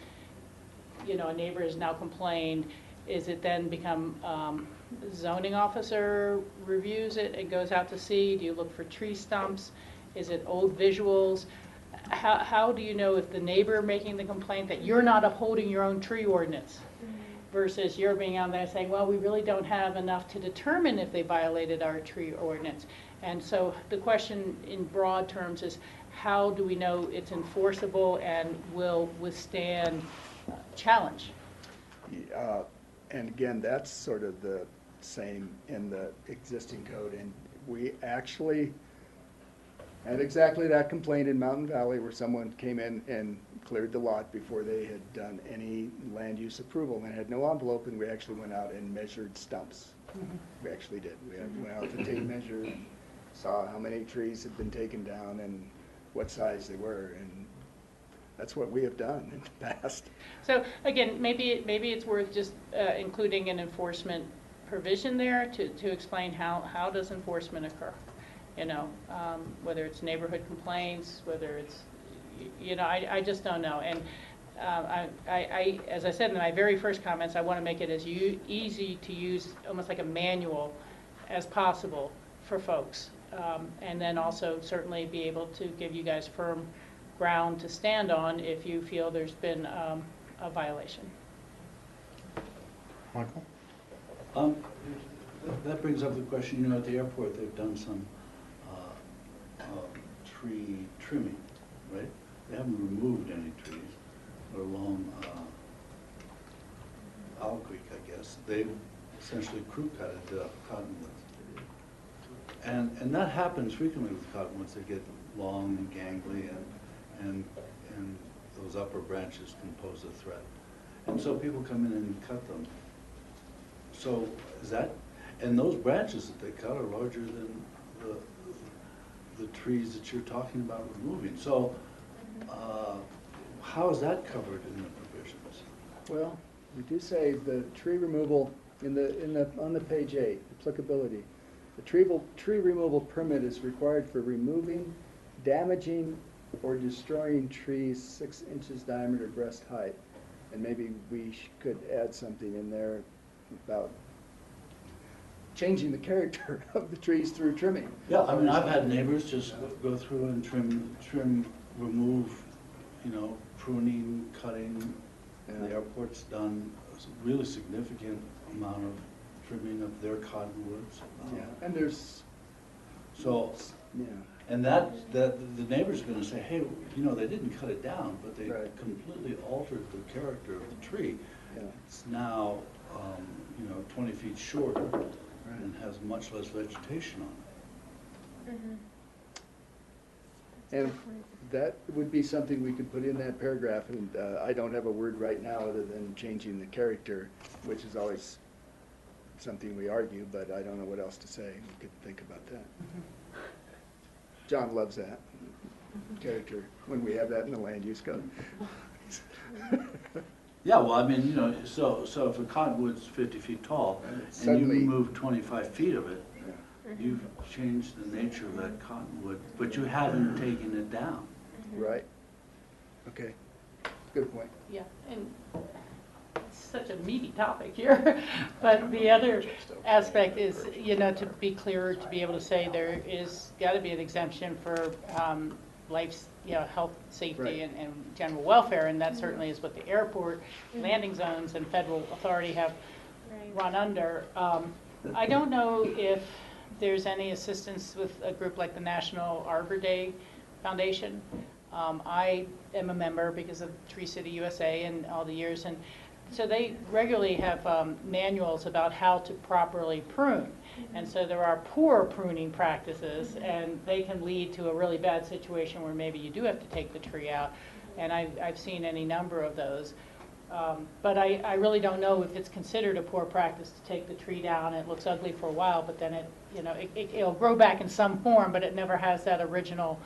a neighbor has now complained. Is it then become zoning officer reviews it and goes out to see? Do you look for tree stumps? Is it old visuals? How do you know if the neighbor making the complaint that you're not upholding your own tree ordinance versus you're being out there saying, well, we really don't have enough to determine if they violated our tree ordinance? And so the question in broad terms is, how do we know it's enforceable and will withstand challenge? And again, that's sort of the same in the existing code. And we actually had exactly that complaint in Mountain Valley, where someone came in and cleared the lot before they had done any land use approval and had no envelope, and we actually went out and measured stumps. We actually did. We went out to tape measure and saw how many trees had been taken down and what size they were, and that's what we have done in the past. So again, maybe it's worth just including an enforcement provision there to explain how does enforcement occur. Whether it's neighborhood complaints, whether it's, I just don't know. And I, as I said in my very first comments, I want to make it as easy to use, almost like a manual, as possible for folks. And then also certainly be able to give you guys firm ground to stand on if you feel there's been a violation. Michael? That brings up the question, at the airport they've done some tree trimming, right? They haven't removed any trees or along Owl Creek, I guess. They've essentially crew cutted cottonwoods. And that happens frequently with cottonwoods. They get long and gangly, and those upper branches can pose a threat. And so people come in and cut them. So is that, and those branches that they cut are larger than the trees that you're talking about removing. So how is that covered in the provisions? Well, we do say the tree removal on the page 8, applicability. The tree removal permit is required for removing, damaging, or destroying trees 6 inches diameter breast height. And maybe we could add something in there about changing the character of the trees through trimming. Yeah, I mean, I've had neighbors just go through and trim, remove, pruning, cutting. And the airport's done a really significant amount of trimming of their cottonwoods. Yeah, and there's So, Yeah. and that the neighbor's gonna say, hey, you know, they didn't cut it down, but they Right. completely altered the character of the tree. Yeah. It's now, you know, 20 feet shorter and has much less vegetation on it. And that would be something we could put in that paragraph, and I don't have a word right now other than changing the character, which is always something we argue, but I don't know what else to say. We could think about that. John loves that character, when we have that in the land use code. Yeah, well, I mean, you know, so if a cottonwood's 50 feet tall and you Suddenly- remove 25 feet of it, you've changed the nature of that cottonwood, but you haven't taken it down. Right. Okay. Good point. Yeah, and it's such a meaty topic here. But the other aspect is, you know, to be clearer, to be able to say there is, got to be an exemption for life, you know, health, safety, Right. and general welfare, and that certainly is what the airport landing zones and federal authority have run under. I don't know if there's any assistance with a group like the National Arbor Day Foundation. I am a member because of Tree City USA and all the years, and so they regularly have manuals about how to properly prune. And so there are poor pruning practices, and they can lead to a really bad situation where maybe you do have to take the tree out. And I've seen any number of those. But I really don't know if it's considered a poor practice to take the tree down. It looks ugly for a while, but then it'll grow back in some form, but it never has that original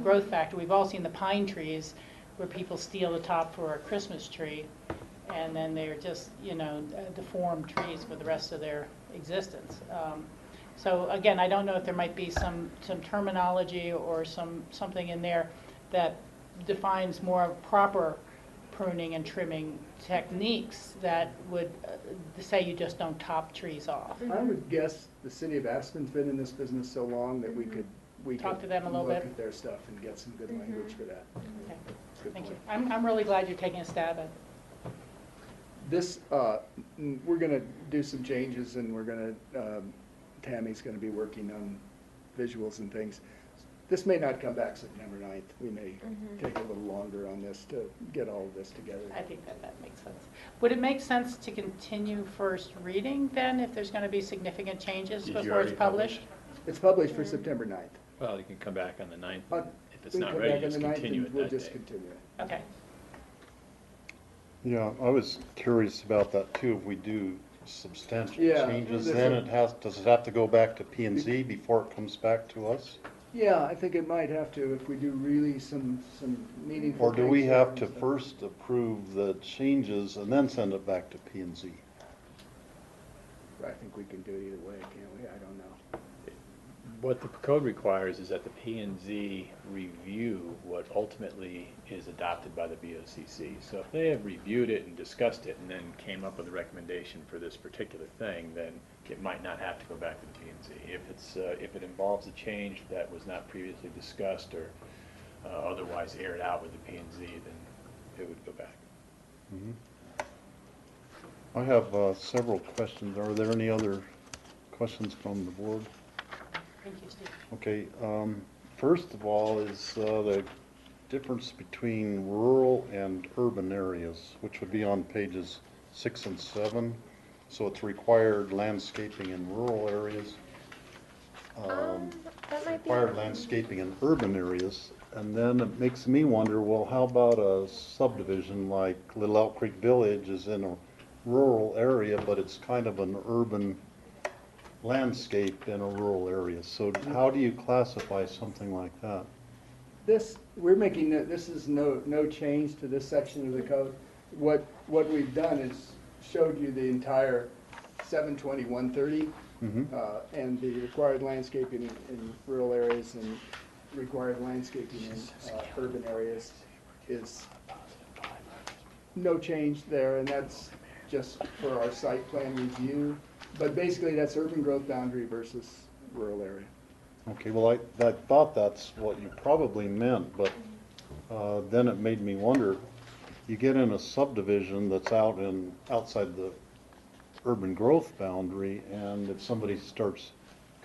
growth factor. We've all seen the pine trees where people steal the top for a Christmas tree, and then they're just, you know, deformed trees for the rest of their existence. So again, I don't know if there might be some terminology or something in there that defines more proper pruning and trimming techniques that would say you just don't top trees off. I would guess the city of Aspen's been in this business so long that we could Talk to them a little look bee. at their stuff and get some good language for that. Okay. Good Thank you. point. I'm really glad you're taking a stab at it. This, we're gonna do some changes, and we're gonna, Tammy's gonna be working on visuals and things. This may not come back September 9th. We may take a little longer on this to get all of this together. I think that makes sense. Would it make sense to continue first reading then, if there's going to be significant changes Did you before it's already published? It's published for September 9th. Well, you can come back on the 9th. If it's We not come ready, back on just the 9th continue and it we'll that just day. continue it. Okay. Yeah, I was curious about that too. If we do substantial Yeah, changes, there's then a- does it have to go back to P and Z before it comes back to us? Yeah, I think it might have to if we do really some meaningful Or do we things have there to and stuff. first approve the changes and then send it back to P and Z? I think we can do it either way, can't we? I don't know. What the code requires is that the P and Z review what ultimately is adopted by the BOCC. So if they have reviewed it and discussed it and then came up with a recommendation for this particular thing, then it might not have to go back to the P and Z. If it involves a change that was not previously discussed or otherwise aired out with the P and Z, then it would go back. I have several questions. Are there any other questions from the board? Thank you, Steve. Okay, first of all is the difference between rural and urban areas, which would be on pages 6 and 7. So it's required landscaping in rural areas, That might be. required landscaping in urban areas. And then it makes me wonder, well, how about a subdivision like Little Elk Creek Village is in a rural area, but it's kind of an urban landscape in a rural area. So how do you classify something like that? This, we're making, this is no change to this section of the code. What we've done is showed you the entire 720-130 and the required landscaping in rural areas and required landscaping in urban areas is no change there, and that's just for our site plan review. But basically, that's urban growth boundary versus rural area. Okay, well, I thought that's what you probably meant, but then it made me wonder, you get in a subdivision that's outside the urban growth boundary, and if somebody starts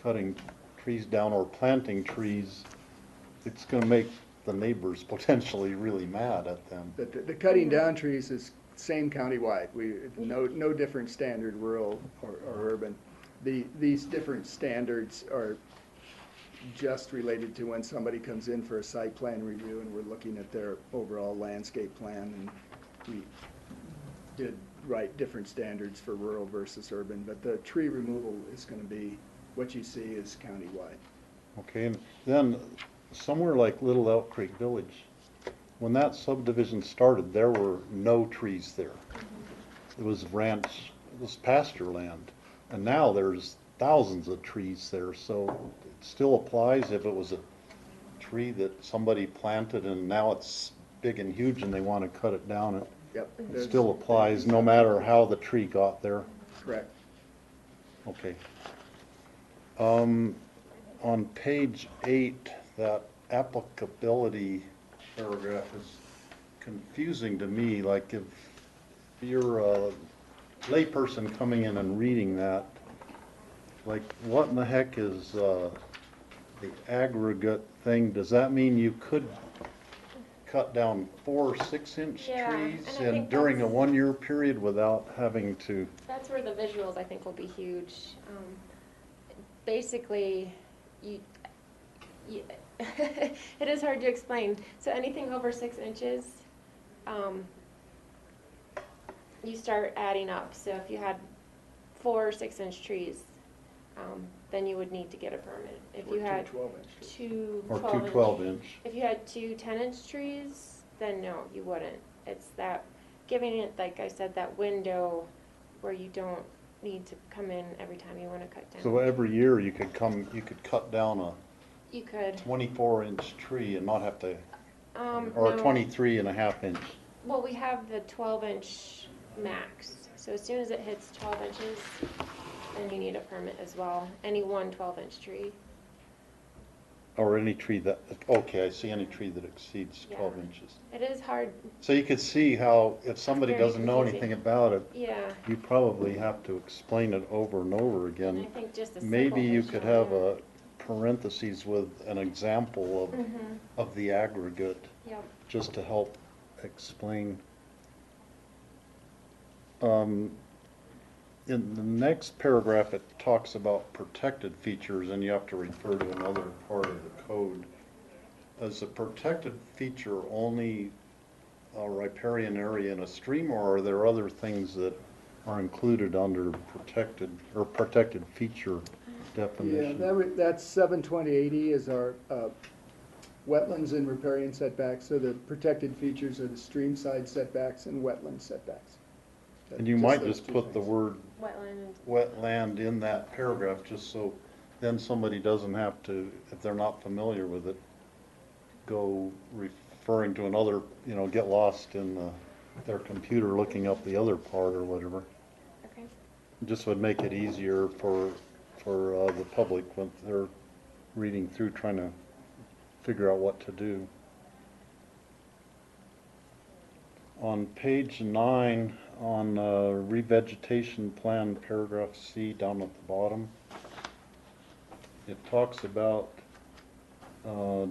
cutting trees down or planting trees, it's gonna make the neighbors potentially really mad at them. The cutting down trees is same countywide. No different standard, rural or urban. These different standards are just related to when somebody comes in for a site plan review and we're looking at their overall landscape plan, and we did write different standards for rural versus urban, but the tree removal is gonna be, what you see is countywide. Okay, and then somewhere like Little Elk Creek Village, when that subdivision started, there were no trees there. It was ranch, it was pasture land, and now there's thousands of trees there, so it still applies if it was a tree that somebody planted and now it's big and huge and they want to cut it down. Yep. It still applies no matter how the tree got there. Correct. Okay. On page 8, that applicability paragraph is confusing to me. Like if you're a layperson coming in and reading that, like what in the heck is the aggregate thing? Does that mean you could cut down 4 6-inch trees and I think during a that's- 1-year period without having to? That's where the visuals, I think, will be huge. Basically, it is hard to explain. So anything over 6 inches, you start adding up. So if you had 4 6-inch trees, then you would need to get a permit. If you had 12-inch. two Or 12 2 inch 12-inch. If you had 2 10-inch trees, then no, you wouldn't. It's that, giving it, like I said, that window where you don't need to come in every time you want to cut down. So every year you could cut down a You could. 24-inch tree and not have to, or no. a 23.5-inch. Well, we have the 12-inch max. So as soon as it hits 12 inches, then you need a permit as well. Any one 12-inch tree. Or any tree that, okay, I see any tree that exceeds Yeah. 12 inches. It is hard. So you could see how, if somebody Very doesn't know confusing. anything about it, Yeah. you probably have to explain it over and over again. And I think just a simple Maybe you could visual, have a parentheses with an example of the aggregate, Yep. just to help explain. In the next paragraph, it talks about protected features, and you have to refer to another part of the code. Is a protected feature only a riparian area in a stream, or are there other things that are included under protected feature definition? Yeah, that's 72080 is our wetlands and riparian setbacks. So the protected features are the stream side setbacks and wetland setbacks. And you might those just two put the things. word Wetland. wetland in that paragraph, just so then somebody doesn't have to, if they're not familiar with it, go referring to another, get lost in their computer looking up the other part or whatever. Okay. Just would make it easier for the public when they're reading through, trying to figure out what to do. On page 9, on revegetation plan, paragraph C down at the bottom, it talks about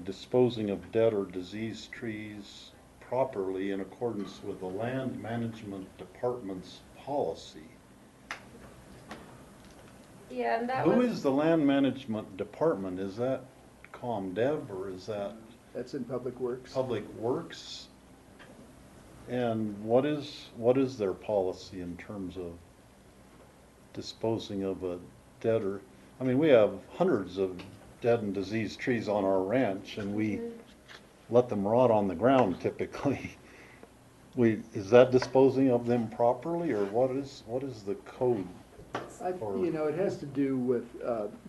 disposing of dead or diseased trees properly in accordance with the Land Management Department's policy. Yeah, and that Who was. is the Land Management Department? Is that ComDev or is that That's in Public Works. Public Works? And what is their policy in terms of disposing of a dead or, I mean, we have hundreds of dead and diseased trees on our ranch and we let them rot on the ground typically. Is that disposing of them properly, or what is the code? It has to do with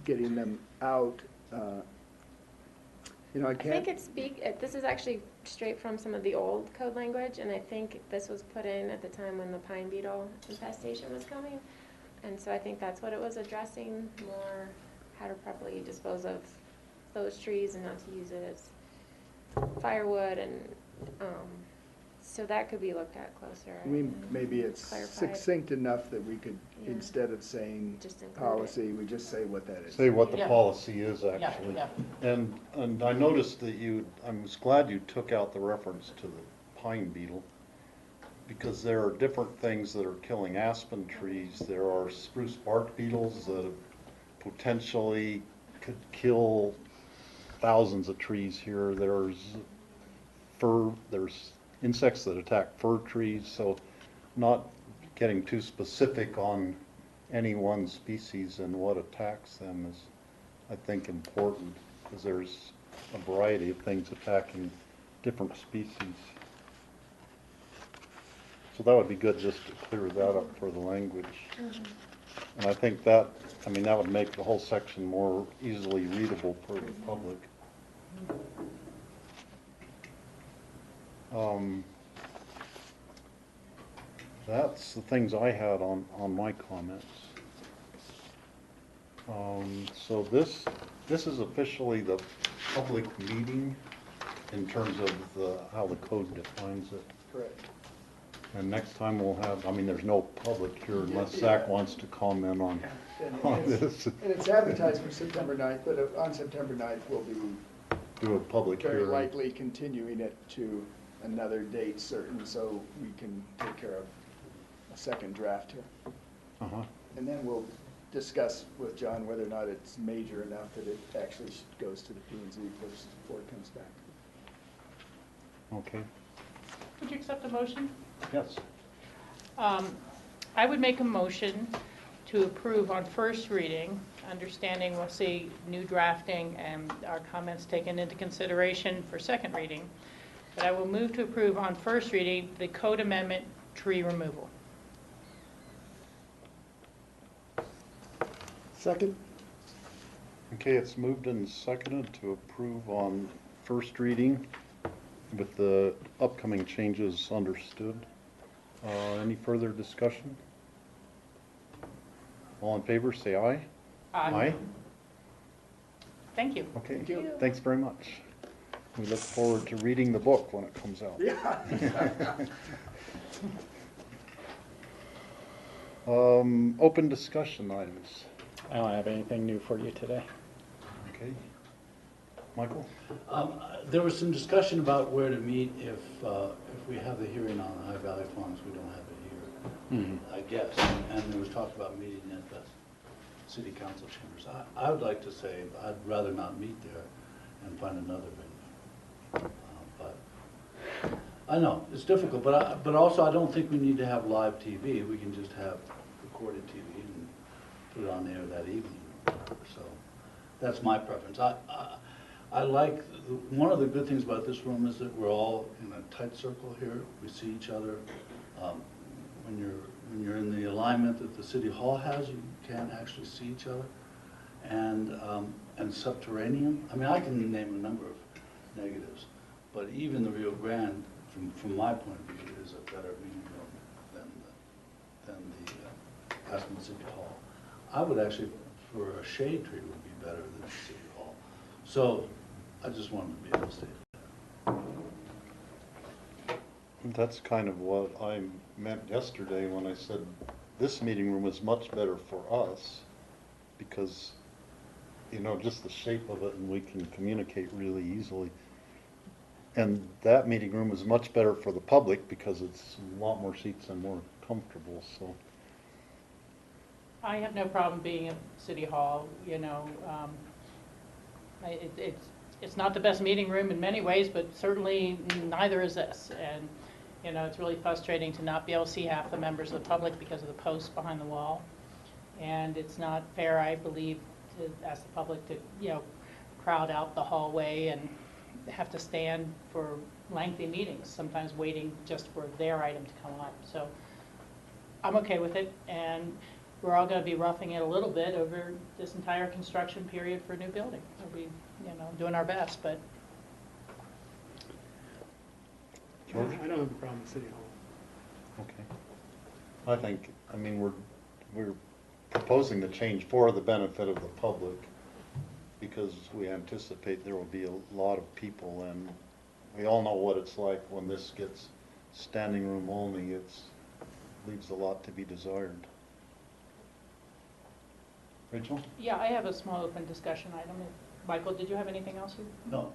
getting them out. I I can't. think this is actually straight from some of the old code language, and I think this was put in at the time when the pine beetle infestation was coming. And so I think that's what it was addressing, more how to properly dispose of those trees and not to use it as firewood and So that could be looked at closer. I mean, maybe it's clarified. succinct enough that we could, Yeah. instead of saying Just include it. policy, we just say what that is. Say what the Yeah. policy is actually. Yeah. And I noticed that I was glad you took out the reference to the pine beetle, because there are different things that are killing aspen trees. There are spruce bark beetles that potentially could kill thousands of trees here. There's insects that attack fir trees, so not getting too specific on any one species and what attacks them is, I think, important, because there's a variety of things attacking different species. So that would be good just to clear that up for the language. And I think that would make the whole section more easily readable for the public. That's the things I had on my comments. So this is officially the public meeting in terms of how the code defines it. Correct. And next time we'll have, there's no public here unless Zach wants to comment on this. And it's advertised for September 9th, but on September 9th, we'll be Do a public very hearing. likely continuing it to another date certain, so we can take care of a second draft here. Uh-huh. And then we'll discuss with John whether or not it's major enough that it actually goes to the P&Z first before it comes back. Okay. Would you accept a motion? Yes. I would make a motion to approve on first reading, understanding we'll see new drafting and our comments taken into consideration for second reading. But I will move to approve on first reading the code amendment tree removal. Second? Okay, it's moved and seconded to approve on first reading with the upcoming changes understood. Any further discussion? All in favor, say aye. Aye. Thank you. Okay, Thank you. thanks very much. We look forward to reading the book when it comes out. Yeah. Open discussion items. I don't have anything new for you today. Okay. Michael? There was some discussion about where to meet if we have the hearing on the High Valley Farms, we don't have it here, I guess. And there was talk about meeting at the city council chambers. I would like to say I'd rather not meet there and find another venue. But I know, it's difficult, but also I don't think we need to have live TV. We can just have recorded TV and put it on air that evening. So that's my preference. I like, one of the good things about this room is that we're all in a tight circle here. We see each other. When you're in the alignment that the city hall has, you can't actually see each other. And subterranean, I can name a number of negatives, but even the Rio Grande, from my point of view, is a better meeting room than the Aspen City Hall. I would actually, for a shade tree, would be better than the City Hall. So I just wanted to be able to say that. That's kind of what I meant yesterday when I said this meeting room is much better for us because, just the shape of it, and we can communicate really easily. And that meeting room is much better for the public because it's a lot more seats and more comfortable, so. I have no problem being at City Hall, it's not the best meeting room in many ways, but certainly neither is this. And, it's really frustrating to not be able to see half the members of the public because of the posts behind the wall. And it's not fair, I believe, to ask the public to, crowd out the hallway and have to stand for lengthy meetings, sometimes waiting just for their item to come up. So I'm okay with it, and we're all going to be roughing it a little bit over this entire construction period for a new building. We'll be, doing our best, but. George? I don't have a problem with City Hall. Okay. I think, we're proposing the change for the benefit of the public because we anticipate there will be a lot of people, and we all know what it's like when this gets standing room only, it's, leaves a lot to be desired. Rachel? Yeah, I have a small open discussion item. Michael, did you have anything else? No.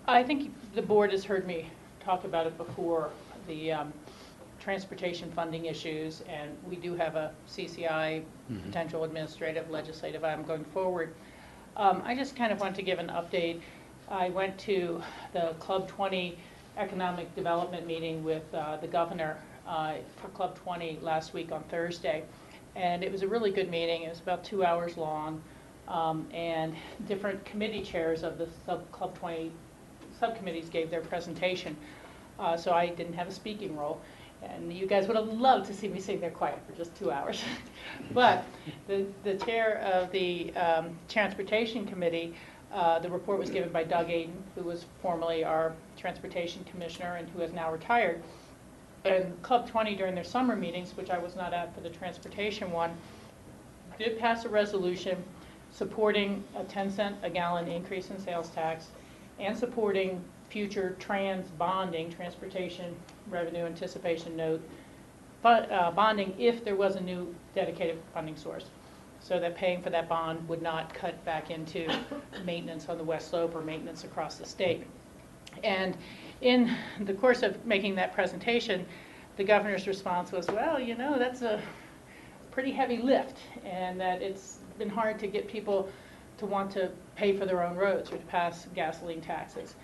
I think the board has heard me talk about it before, the transportation funding issues, and we do have a CCI potential administrative legislative item going forward. I just kind of want to give an update. I went to the Club 20 economic development meeting with the governor for Club 20 last week on Thursday, and it was a really good meeting. It was about 2 hours long, and different committee chairs of the Club 20 subcommittees gave their presentation, so I didn't have a speaking role. And you guys would have loved to see me sitting there quiet for just 2 hours. But the chair of the Transportation Committee, the report was given by Doug Aiden, who was formerly our Transportation Commissioner and who has now retired. And Club 20 during their summer meetings, which I was not at for the transportation one, did pass a resolution supporting a 10-cent a gallon increase in sales tax and supporting future trans bonding, transportation revenue anticipation note, bonding if there was a new dedicated funding source, so that paying for that bond would not cut back into maintenance on the West Slope or maintenance across the state. And in the course of making that presentation, the governor's response was, well, you know, that's a pretty heavy lift, and that it's been hard to get people to want to pay for their own roads or to pass gasoline taxes.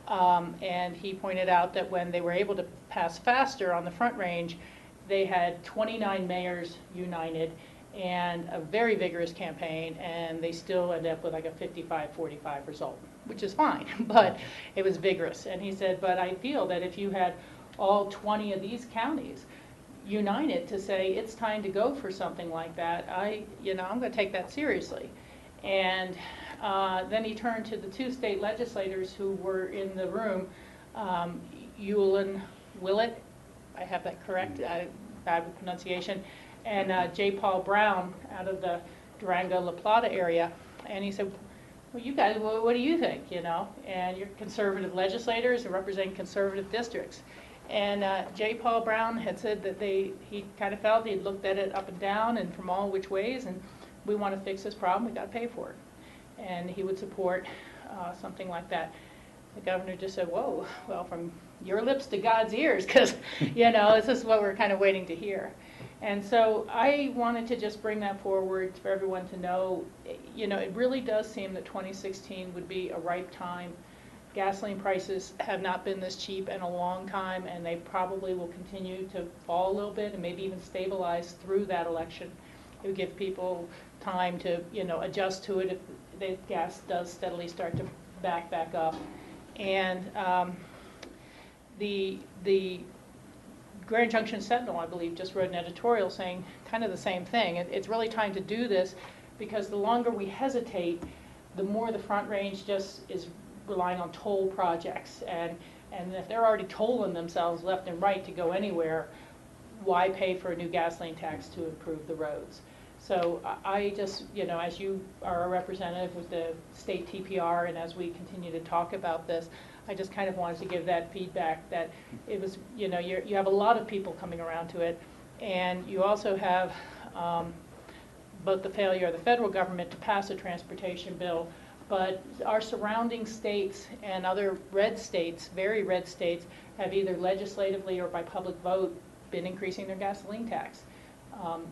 And he pointed out that when they were able to pass faster on the Front Range, they had 29 mayors united and a very vigorous campaign, and they still ended up with like a 55-45 result, which is fine, but it was vigorous. And he said, but I feel that if you had all 20 of these counties united to say it's time to go for something like that, I'm going to take that seriously. And then he turned to the two state legislators who were in the room, Yulin Willett, I have that correct, bad pronunciation, and J. Paul Brown out of the Durango-La Plata area. And he said, well, you guys, what do you think, And you're conservative legislators and representing conservative districts. And J. Paul Brown had said that he kind of felt he'd looked at it up and down and from all which ways, and we want to fix this problem, we got to pay for it. And he would support something like that. The governor just said, whoa, well, from your lips to God's ears, because, this is what we're kind of waiting to hear. And so I wanted to just bring that forward for everyone to know, it really does seem that 2016 would be a ripe time. Gasoline prices have not been this cheap in a long time, and they probably will continue to fall a little bit and maybe even stabilize through that election. It would give people time to, adjust to it if the gas does steadily start to back up. And the Grand Junction Sentinel, I believe, just wrote an editorial saying kind of the same thing. It's really time to do this, because the longer we hesitate, the more the Front Range just is relying on toll projects. And if they're already tolling themselves left and right to go anywhere, why pay for a new gasoline tax to improve the roads? So I just, as you are a representative with the state TPR, and as we continue to talk about this, I just kind of wanted to give that feedback that it was, you have a lot of people coming around to it, and you also have both the failure of the federal government to pass a transportation bill, but our surrounding states and other red states, very red states, have either legislatively or by public vote been increasing their gasoline tax.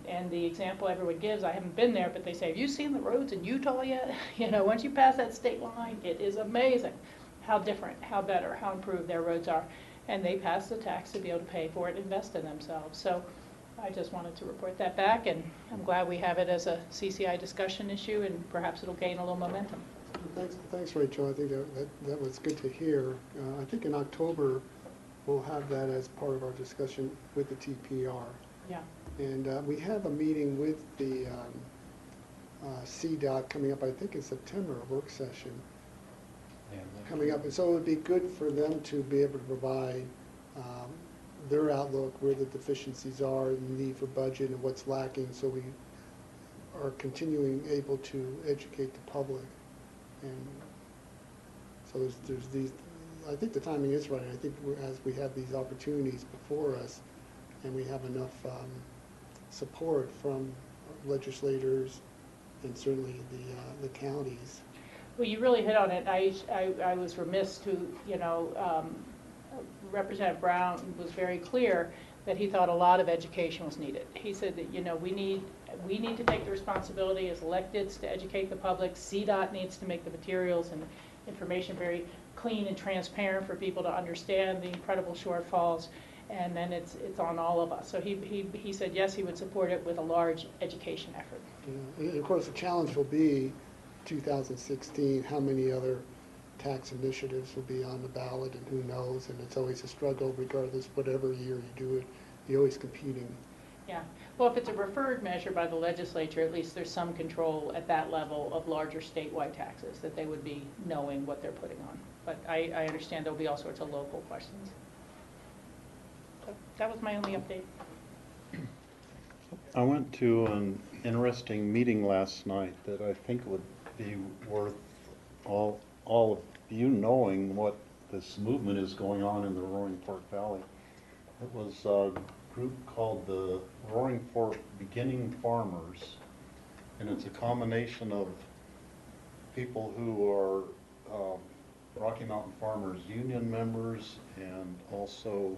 And the example everyone gives, I haven't been there, but they say, have you seen the roads in Utah yet? Once you pass that state line, it is amazing how different, how better, how improved their roads are. And they pass the tax to be able to pay for it, invest in themselves. So I just wanted to report that back, and I'm glad we have it as a CCI discussion issue, and perhaps it'll gain a little momentum. Thanks, Rachel. I think that was good to hear. I think in October, we'll have that as part of our discussion with the TPR. Yeah. And we have a meeting with the CDOT coming up, I think in September, a work session coming up. And so it would be good for them to be able to provide their outlook, where the deficiencies are, and the need for budget, and what's lacking, so we are continuing able to educate the public. And So there's these, I think the timing is right. I think as we have these opportunities before us and we have enough support from legislators and certainly the counties. Well, you really hit on it. I was remiss to, Representative Brown was very clear that he thought a lot of education was needed. He said that, we need to take the responsibility as electeds to educate the public. CDOT needs to make the materials and information very clean and transparent for people to understand the incredible shortfalls, and then it's on all of us. So he said yes, he would support it with a large education effort. Yeah. And of course, the challenge will be 2016, how many other tax initiatives will be on the ballot, and who knows, and it's always a struggle regardless, whatever year you do it, you're always competing. Yeah, well, if it's a referred measure by the legislature, at least there's some control at that level of larger statewide taxes, that they would be knowing what they're putting on. But I understand there'll be all sorts of local questions. So that was my only update. I went to an interesting meeting last night that I think would be worth all of you knowing what this movement is going on in the Roaring Fork Valley. It was a group called the Roaring Fork Beginning Farmers, and it's a combination of people who are Rocky Mountain Farmers Union members and also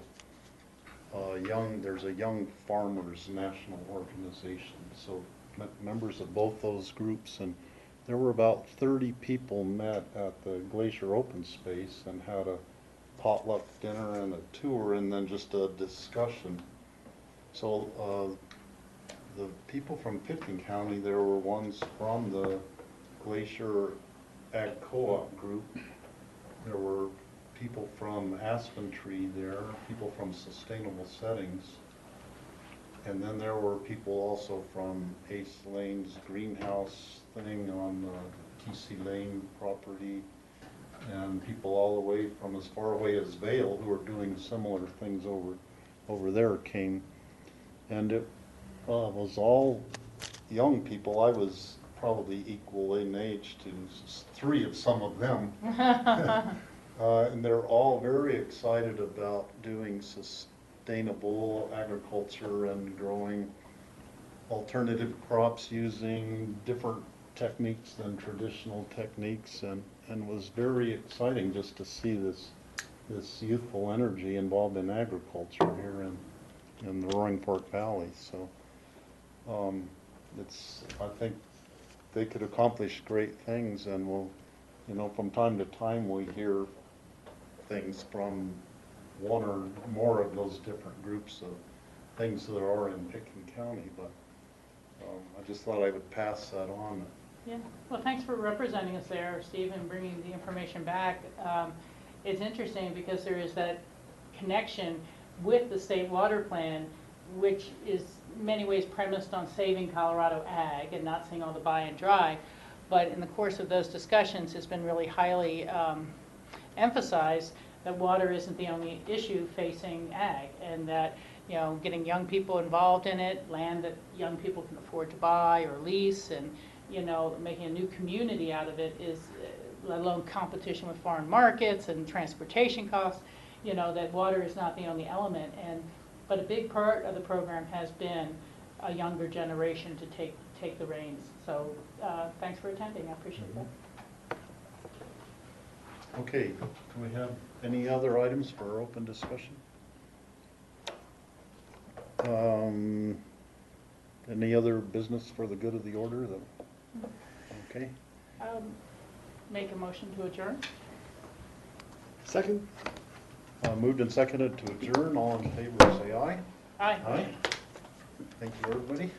there's a Young Farmers National Organization. So members of both those groups, and there were about 30 people met at the Glacier Open Space and had a potluck dinner and a tour and then just a discussion. So the people from Pitkin County, there were ones from the Glacier Ag Co-op group. There were people from Aspen Tree there, people from Sustainable Settings, and then there were people also from Ace Lane's greenhouse thing on the TC Lane property, and people all the way from as far away as Vail who are doing similar things over there came. And it was all young people. I was probably equal in age to three of some of them. And they're all very excited about doing sustainable agriculture and growing alternative crops using different techniques than traditional techniques, and was very exciting just to see this youthful energy involved in agriculture here in the Roaring Fork Valley. So I think they could accomplish great things, and we'll, from time to time we hear things from one or more of those different groups of things that are in Pitkin County, but I just thought I would pass that on. Yeah, well, thanks for representing us there, Steve, and bringing the information back. It's interesting because there is that connection with the state water plan, which is in many ways premised on saving Colorado ag and not seeing all the buy and dry. But in the course of those discussions, it's been really highly emphasized that water isn't the only issue facing ag, and that getting young people involved in it, land that young people can afford to buy or lease, and making a new community out of it is, let alone competition with foreign markets and transportation costs, that water is not the only element. But a big part of the program has been a younger generation to take the reins. So thanks for attending. I appreciate that. Okay, do we have any other items for open discussion? Any other business for the good of the order? Okay. Make a motion to adjourn. Second. Moved and seconded to adjourn. All in favor say aye. Aye. Aye. Thank you, everybody.